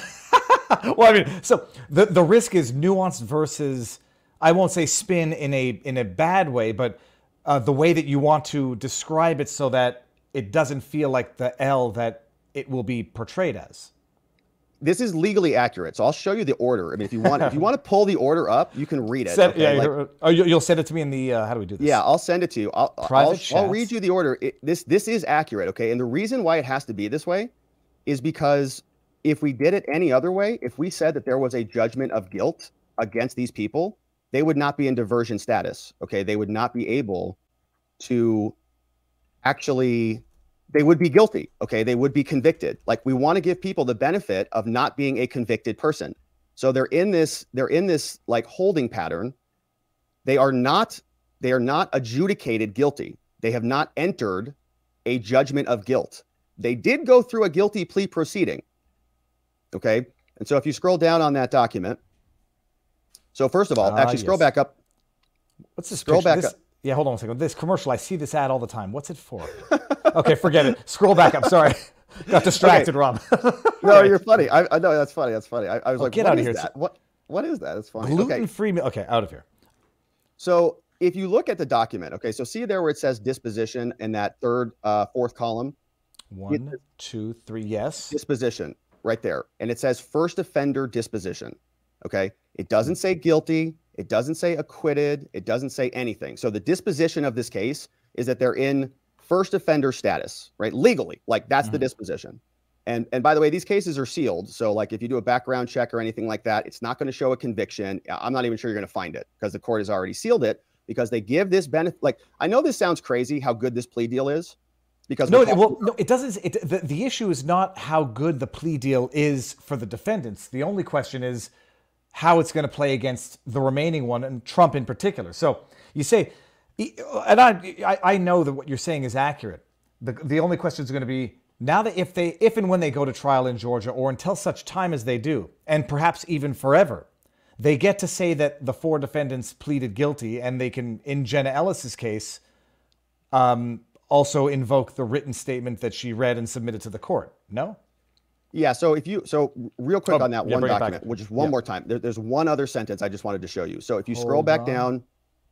Well, I mean, so the risk is nuanced versus I won't say spin in a bad way, but the way that you want to describe it so that it doesn't feel like the L that it will be portrayed as. This is legally accurate, so I'll show you the order. I mean, if you want to pull the order up, you can read it. You'll send it to me in the. How do we do this? Yeah, I'll send it to you. I'll read you the order. This is accurate, okay? And the reason why it has to be this way is because if we did it any other way, if we said that there was a judgment of guilt against these people, they would not be in diversion status, okay? They would not be able to actually. They would be guilty, okay? They would be convicted. Like, we want to give people the benefit of not being a convicted person. So they're in this like holding pattern. They are not adjudicated guilty. They have not entered a judgment of guilt. They did go through a guilty plea proceeding, okay? And so if you scroll down on that document, so first of all, actually scroll back up. What's this? Scroll back up. Yeah, hold on a second. This commercial, I see this ad all the time. What's it for? Okay, forget it. Scroll back up. Sorry. Got distracted, okay. Rob. No, you're funny. I know, that's funny. That's funny. I was like, get what out is of here. That? What is that? It's funny. Gluten-free. Okay, out of here. So if you look at the document, okay, so see there where it says disposition in that fourth column? 1, 2, 3, yes. Disposition, right there. And it says first offender disposition, okay? It doesn't say guilty. It doesn't say acquitted. It doesn't say anything. So the disposition of this case is that they're in first offender status, right? Legally, like that's the disposition. And by the way, these cases are sealed. So like if you do a background check or anything like that, it's not going to show a conviction. I'm not even sure you're going to find it because the court has already sealed it because they give this benefit. Like, I know this sounds crazy how good this plea deal is. Because no, it doesn't. The issue is not how good the plea deal is for the defendants. The only question is how it's going to play against the remaining one, and Trump in particular. So you say, and I know that what you're saying is accurate. The only question is going to be, now that if and when they go to trial in Georgia, or until such time as they do, and perhaps even forever, they get to say that the 4 defendants pleaded guilty, and they can, in Jenna Ellis's case, also invoke the written statement that she read and submitted to the court. No? Yeah, so real quick on that one document, which is one more time. There's one other sentence I just wanted to show you. So if you scroll back down.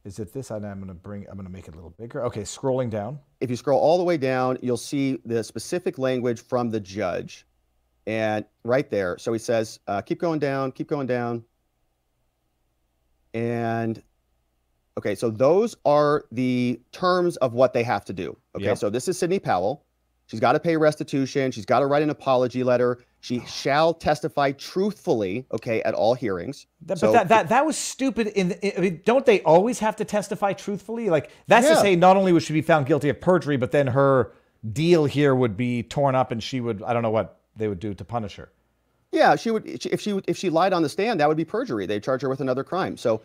Is it this? I'm going to make it a little bigger. Okay, scrolling down. If you scroll all the way down, you'll see the specific language from the judge. And right there, so he says, keep going down. And okay, so those are the terms of what they have to do. Okay, so this is Sidney Powell. She's got to pay restitution. She's got to write an apology letter. She shall testify truthfully, okay, at all hearings. But that was stupid. I mean, don't they always have to testify truthfully? Like, that's to say, not only would she be found guilty of perjury, but then her deal here would be torn up, and she would, I don't know what they would do to punish her. Yeah, she would. If she lied on the stand, that would be perjury. They'd charge her with another crime. So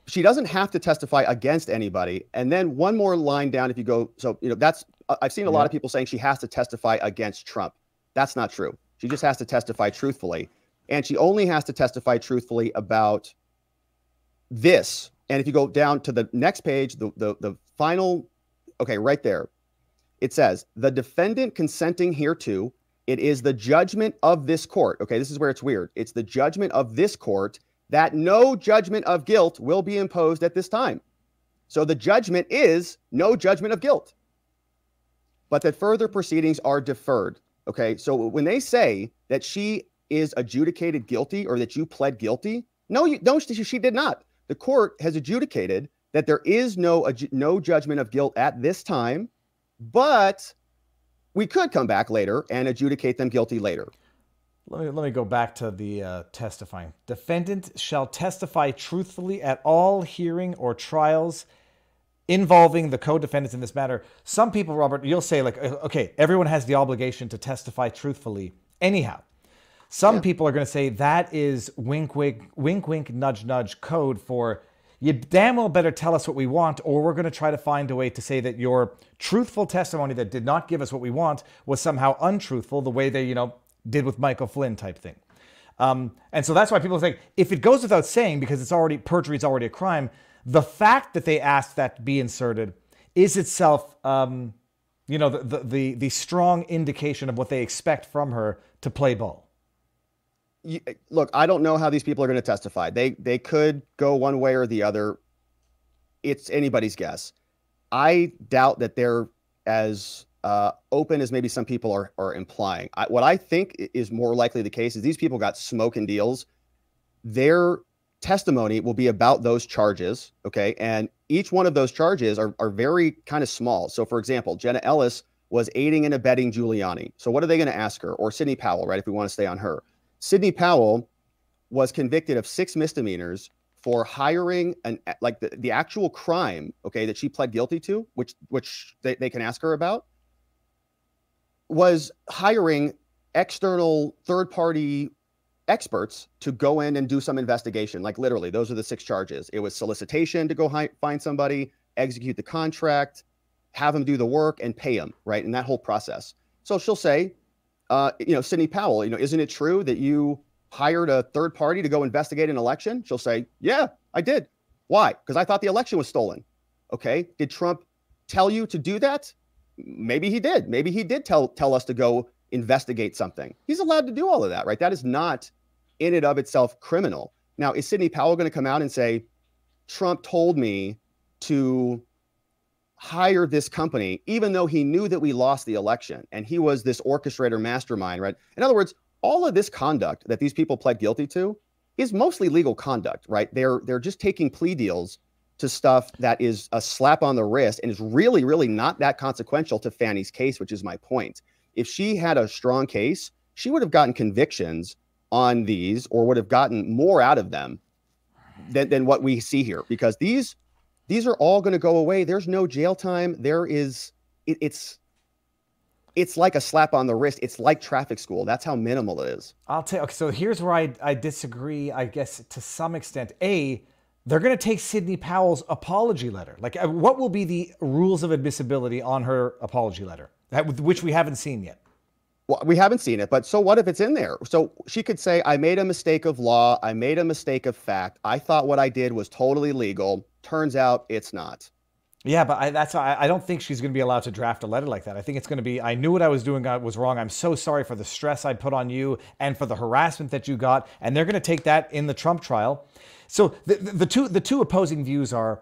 she doesn't have to testify against anybody. And then one more line down, if you go, so that's. I've seen a lot of people saying she has to testify against Trump. That's not true. She just has to testify truthfully. And she only has to testify truthfully about this. And if you go down to the next page, the final, okay, right there, it says, the defendant consenting hereto, it is the judgment of this court. Okay, this is where it's weird. It's the judgment of this court that no judgment of guilt will be imposed at this time. So the judgment is no judgment of guilt, but that further proceedings are deferred. Okay, so when they say that she is adjudicated guilty or that you pled guilty, no, she did not. The court has adjudicated that there is no judgment of guilt at this time, but we could come back later and adjudicate them guilty later. Let me go back to the testifying. Defendant shall testify truthfully at all hearing or trials involving the co-defendants in this matter. Some people, Robert, you'll say like, okay, everyone has the obligation to testify truthfully anyhow. Some people are going to say that is wink, wink, nudge, nudge code for you damn well better tell us what we want, or we're going to try to find a way to say that your truthful testimony that did not give us what we want was somehow untruthful, the way they, did with Michael Flynn type thing. And so that's why people think if it goes without saying, because perjury is already a crime, the fact that they asked that to be inserted is itself, the strong indication of what they expect from her to play ball. look, I don't know how these people are going to testify. They could go one way or the other. It's anybody's guess. I doubt that they're as open as maybe some people are implying. What I think is more likely the case is these people got smoking deals. Their testimony will be about those charges, okay? And each one of those charges are very kind of small. So, for example, Jenna Ellis was aiding and abetting Giuliani. So what are they going to ask her? Or Sidney Powell, right, if we want to stay on her. Sidney Powell was convicted of 6 misdemeanors for hiring the actual crime, okay, that she pled guilty to, which they can ask her about, was hiring external third-party experts to go in and do some investigation. Like literally, those are the 6 charges. It was solicitation to go find somebody, execute the contract, have them do the work, and pay them, right? And that whole process. So she'll say, Sidney Powell, isn't it true that you hired a third party to go investigate an election? She'll say, yeah, I did. Why? Because I thought the election was stolen. Okay. Did Trump tell you to do that? Maybe he did. Maybe he did tell us to go investigate something. He's allowed to do all of that, right? That is not in and of itself criminal. Now, is Sidney Powell going to come out and say, Trump told me to hire this company, even though he knew that we lost the election and he was this orchestrator mastermind, right? In other words, all of this conduct that these people pled guilty to is mostly legal conduct, right? They're just taking plea deals to stuff that is a slap on the wrist and is really, really not that consequential to Fannie's case, which is my point. If she had a strong case, she would have gotten convictions on these or would have gotten more out of them than what we see here, because these are all going to go away. There's no jail time. It's like a slap on the wrist. It's like traffic school. That's how minimal it is. I'll tell you. Okay, so here's where I disagree, I guess, to some extent. They're going to take Sidney Powell's apology letter. Like, what will be the rules of admissibility on her apology letter, which we haven't seen yet? Well, we haven't seen it, but so what if it's in there? So she could say, I made a mistake of law. I made a mistake of fact. I thought what I did was totally legal. Turns out it's not. Yeah, but I don't think she's going to be allowed to draft a letter like that. I think it's going to be, I knew what I was doing was wrong. I'm so sorry for the stress I put on you and for the harassment that you got. And they're going to take that in the Trump trial. So the two opposing views are,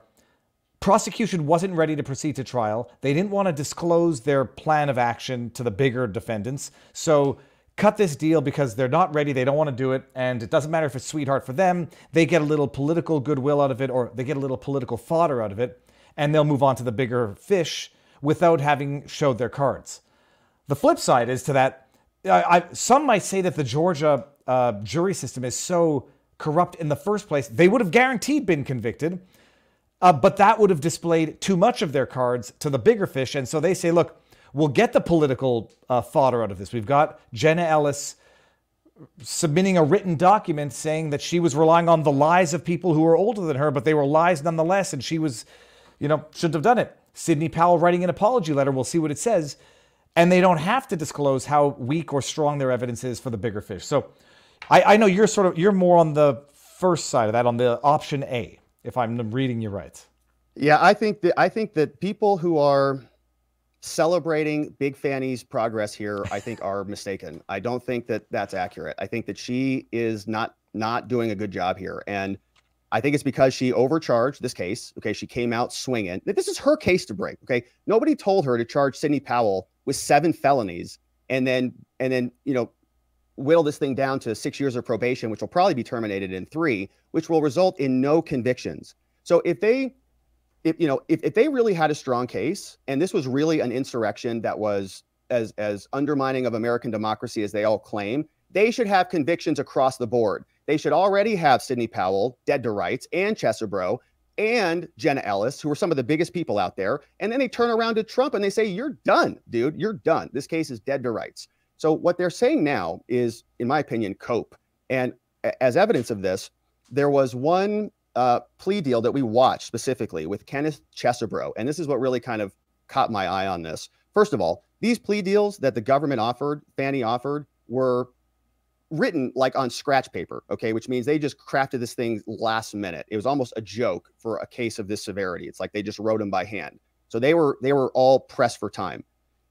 prosecution wasn't ready to proceed to trial. They didn't want to disclose their plan of action to the bigger defendants. So cut this deal because they're not ready. They don't want to do it. And it doesn't matter if it's sweetheart for them. They get a little political goodwill out of it, or they get a little political fodder out of it. And they'll move on to the bigger fish without having showed their cards. The flip side is to that, some might say that the Georgia jury system is so corrupt in the first place, they would have guaranteed been convicted. But that would have displayed too much of their cards to the bigger fish. And so they say, look, we'll get the political fodder out of this. We've got Jenna Ellis submitting a written document saying that she was relying on the lies of people who were older than her, but they were lies nonetheless. And she was, shouldn't have done it. Sidney Powell writing an apology letter. We'll see what it says. And they don't have to disclose how weak or strong their evidence is for the bigger fish. So I know you're more on the first side of that, on the option A, if I'm reading you right. Yeah, I think that people who are celebrating Big Fanny's progress here, I think, are mistaken. I don't think that that's accurate. I think that she is not doing a good job here. And I think it's because she overcharged this case. Okay, she came out swinging. This is her case to break. Okay, nobody told her to charge Sidney Powell with 7 felonies and then whittle this thing down to 6 years of probation, which will probably be terminated in 3, which will result in no convictions. So if they really had a strong case, and this was really an insurrection that was as undermining of American democracy as they all claim, they should have convictions across the board. They should already have Sidney Powell dead to rights, and Chesebro and Jenna Ellis, who are some of the biggest people out there. And then they turn around to Trump and they say, you're done, dude, you're done. This case is dead to rights. So what they're saying now is, in my opinion, cope. And as evidence of this, there was one plea deal that we watched specifically with Kenneth Chesebro. And this is what really kind of caught my eye on this. First of all, these plea deals that the government offered, Fannie offered, were written like on scratch paper, okay, which means they just crafted this thing last minute. It was almost a joke for a case of this severity. It's like they just wrote them by hand. So they were all pressed for time.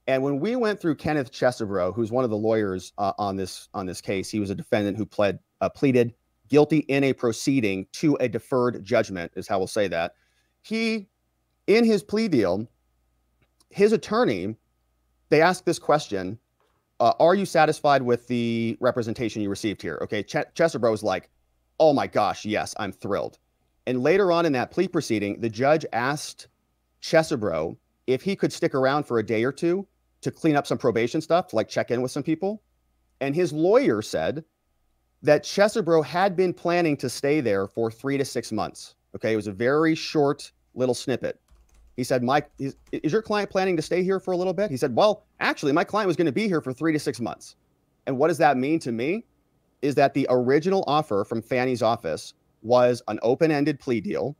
And when we went through Kenneth Chesebro, who's one of the lawyers on this case, he was a defendant who pleaded guilty in a proceeding to a deferred judgment, is how we'll say that. He, in his plea deal, his attorney, they asked this question, are you satisfied with the representation you received here? Okay, Chesebro was like, oh my gosh, yes, I'm thrilled. And later on in that plea proceeding, the judge asked Chesebro if he could stick around for a day or two to clean up some probation stuff, to like check in with some people. And his lawyer said that Chesebro had been planning to stay there for 3 to 6 months. Okay, it was a very short little snippet. He said, Mike, is your client planning to stay here for a little bit? He said, well, actually, my client was going to be here for 3 to 6 months. And what does that mean to me? Is that the original offer from Fannie's office was an open-ended plea deal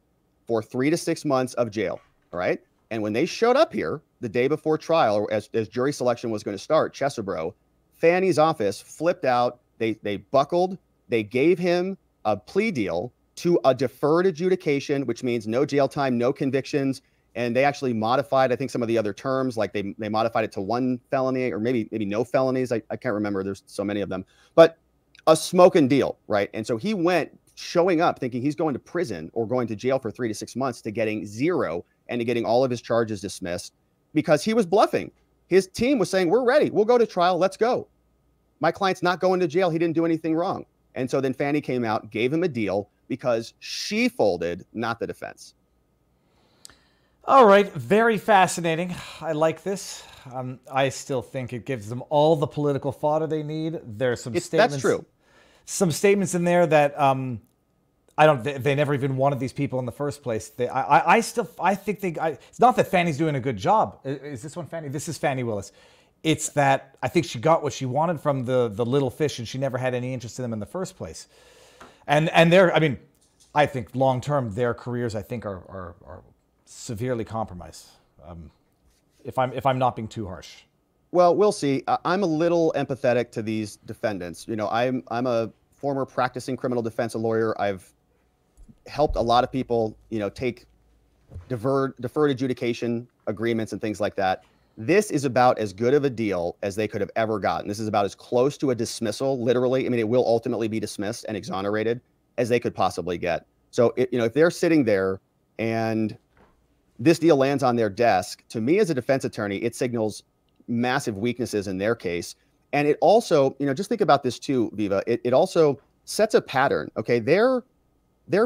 for 3 to 6 months of jail, all right? And when they showed up here the day before trial, or as jury selection was going to start, Chesebro, Fannie's office flipped out. They buckled. They gave him a plea deal to a deferred adjudication, which means no jail time, no convictions. And they actually modified, I think, some of the other terms, like they modified it to 1 felony or maybe no felonies. I can't remember. There's so many of them. But a smoking deal, right? And so he went showing up thinking he's going to prison or going to jail for 3 to 6 months to getting 0 and to getting all of his charges dismissed because he was bluffing. His team was saying, we're ready. We'll go to trial. Let's go. My client's not going to jail. He didn't do anything wrong. And so then Fannie came out, gave him a deal because she folded, not the defense. All right. Very fascinating. I like this. I still think it gives them all the political fodder they need. There's some statements. That's true. Some statements in there that they never even wanted these people in the first place. I think it's not that Fannie's doing a good job. Is this one Fannie? This is Fannie Willis. It's that I think she got what she wanted from the little fish, and she never had any interest in them in the first place. And I think long term their careers are severely compromised. If I'm not being too harsh. Well, we'll see. I'm a little empathetic to these defendants. You know, I'm a former practicing criminal defense lawyer. I've helped a lot of people, you know, take deferred adjudication agreements and things like that. This is about as good of a deal as they could have ever gotten. This is about as close to a dismissal, literally. I mean, it will ultimately be dismissed and exonerated as they could possibly get. So, if they're sitting there and this deal lands on their desk, to me as a defense attorney, it signals massive weaknesses in their case. And it also, just think about this too, Viva. It also sets a pattern. Okay, they're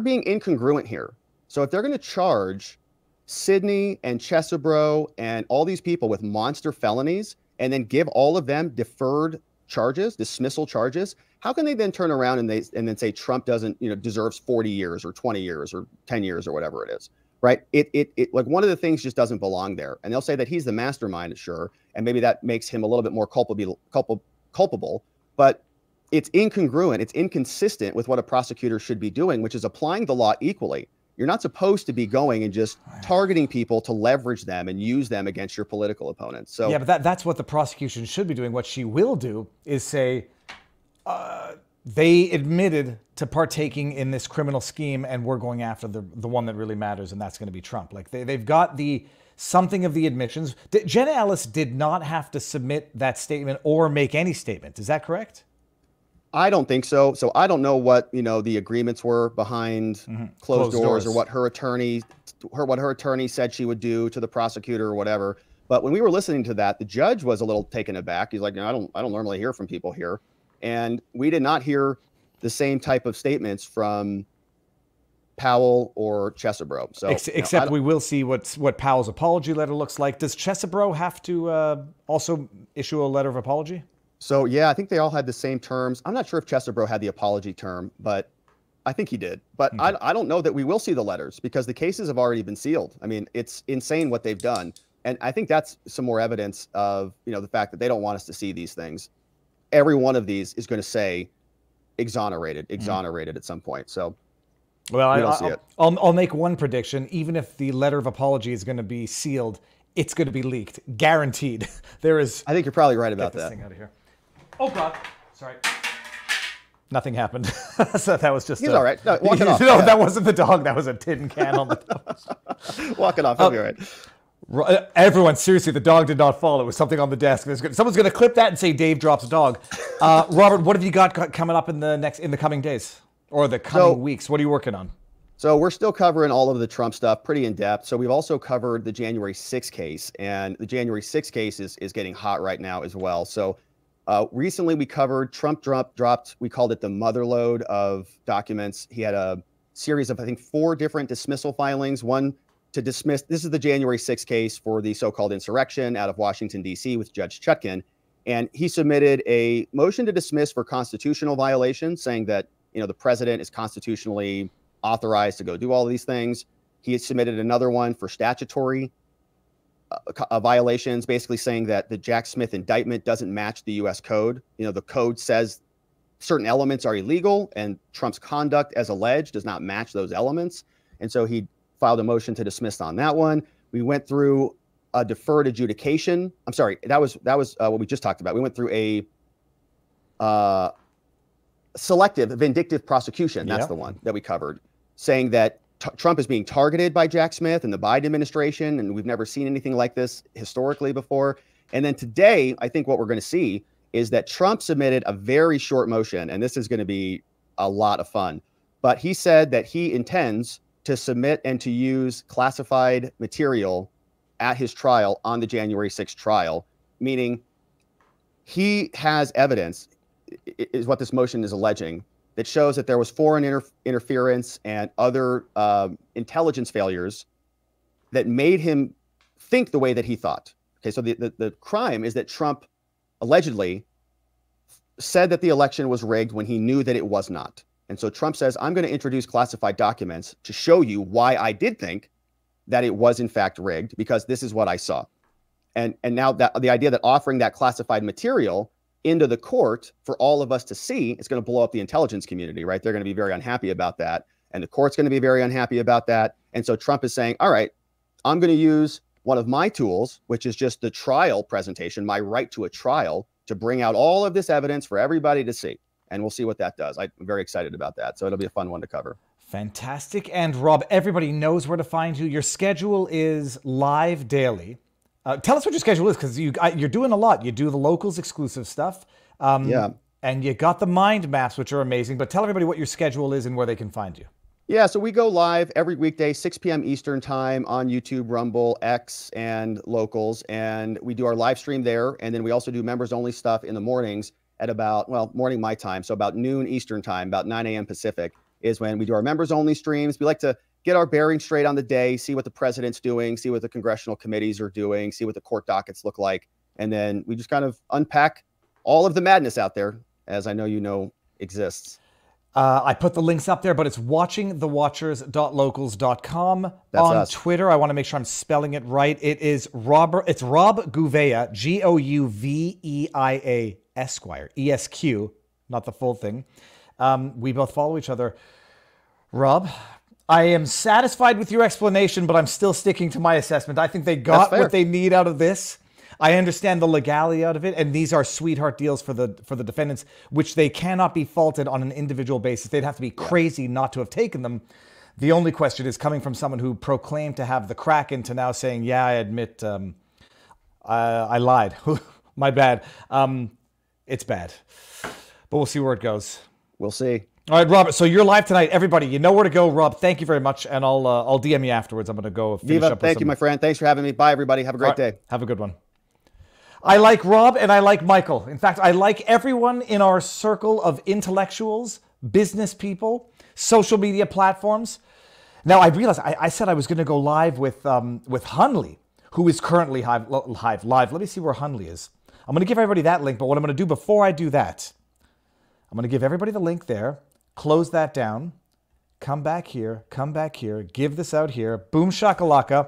being incongruent here. So if they're going to charge Sidney and Chesebro and all these people with monster felonies and then give all of them deferred charges, dismissal charges, how can they then turn around and then say Trump doesn't, deserves 40 years or 20 years or 10 years or whatever it is? Right. It like one of the things just doesn't belong there. And they'll say that he's the mastermind, sure. And maybe that makes him a little bit more culpable, but it's incongruent. It's inconsistent with what a prosecutor should be doing, which is applying the law equally. You're not supposed to be going and just targeting people to leverage them and use them against your political opponents. So yeah, but that's what the prosecution should be doing. What she will do is say, they admitted to partaking in this criminal scheme, and we're going after the one that really matters, and that's going to be Trump. Like they've got something of the admissions. Jenna Ellis did not have to submit that statement or make any statement. Is that correct? I don't think so. So I don't know what the agreements were behind closed doors or what her attorney said she would do to the prosecutor or whatever. But when we were listening to that, the judge was a little taken aback. He's like, I don't normally hear from people here. And we did not hear the same type of statements from Powell or Chesebro. So except we will see what Powell's apology letter looks like. Does Chesebro have to also issue a letter of apology? So yeah, I think they all had the same terms. I'm not sure if Chesebro had the apology term, but I think he did. But okay. I don't know that we will see the letters because the cases have already been sealed. I mean, it's insane what they've done. And I think that's some more evidence of the fact that they don't want us to see these things. Every one of these is going to say exonerated at some point. So, well, I'll make one prediction. Even if the letter of apology is going to be sealed, it's going to be leaked, guaranteed. There is. I think you're probably right about that. Get this thing out of here. Oh God, sorry. Nothing happened. So that was just. He's all right. No, walk it off. No, that wasn't the dog. That was a tin can on the dog. Walk it off. He'll be all right. Everyone, seriously, the dog did not fall. It was something on the desk. Someone's going to clip that and say Dave drops a dog. Robert, what have you got coming up in the coming days or the coming weeks? What are you working on? So we're still covering all of the Trump stuff pretty in depth. So we've also covered the January 6th case, and the January 6th case is getting hot right now as well. So recently we covered Trump dropped, we called it the motherlode of documents. He had a series of, I think, 4 different dismissal filings, one to dismiss. This is the January 6th case for the so-called insurrection out of Washington, D.C. with Judge Chutkan. And he submitted a motion to dismiss for constitutional violations, saying that, the president is constitutionally authorized to go do all of these things. He had submitted another one for statutory violations, basically saying that the Jack Smith indictment doesn't match the U.S. code. The code says certain elements are illegal, and Trump's conduct, as alleged, does not match those elements. And so he filed a motion to dismiss on that one. We went through a deferred adjudication. I'm sorry, that was what we just talked about. We went through a selective, vindictive prosecution. That's the one that we covered, saying that Trump is being targeted by Jack Smith and the Biden administration, and we've never seen anything like this historically before. And then today, I think what we're going to see is that Trump submitted a very short motion, and this is going to be a lot of fun. But he said that he intends to submit and to use classified material at his trial on the January 6th trial, meaning he has evidence, is what this motion is alleging, that shows that there was foreign interference and other intelligence failures that made him think the way that he thought. Okay, so the crime is that Trump allegedly said that the election was rigged when he knew that it was not. And so Trump says, I'm going to introduce classified documents to show you why I did think that it was in fact rigged, because this is what I saw. And now that the idea that offering that classified material into the court for all of us to see, it's going to blow up the intelligence community, right? They're going to be very unhappy about that. And the court's going to be very unhappy about that. And so Trump is saying, all right, I'm going to use one of my tools, which is just the trial presentation, my right to a trial, to bring out all of this evidence for everybody to see. And we'll see what that does. I'm very excited about that. So it'll be a fun one to cover. Fantastic. And Rob, everybody knows where to find you. Your schedule is live daily. Tell us what your schedule is, because you're doing a lot. You do the locals exclusive stuff. And you got the mind maps, which are amazing. But tell everybody what your schedule is and where they can find you. Yeah, so we go live every weekday, 6 p.m. Eastern time on YouTube, Rumble, X, and Locals. And we do our live stream there. And then we also do members only stuff in the mornings at about, morning my time. So about noon Eastern time, about 9 a.m. Pacific is when we do our members only streams. We like to get our bearings straight on the day, see what the president's doing, see what the congressional committees are doing, see what the court dockets look like. And then we just kind of unpack all of the madness out there, as I know you know exists. I put the links up there, but it's watchingthewatchers.locals.com. On us. Twitter, I want to make sure I'm spelling it right. It's Rob Gouveia, Gouveia Esquire, ESQ, not the full thing. We both follow each other. Rob, I am satisfied with your explanation, but I'm still sticking to my assessment. I think they got what they need out of this. I understand the legality out of it, and these are sweetheart deals for the defendants, which they cannot be faulted on an individual basis. They'd have to be crazy not to have taken them. The only question is coming from someone who proclaimed to have the Kraken to now saying, yeah, I admit I lied. My bad. It's bad. But we'll see where it goes. We'll see. All right, Robert, so you're live tonight. Everybody, you know where to go. Rob, thank you very much, and I'll DM you afterwards. I'm going to go finish Viva, up with thank you, my friend. Thanks for having me. Bye, everybody. Have a great day. Have a good one. I like Rob and I like Michael. In fact, I like everyone in our circle of intellectuals, business people, social media platforms. Now, I realized I said I was going to go live with Hunley, who is currently live. Let me see where Hunley is. I'm going to give everybody that link, but what I'm going to do before I do that, I'm going to give everybody the link there, close that down, come back here, give this out here, boom shakalaka.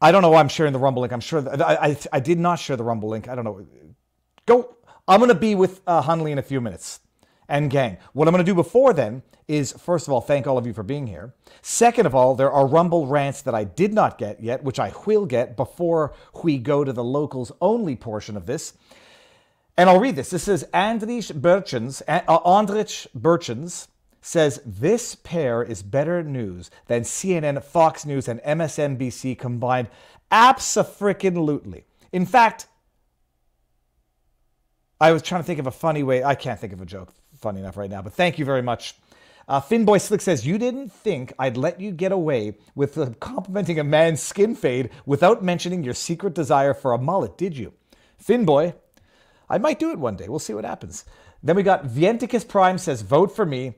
I don't know why I'm sharing the Rumble link. I'm sure that I did not share the Rumble link. I don't know. I'm going to be with Hunley in a few minutes. And gang, what I'm going to do before then is, first of all, thank all of you for being here. Second of all, there are Rumble rants that I did not get yet, which I will get before we go to the locals only portion of this. And I'll read this. This is Andrich Berchens says, this pair is better news than CNN, Fox News, and MSNBC combined. Abso-frickin-lutely. In fact, I was trying to think of a funny way. I can't think of a joke funny enough right now, but thank you very much. Finboy Slick says, you didn't think I'd let you get away with complimenting a man's skin fade without mentioning your secret desire for a mullet, did you? Finboy, I might do it one day. We'll see what happens. Then we got Vienticus Prime says, vote for me.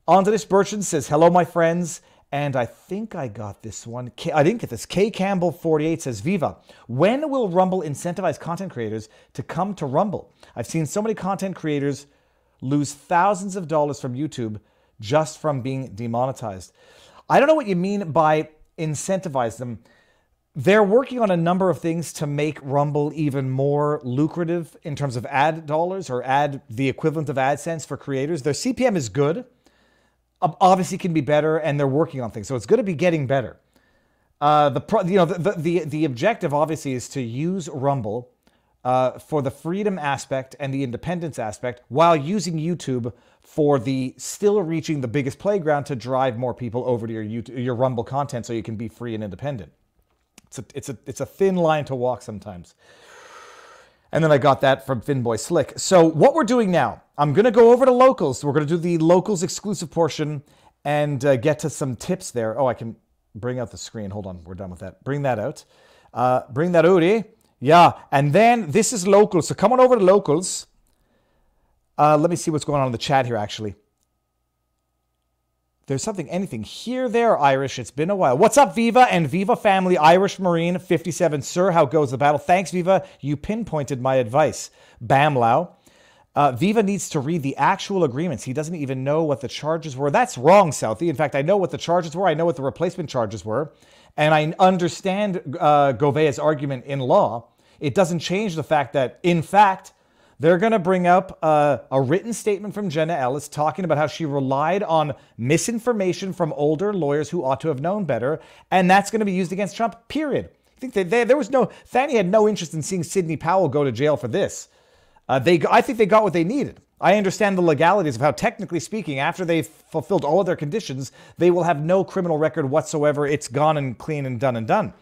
Andres Bertrand says, hello, my friends. And I think I got this one. I didn't get this. K Campbell 48 says, Viva, when will Rumble incentivize content creators to come to Rumble? I've seen so many content creators lose thousands of dollars from YouTube just from being demonetized. I don't know what you mean by incentivize them. They're working on a number of things to make Rumble even more lucrative in terms of ad dollars or the equivalent of AdSense for creators. Their CPM is good. Obviously can be better, and they're working on things. So it's going to be getting better. The objective obviously is to use Rumble for the freedom aspect and the independence aspect while using YouTube for the still reaching the biggest playground to drive more people over to your Rumble content so you can be free and independent. It's a thin line to walk sometimes. And then I got that from Finboy Slick. So what we're doing now, I'm going to go over to locals. We're going to do the locals exclusive portion and get to some tips there. Oh, I can bring out the screen. Hold on. We're done with that. Bring that out. Bring that out, eh? Yeah. And then this is locals. So come on over to locals. Let me see what's going on in the chat here, actually. There's anything here, there, Irish. It's been a while. What's up, Viva and Viva family? Irish Marine 57. Sir, how goes the battle? Thanks, Viva. You pinpointed my advice. Bamlau. Viva needs to read the actual agreements. He doesn't even know what the charges were. That's wrong, Southie. In fact, I know what the charges were. I know what the replacement charges were. And I understand Gouveia's argument in law. It doesn't change the fact that, in fact, they're going to bring up a written statement from Jenna Ellis talking about how she relied on misinformation from older lawyers who ought to have known better, and that's going to be used against Trump, period. I think Thani had no interest in seeing Sidney Powell go to jail for this. I think they got what they needed. I understand the legalities of how, technically speaking, after they've fulfilled all of their conditions, they will have no criminal record whatsoever. It's gone and clean and done and done.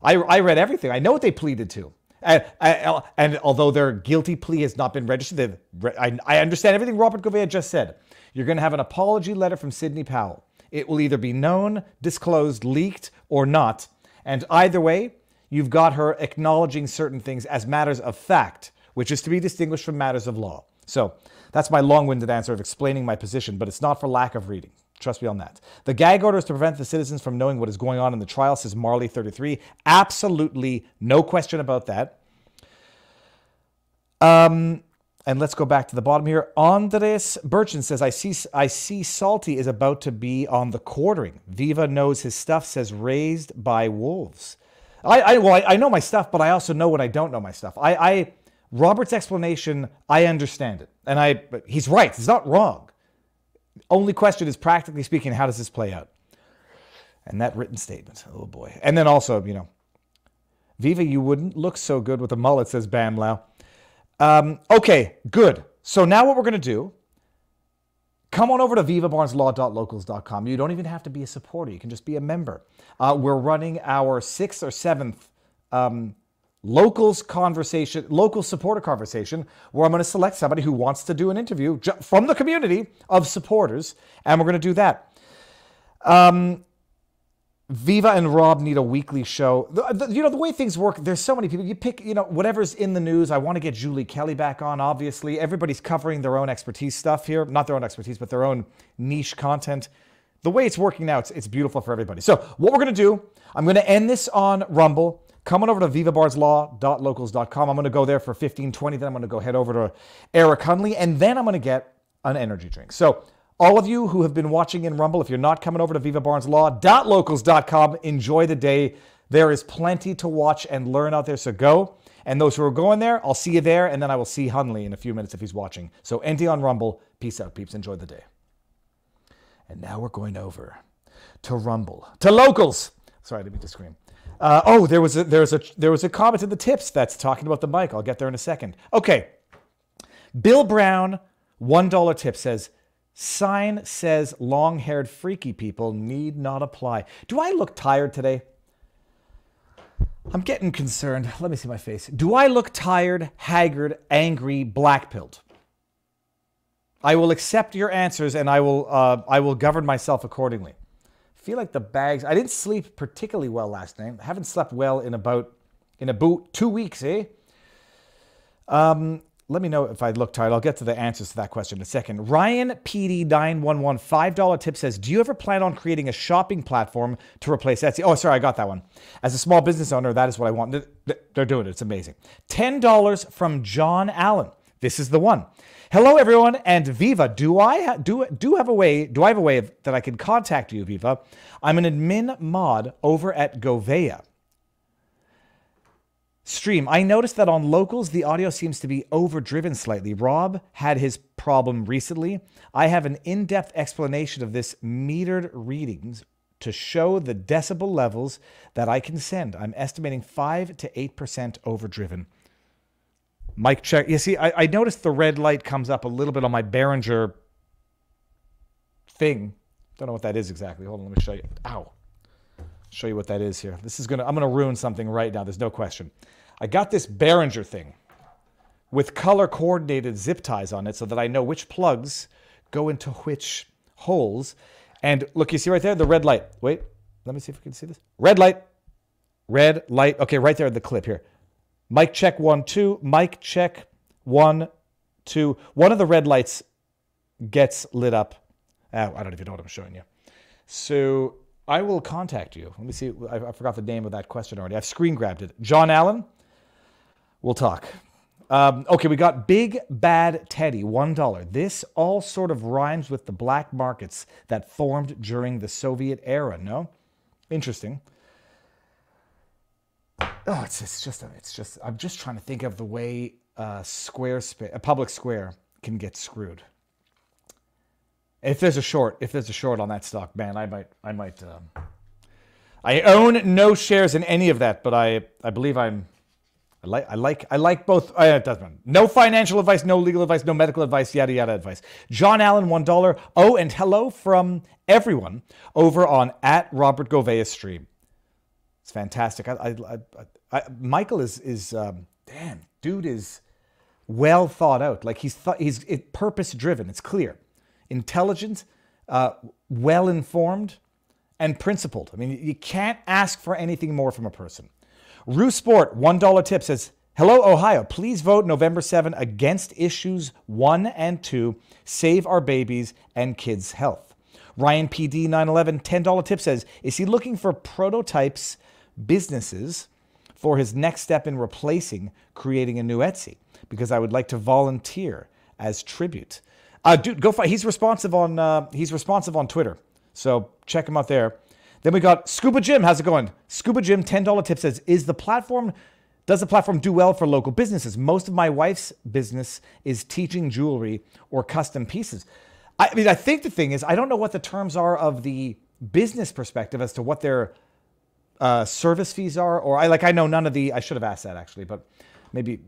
I read everything. I know what they pleaded to. And although their guilty plea has not been registered, I understand everything Robert Gouveia just said. You're going to have an apology letter from Sidney Powell. It will either be known, disclosed, leaked, or not. And either way, you've got her acknowledging certain things as matters of fact, which is to be distinguished from matters of law. So that's my long-winded answer of explaining my position, but it's not for lack of reading. Trust me on that. The gag order is to prevent the citizens from knowing what is going on in the trial, says Marley 33. Absolutely no question about that. And let's go back to the bottom here. Andres Bertrand says, I see Salty is about to be on the quartering. Viva knows his stuff, says raised by wolves. I know my stuff, but I also know when I don't know my stuff. Robert's explanation, I understand it. But he's right. He's not wrong. Only question is, practically speaking, how does this play out? And that written statement, oh boy. And then also, Viva, you wouldn't look so good with a mullet, says Bamlau. Okay, good. So now what we're going to do, come on over to vivabarneslaw.locals.com. You don't even have to be a supporter. You can just be a member. We're running our 6th or 7th locals supporter conversation, where I'm going to select somebody who wants to do an interview from the community of supporters, and we're going to do that. Viva and Rob need a weekly show. The way things work, there's so many people. You pick, whatever's in the news. I want to get Julie Kelly back on, obviously. Everybody's covering their own expertise stuff here. Not their own expertise, but their own niche content. The way it's working now, it's beautiful for everybody. So what we're going to do, I'm going to end this on Rumble. Come on over to vivabarneslaw.locals.com. I'm going to go there for 15-20. Then I'm going to go head over to Eric Hunley. And then I'm going to get an energy drink. So all of you who have been watching in Rumble, if you're not coming over to vivabarneslaw.locals.com, enjoy the day. There is plenty to watch and learn out there, so go. And those who are going there, I'll see you there, and then I will see Hunley in a few minutes if he's watching. So ND on Rumble. Peace out, peeps. Enjoy the day. And now we're going over to Rumble. To Locals. Sorry, I didn't mean to scream. There was a comment in the tips that's talking about the mic. I'll get there in a second. Okay. Bill Brown, $1 tip, says, sign says long-haired freaky people need not apply. Do I look tired today? I'm getting concerned. Let me see my face. Do I look tired, haggard, angry, black-pilled? I will accept your answers, and I will govern myself accordingly. I feel like the bags... I didn't sleep particularly well last night. I haven't slept well in about 2 weeks, eh? Let me know if I look tired. I'll get to the answers to that question in a second. Ryan PD911, $5 tip says, do you ever plan on creating a shopping platform to replace Etsy? Oh, sorry, I got that one. As a small business owner, that is what I want. They're doing it. It's amazing. $10 from John Allen. This is the one. Hello, everyone, and Viva. Do I have a way that I can contact you, Viva? I'm an admin mod over at Gouveia. Stream, I noticed that on locals, the audio seems to be overdriven slightly. Rob had his problem recently. I have an in-depth explanation of this metered readings to show the decibel levels that I can send. I'm estimating 5 to 8% overdriven. Mic check. You see, I noticed the red light comes up a little bit on my Behringer thing. Don't know what that is exactly. Hold on, let me show you. Ow. Show you what that is here. I'm gonna ruin something right now. There's no question. I got this Behringer thing with color-coordinated zip ties on it so that I know which plugs go into which holes. And look, you see right there, the red light. Wait, let me see if we can see this. Red light. Red light. Okay, right there in the clip here. Mic check 1, 2. Mic check 1, 2. One of the red lights gets lit up. I don't even know what I'm showing you. So I will contact you. Let me see. I forgot the name of that question already. I've screen grabbed it. John Allen. We'll talk. Okay, we got Big Bad Teddy, $1. This all sort of rhymes with the black markets that formed during the Soviet era, no? Interesting. Oh, it's just. I'm just trying to think of the way a public square can get screwed. If there's a short on that stock, man, I might. I own no shares in any of that, but I believe I like both. It doesn't matter. No financial advice, no legal advice, no medical advice, yada yada advice. John Allen, $1. Oh, and hello from everyone over on @Robert Gouveia stream. It's fantastic. Michael is damn dude is well thought out. Like he's purpose driven. It's clear, intelligent, well informed, and principled. I mean, you can't ask for anything more from a person. Rue Sport, $1 tip says, hello, Ohio. Please vote November 7 against issues 1 and 2. Save our babies and kids' health. Ryan PD 911, $10 tip says, is he looking for prototypes businesses for his next step in creating a new Etsy? Because I would like to volunteer as tribute. Dude, go find. He's responsive on Twitter, so check him out there. Then we got Scuba Jim. How's it going? Scuba Jim, $10 tip says, does the platform do well for local businesses? Most of my wife's business is teaching jewelry or custom pieces. I mean, I think the thing is, I don't know what the terms are of the business perspective as to what their service fees are, or I know none of the. I should have asked that actually, but maybe.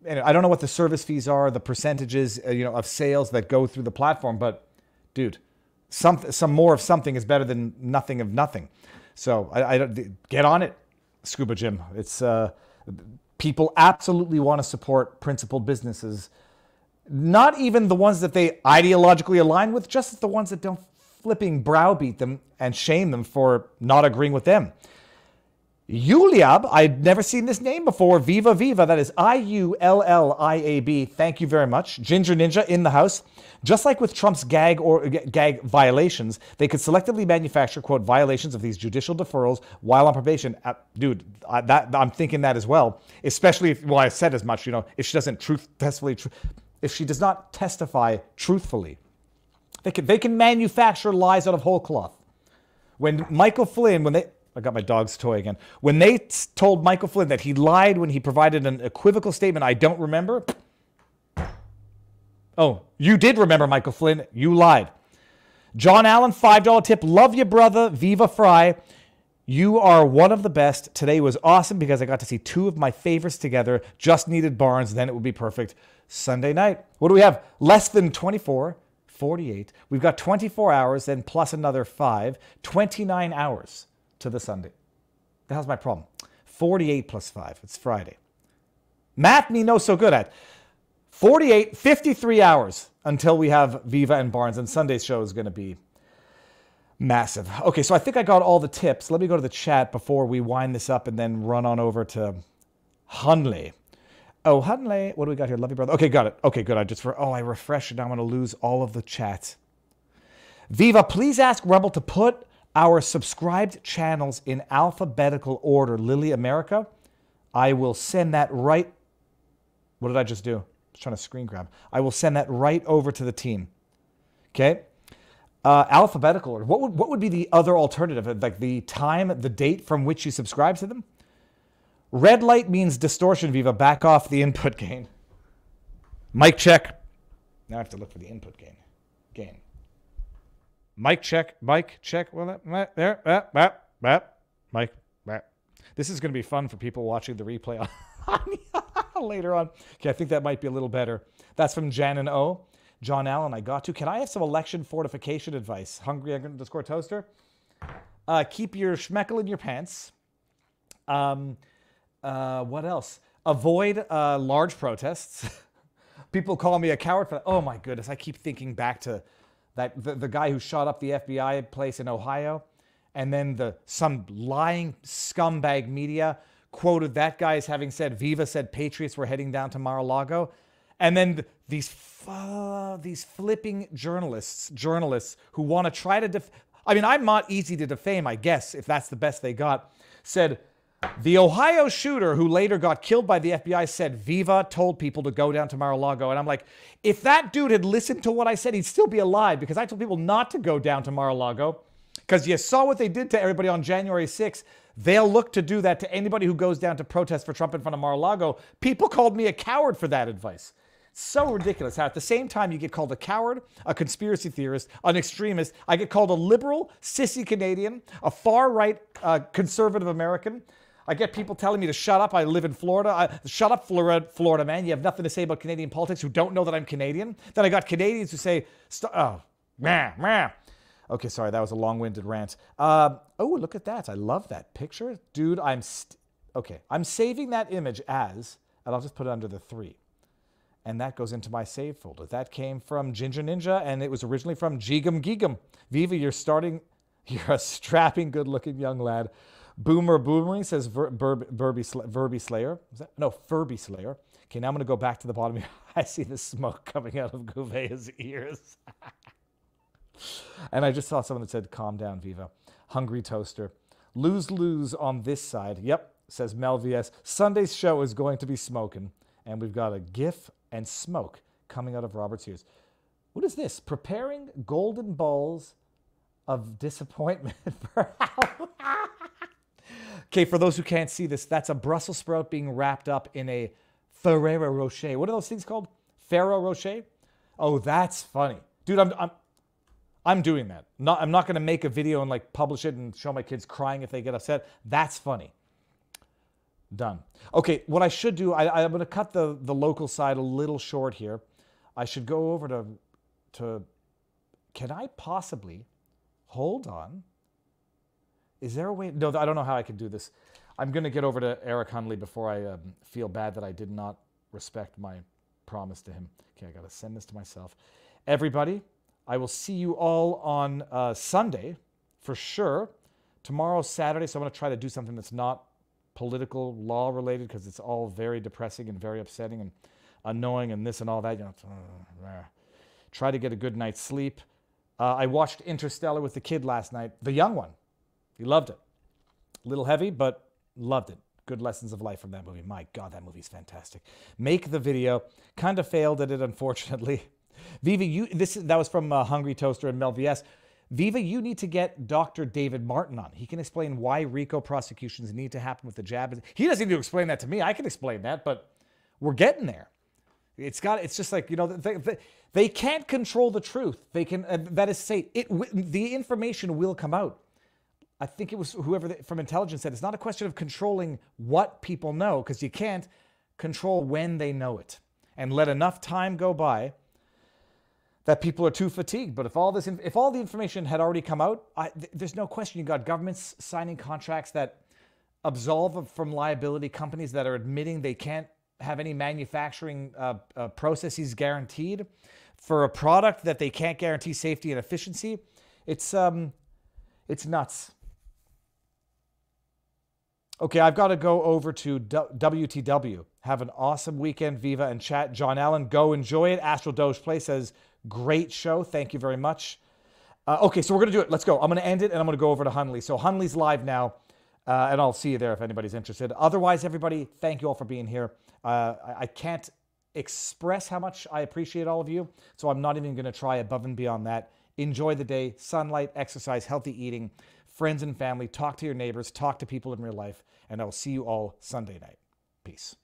I don't know what the service fees are, the percentages, of sales that go through the platform. But, dude, some more of something is better than nothing of nothing. So I get on it, Scuba Jim. It's people absolutely want to support principled businesses, not even the ones that they ideologically align with, just the ones that don't flipping browbeat them and shame them for not agreeing with them. Yuliab, I'd never seen this name before. Viva Viva, that is IULLIAB. Thank you very much. Ginger Ninja in the house. Just like with Trump's gag violations, they could selectively manufacture, quote, violations of these judicial deferrals while on probation. Dude, I'm thinking that as well. Especially if, I said as much, if she doesn't if she does not testify truthfully. They can manufacture lies out of whole cloth. When Michael Flynn, I got my dog's toy again. When they told Michael Flynn that he lied when he provided an equivocal statement I don't remember. Oh, you did remember, Michael Flynn. You lied. John Allen, $5 tip. Love you, brother. Viva Frei. You are one of the best. Today was awesome because I got to see two of my favorites together. Just needed Barnes, then it would be perfect. Sunday night. What do we have? Less than 24. 48. We've got 24 hours, then plus another 5. 29 hours to the Sunday. The hell's my problem? 48 plus 5. It's Friday. Math me no so good at. 53 hours until we have Viva and Barnes, and Sunday's show is going to be massive. Okay, so I think I got all the tips. Let me go to the chat before we wind this up and then run on over to Hunley. Oh, Hunley, what do we got here? Love you, brother. Okay, got it. Okay, good. I refreshed it. Now I'm going to lose all of the chats. Viva, please ask Rebel to put our subscribed channels in alphabetical order. Lily America, I will send that right. What did I just do? I was trying to screen grab. I will send that right over to the team. Okay. Alphabetical order. What would be the other alternative? Like the time, the date from which you subscribe to them? Red light means distortion, Viva. Back off the input gain. Mic check. Now I have to look for the input gain. Mic check. Well, there. Mic. This is going to be fun for people watching the replay later on. Okay, I think that might be a little better. That's from Jan and O. John Allen, I got to. Can I have some election fortification advice? Hungry _ toaster. Keep your schmeckle in your pants. What else? Avoid large protests. People call me a coward for that. Oh my goodness, I keep thinking back to that the guy who shot up the FBI place in Ohio, and then some lying scumbag media quoted that guy as having said Viva said patriots were heading down to Mar-a-Lago, and then these flipping journalists who want to try to I'm not easy to defame, I guess, if that's the best they got, said the Ohio shooter who later got killed by the FBI said Viva told people to go down to Mar-a-Lago. And I'm like, if that dude had listened to what I said, he'd still be alive, because I told people not to go down to Mar-a-Lago, because you saw what they did to everybody on January 6th. They'll look to do that to anybody who goes down to protest for Trump in front of Mar-a-Lago. People called me a coward for that advice. So ridiculous how at the same time you get called a coward, a conspiracy theorist, an extremist. I get called a liberal, sissy Canadian, a far-right conservative American. I get people telling me to shut up. I live in Florida. Shut up, Florida man. You have nothing to say about Canadian politics who don't know that I'm Canadian. Then I got Canadians who say, meh. Okay, sorry, that was a long-winded rant. Oh, look at that. I love that picture. Dude, I'm saving that image as, and I'll just put it under the 3. And that goes into my save folder. That came from Ginger Ninja, and it was originally from Geegum Geegum. Viva, you're a strapping, good-looking young lad. Boomerang says Furby Slayer. No, Furby Slayer. Okay, now I'm going to go back to the bottom here. I see the smoke coming out of Gouveia's ears. And I just saw someone that said, calm down, Viva. Hungry Toaster. Lose on this side. Yep, says Mel VS. Sunday's show is going to be smoking. And we've got a gif and smoke coming out of Robert's ears. What is this? Preparing golden balls of disappointment for Okay, for those who can't see this, that's a Brussels sprout being wrapped up in a Ferrero Rocher. What are those things called? Ferrero Rocher? Oh, that's funny. Dude, I'm doing that. I'm not going to make a video and like publish it and show my kids crying if they get upset. That's funny. Done. Okay, what I should do, I'm going to cut the local side a little short here. I should go over to can I possibly, hold on. Is there a way? No, I don't know how I can do this. I'm going to get over to Eric Hunley before I feel bad that I did not respect my promise to him. Okay, I got to send this to myself. Everybody, I will see you all on Sunday for sure. Tomorrow's Saturday, so I'm going to try to do something that's not political law related, because it's all very depressing and very upsetting and annoying and this and all that. You know, try to get a good night's sleep. I watched Interstellar with the kid last night, the young one. He loved it. A little heavy, but loved it. Good lessons of life from that movie. My God, that movie's fantastic. Make the video. Kind of failed at it, unfortunately. Viva, that was from Hungry Toaster and Mel VS. Viva, you need to get Dr. David Martin on. He can explain why RICO prosecutions need to happen with the jab. He doesn't need to explain that to me. I can explain that, but we're getting there. It's just like, you know, they can't control the truth. They can, that is to say, the information will come out. I think it was whoever from intelligence said it's not a question of controlling what people know, because you can't control when they know it. And let enough time go by that people are too fatigued. But if all the information had already come out, there's no question you got governments signing contracts that absolve from liability companies that are admitting they can't have any manufacturing processes guaranteed for a product that they can't guarantee safety and efficiency. It's nuts. Okay, I've got to go over to WTW. Have an awesome weekend, Viva and chat. John Allen, go enjoy it. Astral Doge Play says, great show. Thank you very much. Okay, so we're going to do it. Let's go. I'm going to end it, and I'm going to go over to Hunley. So Hunley's live now, and I'll see you there if anybody's interested. Otherwise, everybody, thank you all for being here. I can't express how much I appreciate all of you, so I'm not even going to try above and beyond that. Enjoy the day. Sunlight, exercise, healthy eating, friends and family. Talk to your neighbors. Talk to people in real life. And I will see you all Sunday night. Peace.